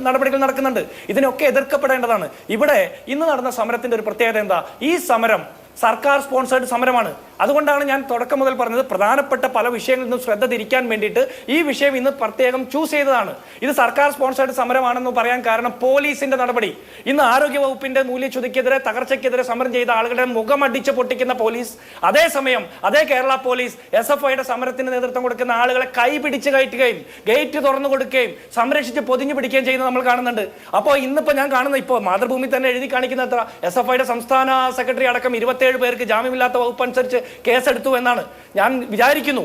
നടപടികൾ നടക്കുന്നുണ്ട്. ഇതിനൊക്കെ എതിർക്കപ്പെടേണ്ടതാണ്. ഇവിടെ ഇന്ന് നടന്ന സമരത്തിന്റെ ഒരു പ്രത്യേകത എന്താ? ഈ സമരം സർക്കാർ സ്പോൺസേഡ് സമരമാണ്. അതുകൊണ്ടാണ് ഞാൻ തുടക്കം മുതൽ പറഞ്ഞത് പ്രധാനപ്പെട്ട പല വിഷയങ്ങളിൽ നിന്നും ശ്രദ്ധ തിരിക്കാൻ വേണ്ടിയിട്ട് ഈ വിഷയം ഇന്ന് പ്രത്യേകം ചൂസ് ചെയ്തതാണ്. ഇത് സർക്കാർ സ്പോൺസേഡ് സമരമാണെന്ന് പറയാൻ കാരണം പോലീസിന്റെ നടപടി. ഇന്ന് ആരോഗ്യ വകുപ്പിന്റെ മൂല്യച്യുതിക്കെതിരെ, തകർച്ചയ്ക്കെതിരെ സമരം ചെയ്ത ആളുകളുടെ മുഖമടിച്ച് പൊട്ടിക്കുന്ന പോലീസ്, അതേസമയം അതേ കേരള പോലീസ് SFIയുടെ സമരത്തിന് നേതൃത്വം കൊടുക്കുന്ന ആളുകളെ കൈ പിടിച്ച് കയറ്റുകയും ഗേറ്റ് തുറന്നു കൊടുക്കുകയും സംരക്ഷിച്ച് പൊതിഞ്ഞു പിടിക്കുകയും ചെയ്യുന്നത് നമ്മൾ കാണുന്നുണ്ട്. അപ്പോൾ ഇന്നിപ്പോൾ ഞാൻ കാണുന്ന ഇപ്പോൾ മാതൃഭൂമി തന്നെ എഴുതി കാണിക്കുന്ന എത്ര SFIയുടെ സംസ്ഥാന സെക്രട്ടറി അടക്കം 27 പേർക്ക് ജാമ്യമില്ലാത്ത വകുപ്പ് അനുസരിച്ച് കേസെടുത്തു എന്നാണ് ഞാൻ വിചാരിക്കുന്നു.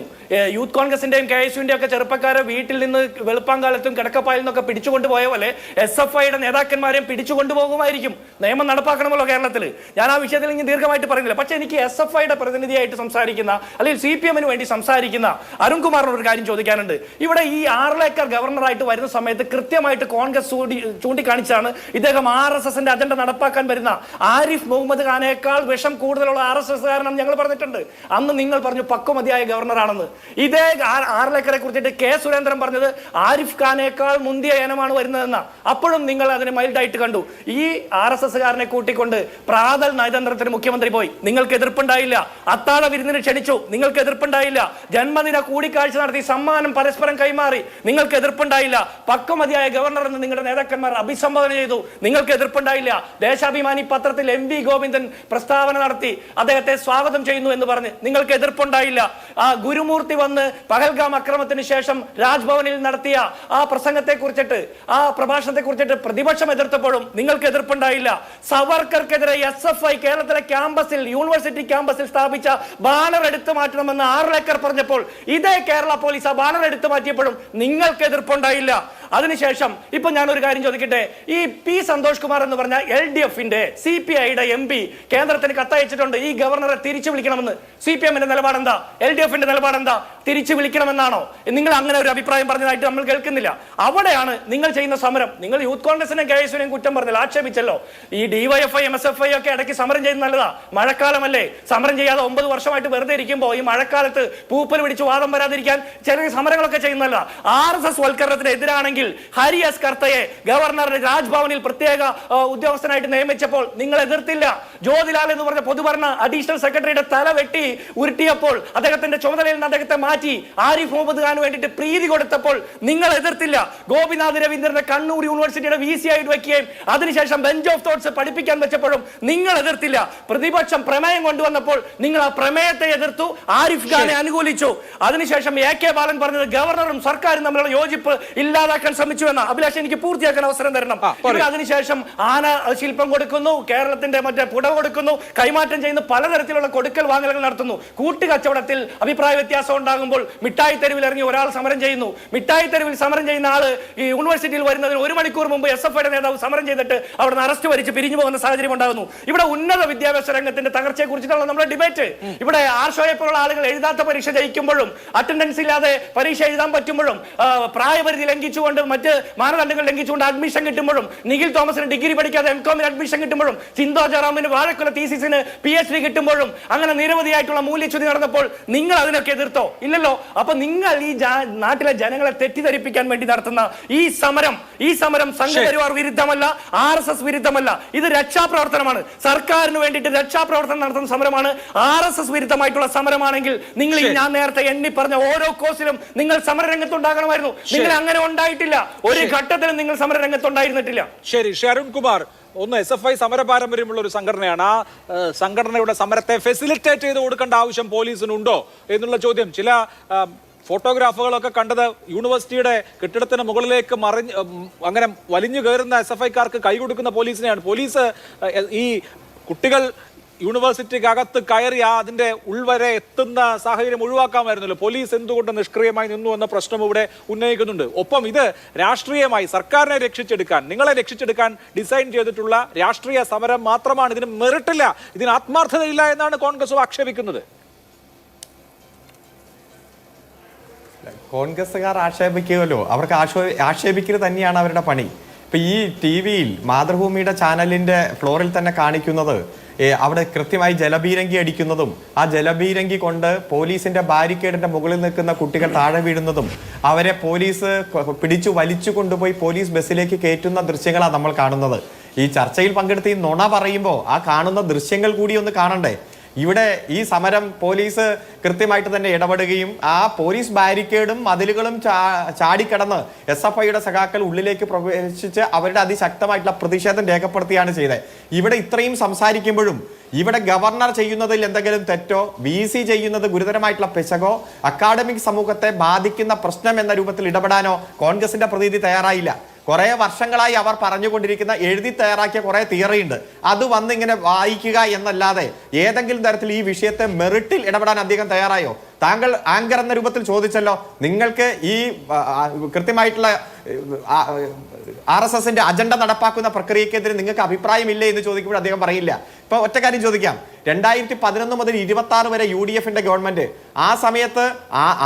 യൂത്ത് കോൺഗ്രസിന്റെയും KSUവിന്റെയും ഒക്കെ ചെറുപ്പക്കാരെ വീട്ടിൽ നിന്ന് വെളുപ്പാങ്കാലത്തും കിടക്കപ്പായിൽ നിന്നൊക്കെ പിടിച്ചുകൊണ്ടുപോയ പോലെ SFIയുടെ നേതാക്കന്മാരെയും പിടിച്ചുകൊണ്ടുപോകുമായിരിക്കും. നിയമം നടപ്പാക്കണമല്ലോ കേരളത്തിൽ. ഞാൻ ആ വിഷയത്തിൽ ഇനി ദീർഘമായിട്ട് പറയുന്നില്ല. പക്ഷേ എനിക്ക് SFIയുടെ പ്രതിനിധിയായിട്ട് സംസാരിക്കുന്ന അല്ലെങ്കിൽ CPMന് വേണ്ടി സംസാരിക്കുന്ന അരുൺകുമാറിനോട് ഒരു കാര്യം ചോദിക്കാനുണ്ട്. ഇവിടെ ഈ ആർലേക്കർ ഗവർണറായിട്ട് വരുന്ന സമയത്ത് കൃത്യമായിട്ട് കോൺഗ്രസ് ചൂണ്ടിക്കാണിച്ചാണ് ഇദ്ദേഹം RSSന്റെ അജണ്ട നടപ്പാക്കാൻ വരുന്ന ആരിഫ് മുഹമ്മദ് ഖാനേക്കാൾ വിഷം കൂടുതലുള്ള RSSകാരനാണ് ഞങ്ങൾ പറഞ്ഞിട്ടുണ്ട്. അന്ന് നിങ്ങൾ പറഞ്ഞു പക്വമതിയായ ഗവർണറാണെന്ന്. ഇതേ ആർലേക്കറെ കുറിച്ചിട്ട് K സുരേന്ദ്രൻ പറഞ്ഞത് ആരിഫ് ഖാനേക്കാൾ മുന്തിയ ഇനമാണ് വരുന്നതെന്ന. അപ്പോഴും നിങ്ങൾ അതിനെ മൈൽഡായിട്ട് കണ്ടു. ഈ RSSകാരനെ കൂട്ടിക്കൊണ്ട് പ്രാതൽ നയതന്ത്രത്തിന് മുഖ്യമന്ത്രി പോയി. നിങ്ങൾക്ക് എതിർപ്പുണ്ടായില്ല. അത്താഴ വിരുന്നിന് ക്ഷണിച്ചു, നിങ്ങൾക്ക് എതിർപ്പുണ്ടായില്ല. ജന്മദിന കൂടിക്കാഴ്ച നടത്തി സമ്മാനം പരസ്പരം കൈമാറി, നിങ്ങൾക്ക് എതിർപ്പുണ്ടായില്ല. പക്വമതിയായ ഗവർണർ എന്ന് നിങ്ങളുടെ നേതാക്കന്മാർ അഭിസംബോധന ചെയ്തു, നിങ്ങൾക്ക് എതിർപ്പുണ്ടായില്ല. ദേശാഭിമാനി പത്രത്തിൽ MV ഗോവിന്ദൻ പ്രസ്താവന നടത്തി അദ്ദേഹത്തെ സ്വാഗതം ചെയ്യുന്നു എന്ന് പറഞ്ഞ് നിങ്ങൾക്ക് എതിർപ്പുണ്ടായില്ല. ആ ഗുരുമൂർത്തി വന്ന് പഹൽഗാം അക്രമത്തിന് ശേഷം രാജ്ഭവനിൽ നടത്തിയ ആ പ്രസംഗത്തെ കുറിച്ചിട്ട്, ആ പ്രഭാഷണത്തെ കുറിച്ചിട്ട് പ്രതിപക്ഷം എതിർത്തപ്പോഴും നിങ്ങൾക്ക് എതിർപ്പുണ്ടായില്ല. സവർക്കർക്കെതിരെ SFI കേരളത്തിലെ ക്യാമ്പസിൽ, യൂണിവേഴ്സിറ്റി ക്യാമ്പസിൽ സ്ഥാപിച്ച ബാനർ എടുത്തു മാറ്റണമെന്ന് ആർലേക്കർ പറഞ്ഞപ്പോൾ ഇതേ കേരള പോലീസ് ആ ബാനർ എടുത്തു മാറ്റിയപ്പോഴും നിങ്ങൾക്ക് എതിർപ്പുണ്ടായില്ല. അതിനുശേഷം ഇപ്പൊ ഞാനൊരു കാര്യം ചോദിക്കട്ടെ. ഈ P സന്തോഷ് കുമാർ എന്ന് പറഞ്ഞ LDFന്റെ CPIയുടെ MP കേന്ദ്രത്തിന് കത്തയച്ചിട്ടുണ്ട് ഈ ഗവർണറെ തിരിച്ചു വിളിക്കണമെന്ന്. CPMന്റെ നിലപാടെന്താ? LDFന്റെ നിലപാടെന്താ? തിരിച്ചു വിളിക്കണമെന്നാണോ? നിങ്ങൾ അങ്ങനെ ഒരു അഭിപ്രായം പറഞ്ഞതായിട്ട് നമ്മൾ കേൾക്കുന്നില്ല. അവിടെയാണ് നിങ്ങൾ ചെയ്യുന്ന സമരം. നിങ്ങൾ യൂത്ത് കോൺഗ്രസിനെയും KSUവിനെയും കുറ്റം പറഞ്ഞല്ലോ, ആക്ഷേപിച്ചല്ലോ. ഈ DYFI MSFI ഒക്കെ ഇടയ്ക്ക് സമരം ചെയ്യുന്ന നല്ലതാ. മഴക്കാലമല്ലേ, സമരം ചെയ്യാതെ 9 വർഷമായിട്ട് വെറുതെ ഇരിക്കുമ്പോൾ ഈ മഴക്കാലത്ത് പൂപ്പൽ പിടിച്ച് വാദം വരാതിരിക്കാൻ ചെറിയ സമരങ്ങളൊക്കെ ചെയ്യുന്നല്ല. RSS വൽക്കരണത്തിന് എതിരാണെങ്കിൽ ഹരി എസ് കർത്തയെ ഗവർണറുടെ രാജ്ഭവനിൽ പ്രത്യേക ഉദ്യോഗസ്ഥനായിട്ട് നിയമിച്ചപ്പോൾ നിങ്ങൾ എതിർത്തില്ല. ജ്യോതിലാൽ എന്ന് പറഞ്ഞ പൊതുഭരണ അഡീഷണൽ സെക്രട്ടറിയുടെ തല വെട്ടി ഉരുട്ടിയപ്പോൾ അദ്ദേഹത്തിന്റെ ചുമതലയിൽ നിന്ന് അദ്ദേഹത്തെ മാറ്റി മാറ്റി ആരിഫ് മുഹമ്മദ് ഖാൻ വേണ്ടിയിട്ട് പ്രീതി കൊടുത്തപ്പോൾ നിങ്ങൾ എതിർത്തില്ല. ഗോപിനാഥ് രവീന്ദ്രനെ കണ്ണൂർ യൂണിവേഴ്സിറ്റിയുടെ VC ആയിട്ട് വെക്കുകയും അതിനുശേഷം ബെഞ്ച് ഓഫ് തോട്ട്സ് പഠിപ്പിക്കാൻ വെച്ചപ്പോഴും നിങ്ങൾ എതിർത്തില്ല. പ്രതിപക്ഷം പ്രമേയം കൊണ്ടുവന്നപ്പോൾ നിങ്ങൾ ആ പ്രമേയത്തെ എതിർത്തു, ആരിഫ് ഖാനെ അനുകൂലിച്ചു. അതിനുശേഷം AK ബാലൻ പറഞ്ഞത് ഗവർണറും സർക്കാരും തമ്മിലുള്ള യോജിപ്പ് ഇല്ലാതാക്കാൻ ശ്രമിച്ചു എന്ന. അഭിലാഷ്, എനിക്ക് പൂർത്തിയാക്കാൻ അവസരം തരണം. അതിനുശേഷം ആന ശില്പം കൊടുക്കുന്നു, കേരളത്തിന്റെ മറ്റേ പുടവ കൊടുക്കുന്നു, കൈമാറ്റം ചെയ്യുന്നു, പലതരത്തിലുള്ള കൊടുക്കൽ വാങ്ങലുകൾ നടത്തുന്നു. കൂട്ടുകച്ചവടത്തിൽ അഭിപ്രായ വ്യത്യാസം ഉണ്ടാകുമ്പോൾ മിഠായി തെരുവിൽ ഇറങ്ങി ഒരാൾ സമരം ചെയ്യുന്നു. മിഠായി തെരുവിൽ സമരം ചെയ്യുന്ന ആള് ഈ യൂണിവേഴ്സിറ്റിയിൽ വരുന്നതിന് 1 മണിക്കൂർ മുമ്പ് SFIയുടെ നേതാവ് സമരം ചെയ്തിട്ട് അവിടെ അറസ്റ്റ് വരിച്ച് പിരിഞ്ഞു പോകുന്ന സാഹചര്യം ഉണ്ടാകുന്നു. ഇവിടെ ഉന്നത വിദ്യാഭ്യാസ രംഗത്തിന്റെ തകർച്ചയെ കുറിച്ചിട്ടുള്ള നമ്മുടെ ഡിബേറ്റ്. ഇവിടെ ആർഷോയെ പോലുള്ള ആളുകൾ എഴുതാത്ത പരീക്ഷ ജയിക്കുമ്പോഴും അറ്റൻഡൻസ് ഇല്ലാതെ പരീക്ഷ എഴുതാൻ പറ്റുമ്പോഴും പ്രായപരിധി ലംഘിച്ചുകൊണ്ട് മറ്റ് മാനദണ്ഡങ്ങൾ ലംഘിച്ചുകൊണ്ട് അഡ്മിഷൻ കിട്ടുമ്പോഴും നിഖിൽ തോമസിന് ഡിഗ്രി പഠിക്കാതെ MCOM അഡ്മിഷൻ കിട്ടുമ്പോഴും ചിന്തോ ജറാമിന് വാഴക്കുല തീസിസിന് PhD കിട്ടുമ്പോഴും അങ്ങനെ നിരവധിയായിട്ടുള്ള മൂല്യച്യുതി നടന്നപ്പോൾ നിങ്ങൾ അതിനൊക്കെ എതിർത്തോ? ഇല്ലല്ലോ. അപ്പൊ നിങ്ങൾ ഈ നാട്ടിലെ ജനങ്ങളെ തെറ്റിദ്ധരിപ്പിക്കാൻ വേണ്ടി നടത്തുന്ന ഈ സമരം സംഘപരിവാർ വിരുദ്ധമല്ല, RSS വിരുദ്ധമല്ല. ഇത് രക്ഷാപ്രവർത്തനമാണ്. സർക്കാരിന് വേണ്ടിയിട്ട് രക്ഷാപ്രവർത്തനം നടത്തുന്ന സമരമാണ്. RSS വിരുദ്ധമായിട്ടുള്ള സമരമാണെങ്കിൽ നിങ്ങൾ ഞാൻ നേരത്തെ എണ്ണി പറഞ്ഞ ഓരോ കോഴ്സിലും നിങ്ങൾ സമരരംഗത്തുണ്ടാകണമായിരുന്നു. നിങ്ങൾ അങ്ങനെ ഉണ്ടായിട്ടില്ല. ഒരു ഘട്ടത്തിലും നിങ്ങൾ സമരരംഗത്തുണ്ടായിരുന്നിട്ടില്ല. ശരി, അരുൺകുമാർ, ഒന്ന് SFI സമര പാരമ്പര്യമുള്ള ഒരു സംഘടനയാണ്. ആ സംഘടനയുടെ സമരത്തെ ഫെസിലിറ്റേറ്റ് ചെയ്ത് കൊടുക്കേണ്ട ആവശ്യം പോലീസിനുണ്ടോ എന്നുള്ള ചോദ്യം. ചില ഫോട്ടോഗ്രാഫുകളൊക്കെ കണ്ടത് യൂണിവേഴ്സിറ്റിയുടെ കെട്ടിടത്തിന് മുകളിലേക്ക് അങ്ങനെ വലിഞ്ഞു കയറുന്ന SFIക്കാർക്ക് കൈ കൊടുക്കുന്ന പോലീസിനെയാണ്. പോലീസ് ഈ കുട്ടികൾ യൂണിവേഴ്സിറ്റിക്കകത്ത് കയറി അതിന്റെ ഉൾവരെ എത്തുന്ന സാഹചര്യം ഒഴിവാക്കാമായിരുന്നല്ലോ. പോലീസ് എന്തുകൊണ്ട് നിഷ്ക്രിയമായി നിന്നു എന്ന പ്രശ്നം ഇവിടെ ഉന്നയിക്കുന്നുണ്ട്. ഒപ്പം ഇത് രാഷ്ട്രീയമായി സർക്കാരിനെ രക്ഷിച്ചെടുക്കാൻ, നിങ്ങളെ രക്ഷിച്ചെടുക്കാൻ ഡിസൈൻ ചെയ്തിട്ടുള്ള രാഷ്ട്രീയ സമരം മാത്രമാണ്. ഇതിന് മെറിറ്റില്ല, ഇതിന് ആത്മാർത്ഥതയില്ല എന്നാണ് കോൺഗ്രസ് ആക്ഷേപിക്കുന്നത്. കോൺഗ്രസ്സുകാർ ആക്ഷേപിക്കുമല്ലോ, അവർക്ക് ആക്ഷേപിക്കൽ തന്നെയാണ് അവരുടെ പണി. ഇപ്പൊ ഈ TV-യിൽ മാതൃഭൂമിയുടെ ചാനലിന്റെ ഫ്ലോറിൽ തന്നെ കാണിക്കുന്നത് അവിടെ കൃത്യമായി ജലബീരങ്കി അടിക്കുന്നതും ആ ജലബീരങ്കി കൊണ്ട് പോലീസിന്റെ ബാരിക്കേഡിന്റെ മുകളിൽ നിൽക്കുന്ന കുട്ടികൾ താഴെ വീഴുന്നതും അവരെ പോലീസ് പിടിച്ചു വലിച്ചു കൊണ്ടുപോയി പോലീസ് ബസ്സിലേക്ക് കയറ്റുന്ന ദൃശ്യങ്ങളാണ് നമ്മൾ കാണുന്നത്. ഈ ചർച്ചയിൽ പങ്കെടുത്ത് ഈ നുണ പറയുമ്പോൾ ആ കാണുന്ന ദൃശ്യങ്ങൾ കൂടി ഒന്ന് കാണണ്ടേ? ഇവിടെ ഈ സമരം പോലീസ് കൃത്യമായിട്ട് തന്നെ ഇടപെടുകയും ആ പോലീസ് ബാരിക്കേഡും മതിലുകളും ചാടിക്കടന്ന് SFIയുടെ സഖാക്കൾ ഉള്ളിലേക്ക് പ്രവേശിച്ച് അവരുടെ അതിശക്തമായിട്ടുള്ള പ്രതിഷേധം രേഖപ്പെടുത്തുകയാണ് ചെയ്തത്. ഇവിടെ ഇത്രയും സംസാരിക്കുമ്പോഴും ഇവിടെ ഗവർണർ ചെയ്യുന്നതിൽ എന്തെങ്കിലും തെറ്റോ, VC ചെയ്യുന്നത് ഗുരുതരമായിട്ടുള്ള പിശകോ, അക്കാഡമിക് സമൂഹത്തെ ബാധിക്കുന്ന പ്രശ്നം എന്ന രൂപത്തിൽ ഇടപെടാനോ കോൺഗ്രസിന്റെ പ്രതിനിധി തയ്യാറായില്ല. കുറെ വർഷങ്ങളായി അവർ പറഞ്ഞുകൊണ്ടിരിക്കുന്ന എഴുതി തയ്യാറാക്കിയ കുറെ തിയറി ഉണ്ട്. അത് വന്ന് ഇങ്ങനെ വായിക്കുക എന്നല്ലാതെ ഏതെങ്കിലും തരത്തിൽ ഈ വിഷയത്തെ മെറിറ്റിൽ ഇടപെടാൻ അദ്ദേഹം തയ്യാറായോ? താങ്കൾ ആങ്കർ എന്ന രൂപത്തിൽ ചോദിച്ചല്ലോ, നിങ്ങൾക്ക് ഈ കൃത്യമായിട്ടുള്ള RSSന്റെ അജണ്ട നടപ്പാക്കുന്ന പ്രക്രിയക്കെതിരെ നിങ്ങൾക്ക് അഭിപ്രായമില്ലേ എന്ന് ചോദിക്കുമ്പോൾ അദ്ദേഹം പറയില്ല. ഇപ്പൊ ഒറ്റ കാര്യം ചോദിക്കാം, 2011 മുതൽ 26 വരെ UDFന്റെ ഗവൺമെന്റ്, ആ സമയത്ത്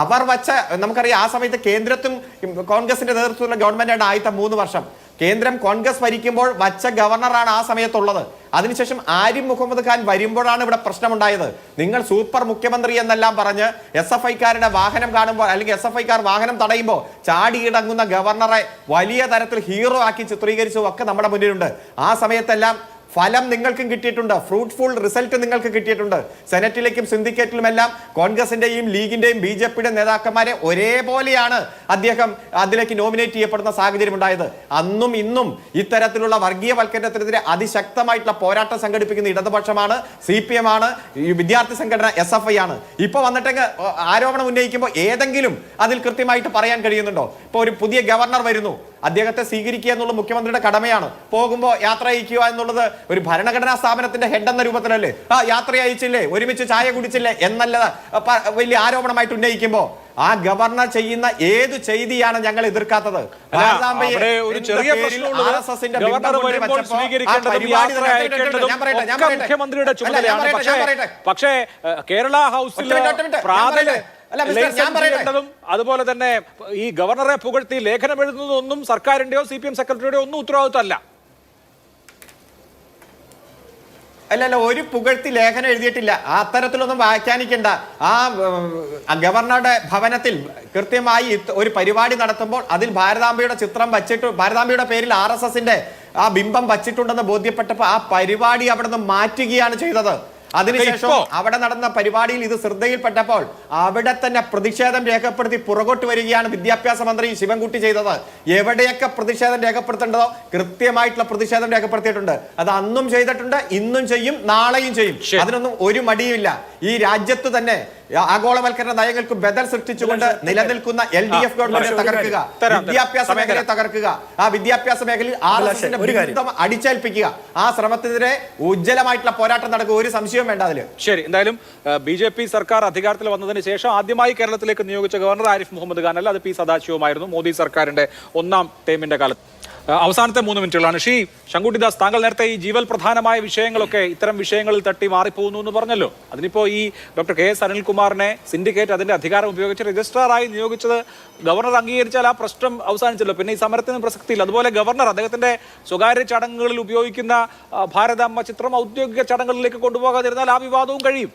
അവർ വച്ച, നമുക്കറിയാം ആ സമയത്ത് കേന്ദ്രത്തും കോൺഗ്രസിന്റെ നേതൃത്വത്തിലുള്ള ഗവൺമെന്റാണ് ആദ്യത്തെ 3 വർഷം. കേന്ദ്രം കോൺഗ്രസ് ഭരിക്കുമ്പോൾ വച്ച ഗവർണറാണ് ആ സമയത്തുള്ളത്. അതിനുശേഷം ആരിഫ് മുഹമ്മദ് ഖാൻ വരുമ്പോഴാണ് ഇവിടെ പ്രശ്നമുണ്ടായത്. നിങ്ങൾ സൂപ്പർ മുഖ്യമന്ത്രി എന്നെല്ലാം പറഞ്ഞ് SFIക്കാരുടെ വാഹനം കാണുമ്പോൾ അല്ലെങ്കിൽ SFIക്കാർ വാഹനം തടയുമ്പോൾ ചാടിയിടങ്ങുന്ന ഗവർണറെ വലിയ തരത്തിൽ ഹീറോ ആക്കി ചിത്രീകരിച്ചതും ഒക്കെ നമ്മുടെ മുന്നിലുണ്ട്. ആ സമയത്തെല്ലാം ഫലം നിങ്ങൾക്കും കിട്ടിയിട്ടുണ്ട്, ഫ്രൂട്ട്ഫുൾ റിസൾട്ട് നിങ്ങൾക്ക് കിട്ടിയിട്ടുണ്ട്. സെനറ്റിലേക്കും സിൻഡിക്കേറ്റിലുമെല്ലാം കോൺഗ്രസിന്റെയും ലീഗിന്റെയും BJPയുടെയും നേതാക്കന്മാരെ ഒരേപോലെയാണ് അദ്ദേഹം അതിലേക്ക് നോമിനേറ്റ് ചെയ്യപ്പെടുന്ന സാഹചര്യം ഉണ്ടായത്. അന്നും ഇന്നും ഇത്തരത്തിലുള്ള വർഗീയവൽക്കരണത്തിനെതിരെ അതിശക്തമായിട്ടുള്ള പോരാട്ടം സംഘടിപ്പിക്കുന്ന ഇടതുപക്ഷമാണ്, CPM ആണ്, വിദ്യാർത്ഥി സംഘടന SFI ആണ്. ഇപ്പൊ വന്നിട്ട് ആരോപണം ഉന്നയിക്കുമ്പോൾ ഏതെങ്കിലും അതിൽ കൃത്യമായിട്ട് പറയാൻ കഴിയുന്നുണ്ടോ? ഇപ്പൊ ഒരു പുതിയ ഗവർണർ വരുന്നു, അദ്ദേഹത്തെ സ്വീകരിക്കുക എന്നുള്ള മുഖ്യമന്ത്രിയുടെ കടമയാണ്. പോകുമ്പോൾ യാത്ര അയക്കുക എന്നുള്ളത് ഒരു ഭരണഘടനാ സ്ഥാപനത്തിന്റെ ഹെഡ് എന്ന രൂപത്തിലല്ലേ? യാത്ര അയച്ചില്ലേ, ഒരുമിച്ച് ചായ കുടിച്ചില്ലേ എന്നല്ല വലിയ ആരോപണമായിട്ട് ഉന്നയിക്കുമ്പോൾ ആ ഗവർണർ ചെയ്യുന്ന ഏതു ചെയ്തിയാണ് ഞങ്ങൾ എതിർക്കാത്തത്? പക്ഷേ കേരള ഹൗസിൽ അതുപോലെ തന്നെ ഈ ഗവർണറെ പുകഴ്ത്തി ലേഖനം എഴുതുന്നതൊന്നും സർക്കാരിന്റെയോ CPM സെക്രട്ടറിയുടെയോ ഒന്നും ഉത്തരവാദിത്തമല്ല. അല്ലല്ല, ഒരു പുകഴ്ത്തി ലേഖനം എഴുതിയിട്ടില്ല. അത്തരത്തിലൊന്നും വ്യാഖ്യാനിക്കേണ്ട. ആ ഗവർണറുടെ ഭവനത്തിൽ കൃത്യമായി ഒരു പരിപാടി നടത്തുമ്പോൾ അതിൽ ഭാരതാംബയുടെ ചിത്രം വച്ചിട്ട്, ഭാരതാംബയുടെ പേരിൽ RSSന്റെ ആ ബിംബം വച്ചിട്ടുണ്ടെന്ന് ബോധ്യപ്പെട്ടപ്പോൾ ആ പരിപാടി അവിടെ നിന്ന് മാറ്റുകയാണ് ചെയ്തത്. അതിനുശേഷം അവിടെ നടന്ന പരിപാടിയിൽ ഇത് ശ്രദ്ധയിൽപ്പെട്ടപ്പോൾ അവിടെ തന്നെ പ്രതിഷേധം രേഖപ്പെടുത്തി പുറകോട്ട് വരികയാണ് വിദ്യാഭ്യാസ മന്ത്രി ശിവൻകുട്ടി ചെയ്തത്. എവിടെയൊക്കെ പ്രതിഷേധം രേഖപ്പെടുത്തേണ്ടതോ കൃത്യമായിട്ടുള്ള പ്രതിഷേധം രേഖപ്പെടുത്തിയിട്ടുണ്ട്. അത് അന്നും ചെയ്തിട്ടുണ്ട്, ഇന്നും ചെയ്യും, നാളെയും ചെയ്യും. അതിനൊന്നും ഒരു മടിയുമില്ല. ഈ രാജ്യത്ത് തന്നെ ആഗോളവൽക്കരണ നയങ്ങൾക്ക് ബദൽ സൃഷ്ടിച്ചുകൊണ്ട് നിലനിൽക്കുന്ന LDF ഗവൺമെന്റ് തകർക്കുക, വിദ്യാഭ്യാസ മേഖലയെ തകർക്കുക, ആ വിദ്യാഭ്യാസ മേഖലയിൽ RSSന്റെ ബിരുദം അടിച്ചേൽപ്പിക്കുക, ആ ശ്രമത്തിനെതിരെ ഉജ്ജ്വലമായിട്ടുള്ള പോരാട്ടം നടക്കുക. ഒരു സംശയവും വേണ്ട അതില്. ശരി, എന്തായാലും BJP സർക്കാർ അധികാരത്തിൽ വന്നതിന് ശേഷം ആദ്യമായി കേരളത്തിലേക്ക് നിയോഗിച്ച ഗവർണർ ആരിഫ് മുഹമ്മദ് ഖാൻ അല്ല, അത് P സദാശിവമായിരുന്നു മോദി സർക്കാരിന്റെ ഒന്നാം ടേമിന്റെ കാലത്ത്. അവസാനത്തെ 3 മിനിറ്റുകളാണ്. ശങ്കുട്ടിദാസ്, താങ്കൾ നേരത്തെ ഈ ജീവൽ പ്രധാനമായ വിഷയങ്ങളൊക്കെ ഇത്തരം വിഷയങ്ങളിൽ തട്ടി മാറിപ്പോകുന്നു എന്ന് പറഞ്ഞല്ലോ. അതിനിപ്പോ ഈ ഡോക്ടർ KS അനിൽകുമാറിനെ സിൻഡിക്കേറ്റ് അതിന്റെ അധികാരം ഉപയോഗിച്ച് രജിസ്ട്രാറായി നിയോഗിച്ചത് ഗവർണർ അംഗീകരിച്ചാൽ ആ പ്രശ്നം അവസാനിച്ചല്ലോ. പിന്നെ ഈ സമരത്തിന് പ്രസക്തിയില്ല. അതുപോലെ ഗവർണർ അദ്ദേഹത്തിന്റെ സ്വകാര്യ ചടങ്ങുകളിൽ ഉപയോഗിക്കുന്ന ഭാരതാമ്മ ചിത്രം ഔദ്യോഗിക ചടങ്ങുകളിലേക്ക് കൊണ്ടുപോകാതിരുന്നാൽ ആ വിവാദവും കഴിയും.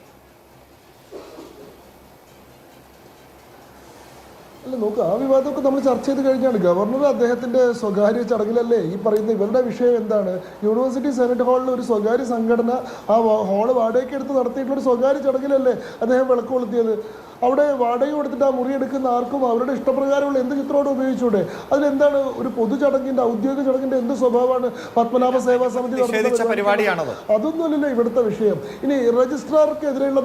അല്ല നോക്ക്, ആ വിവാദമൊക്കെ നമ്മൾ ചർച്ച ചെയ്ത് കഴിഞ്ഞാണ്. ഗവർണർ അദ്ദേഹത്തിന്റെ സ്വകാര്യ ചടങ്ങിലല്ലേ ഈ പറയുന്ന ഇവരുടെ വിഷയം എന്താണ്? യൂണിവേഴ്സിറ്റി സെനറ്റ് ഹാളിൽ ഒരു സ്വകാര്യ സംഘടന ആ ഹാള് വാടകയ്ക്ക് എടുത്ത് നടത്തിയിട്ടുള്ള ഒരു സ്വകാര്യ ചടങ്ങിലല്ലേ അദ്ദേഹം വിളക്ക് കൊളുത്തിയത്. അവിടെ വാടക കൊടുത്തിട്ട് ആ മുറി എടുക്കുന്ന ആർക്കും അവരുടെ ഇഷ്ടപ്രകാരമുള്ള എന്ത് ചിത്രമോട് ഉപയോഗിച്ചൂടെ? അതിലെന്താണ് ഒരു പൊതു ചടങ്ങിന്റെ ഔദ്യോഗിക ചടങ്ങിന്റെ എന്ത് സ്വഭാവമാണ് പത്മനാഭ സേവാ സമിതി പരിപാടിയാണത്? അതൊന്നുമല്ലല്ലോ ഇവിടുത്തെ വിഷയം. ഇനി രജിസ്ട്രാർക്കെതിരെയുള്ള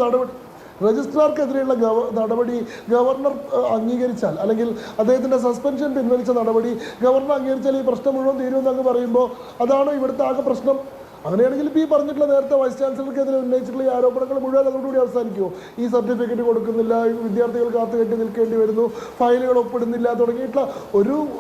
നടപടി ഗവർണർ അംഗീകരിച്ചാൽ, അല്ലെങ്കിൽ അദ്ദേഹത്തിന്റെ സസ്പെൻഷൻ പിൻവലിച്ച നടപടി ഗവർണർ അംഗീകരിച്ചാൽ ഈ പ്രശ്നം മുഴുവൻ തീരുമെന്ന് അങ്ങ് പറയുമ്പോൾ അതാണോ ഇവിടുത്തെ ആകെ പ്രശ്നം? അങ്ങനെയാണെങ്കിൽ ഇപ്പോൾ ഈ പറഞ്ഞിട്ടുള്ള നേരത്തെ വൈസ് ചാൻസലർക്കെതിരെ ഉന്നയിച്ചിട്ടുള്ള ഈ ആരോപണങ്ങൾ മുഴുവൻ അതോടുകൂടി അവസാനിക്കുമോ? ഈ സർട്ടിഫിക്കറ്റ് കൊടുക്കുന്നില്ല, വിദ്യാർത്ഥികൾ കാത്തുകെട്ടി നിൽക്കേണ്ടി വരുന്നു, ഫയലുകൾ ഒപ്പിടുന്നില്ല തുടങ്ങിയിട്ടുള്ള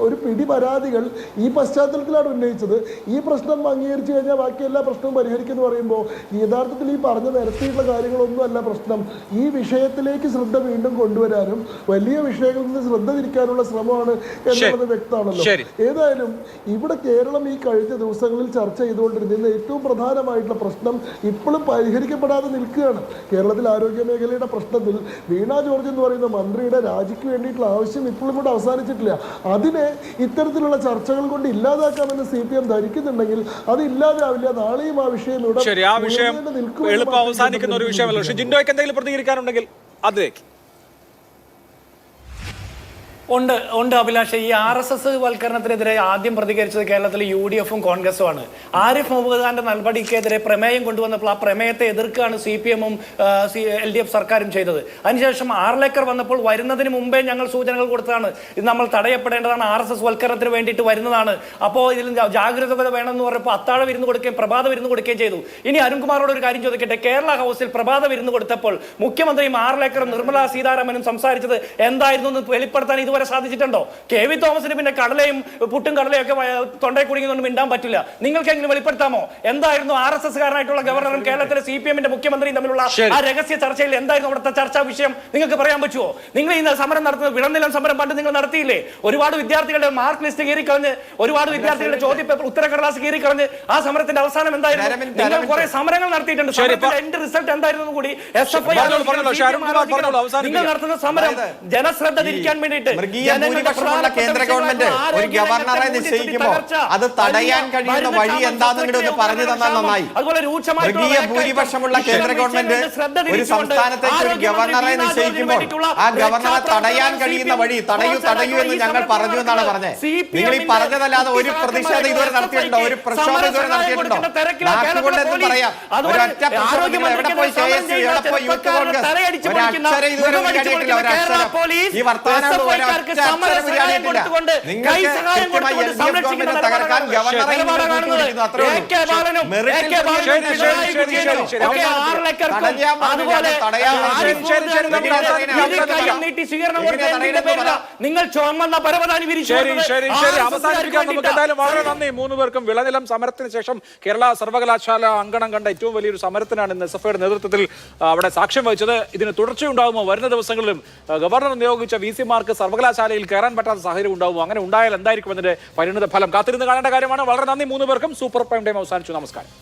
ഒരു പിടി പരാതികൾ ഈ പശ്ചാത്തലത്തിലാണ് ഉന്നയിച്ചത്. ഈ പ്രശ്നം അംഗീകരിച്ചു കഴിഞ്ഞാൽ ബാക്കി എല്ലാ പ്രശ്നവും പരിഹരിക്കുമെന്ന് പറയുമ്പോൾ യഥാർത്ഥത്തിൽ ഈ പറഞ്ഞ നിരത്തിയിട്ടുള്ള കാര്യങ്ങളൊന്നും അല്ല പ്രശ്നം. ഈ വിഷയത്തിലേക്ക് ശ്രദ്ധ വീണ്ടും കൊണ്ടുവരാനും വലിയ വിഷയങ്ങളിൽ നിന്ന് ശ്രദ്ധ തിരിക്കാനുള്ള ശ്രമമാണ് എന്നുള്ളത് വ്യക്തമാണല്ലോ. ഏതായാലും ഇവിടെ കേരളം ഈ കഴിഞ്ഞ ദിവസങ്ങളിൽ ചർച്ച ചെയ്തുകൊണ്ടിരുന്ന ഏറ്റവും പ്രധാനമായിട്ടുള്ള പ്രശ്നം ഇപ്പോഴും പരിഹരിക്കപ്പെടാതെ നിൽക്കുകയാണ്. കേരളത്തിൽ ആരോഗ്യ മേഖലയുടെ പ്രശ്നത്തിൽ വീണ ജോർജ് എന്ന് പറയുന്ന മന്ത്രിയുടെ രാജിക്ക് വേണ്ടിയിട്ടുള്ള ആവശ്യം ഇപ്പോഴും കൂടെ അവസാനിച്ചിട്ടില്ല. അതിനെ ഇത്തരത്തിലുള്ള ചർച്ചകൾ കൊണ്ട് ഇല്ലാതാക്കാമെന്ന് CPM ധരിക്കുന്നുണ്ടെങ്കിൽ അത് ഇല്ലാതാവില്ല. നാളെയും ആ വിഷയം എളുപ്പം അവസാനിക്കുന്ന ഒരു വിഷയമല്ല. ജിൻഡോയ്ക്ക് എന്തെങ്കിലും പ്രതികരിക്കാനുണ്ടെങ്കിൽ അതിലേക്ക് ഉണ്ട് അഭിലാഷ്. ഈ RSS വൽക്കരണത്തിനെതിരെ ആദ്യം പ്രതികരിച്ചത് കേരളത്തിലെ UDFും കോൺഗ്രസുമാണ്. ആരിഫ് മുഹമ്മദ് ഖാന്റെ നടപടിക്കെതിരെ പ്രമേയം കൊണ്ടുവന്നപ്പോൾ ആ പ്രമേയത്തെ എതിർക്കുകയാണ് CPMും LDF സർക്കാരും ചെയ്തത്. അതിനുശേഷം ആർലേക്കർ വന്നപ്പോൾ വരുന്നതിന് മുമ്പേ ഞങ്ങൾ സൂചനകൾ കൊടുത്തതാണ് ഇത് നമ്മൾ തടയപ്പെടേണ്ടതാണ്, RSS വൽക്കരണത്തിന് വേണ്ടിയിട്ട് വരുന്നതാണ്, അപ്പോൾ ഇതിൽ ജാഗ്രത വേണമെന്ന് പറഞ്ഞപ്പോൾ അത്താഴ വിരുന്ന് കൊടുക്കുകയും പ്രഭാത വിരുന്ന് കൊടുക്കുകയും ചെയ്തു. ഇനി അരുൺകുമാറോട് ഒരു കാര്യം ചോദിക്കട്ടെ. കേരള ഹൗസിൽ പ്രഭാത വിരുന്ന് കൊടുത്തപ്പോൾ മുഖ്യമന്ത്രിയും ആർലേക്കറും നിർമ്മലാ സീതാരാമനും സംസാരിച്ചത് എന്തായിരുന്നു എന്ന് വെളിപ്പെടുത്താൻ ഇതുവരെ സാധിച്ചിട്ടുണ്ടോ? KV തോമസിന് പിന്നെ കടലയും പുട്ടും കടലയും ഒക്കെ തൊണ്ടയിൽ കുടുങ്ങിക്കൊണ്ട് മിണ്ടാൻ പറ്റില്ല. നിങ്ങൾക്ക് എങ്ങനെ വെളിപ്പെടുത്താമോ എന്തായിരുന്നു RSS കാരനായിട്ടുള്ള ഗവർണറും കേരളത്തിലെ CPMന്റെ മുഖ്യമന്ത്രിയും തമ്മിലുള്ള ആ രഹസ്യ ചർച്ചയിൽ എന്തായിരുന്നു അവിടുത്തെ ചർച്ചാ വിഷയം? നിങ്ങൾക്ക് പറയാൻ പറ്റുമോ? നിങ്ങൾ ഈ സമരം നടത്തുന്നത് വിളനിലം സമരം പണ്ട് നിങ്ങൾ നടത്തിയില്ലേ? ഒരുപാട് വിദ്യാർത്ഥികളുടെ മാർക്ക് ലിസ്റ്റ് കീറിക്കളഞ്ഞ്, ഒരുപാട് വിദ്യാർത്ഥികളുടെ ചോദ്യപേപ്പർ ഉത്തരക്കടലാസ് കീറിക്കളഞ്ഞ് ആ സമരത്തിന്റെ അവസാനം എന്തായിരുന്നു? നിങ്ങൾ കുറെ സമരങ്ങൾ നടത്തിയിട്ടുണ്ട്. എന്റെ റിസൾട്ട് എന്തായിരുന്നു കൂടി SFI നിങ്ങൾ നടത്തുന്ന സമരം ജനശ്രദ്ധ തിരിക്കാൻ വേണ്ടിയിട്ട് ഭൂരിപക്ഷമുള്ള കേന്ദ്ര ഗവൺമെന്റ് ഒരു ഗവർണറെ നിശ്ചയിക്കുമ്പോൾ അത് തടയാൻ കഴിയുന്ന വഴി എന്താണെന്ന് പറഞ്ഞു തന്നാൽ നന്നായി. മൃഗീയ ഭൂരിപക്ഷമുള്ള കേന്ദ്ര ഗവൺമെന്റ് ഒരു സംസ്ഥാനത്തേക്ക് ഒരു ഗവർണറെ നിശ്ചയിക്കുമ്പോൾ ആ ഗവർണറെ തടയാൻ കഴിയുന്ന വഴി തടയൂ എന്ന് ഞങ്ങൾ പറഞ്ഞു എന്നാണ് പറഞ്ഞത്. നിങ്ങൾ ഈ പറഞ്ഞതല്ലാതെ ഒരു പ്രതിഷേധം ഇതുവരെ നടത്തിയിട്ടുണ്ടോ? ഒരു പ്രക്ഷോഭം ഇതുവരെ നടത്തിയിട്ടുണ്ടോ? നാട്ടുകൊണ്ട് എന്ത് പറയാം? ഒരൊറ്റ പ്രക്ഷോഭം എവിടെ പോയി KSU, എവിടെ പോയി യൂത്ത് കോൺഗ്രസ്? ഒരക്ഷരം ഇതുവരെ ഉരിയാടിയിട്ടില്ല. ഒരക്ഷരം ഈ വർത്തമാനങ്ങൾ തകർക്കാൻ ഗവർണറെ നിങ്ങൾ ചുമന്ന പരവതാനി വിരിച്ചു. അവസാനിപ്പിക്കാൻ നമുക്ക് എന്തായാലും വളരെ നന്ദി 3 പേർക്കും. വിളനിലം സമരത്തിന് ശേഷം കേരള സർവകലാശാല അങ്കണം കണ്ട ഏറ്റവും വലിയൊരു സമരത്തിനാണ് ഇന്ന് SFIയുടെ നേതൃത്വത്തിൽ അവിടെ സാക്ഷ്യം വഹിച്ചത്. ഇതിന് തുടർച്ചയുണ്ടാകുമോ? വരുന്ന ദിവസങ്ങളിലും ഗവർണർ നിയോഗിച്ച VCമാർക്ക് സർവകലാശാലയിൽ കയറാൻ പറ്റാത്ത സാഹചര്യം ഉണ്ടാകുമോ? അങ്ങനെ ഉണ്ടായാൽ എന്തായിരിക്കും അതിന്റെ പരിണിത ഫലം? കാത്തിരുന്ന് കാണേണ്ട കാര്യമാണ്. വളരെ നന്ദി 3 പേർക്കും. സൂപ്പർ പ്രൈം ടൈം അവസാനിച്ചു. നമസ്കാരം.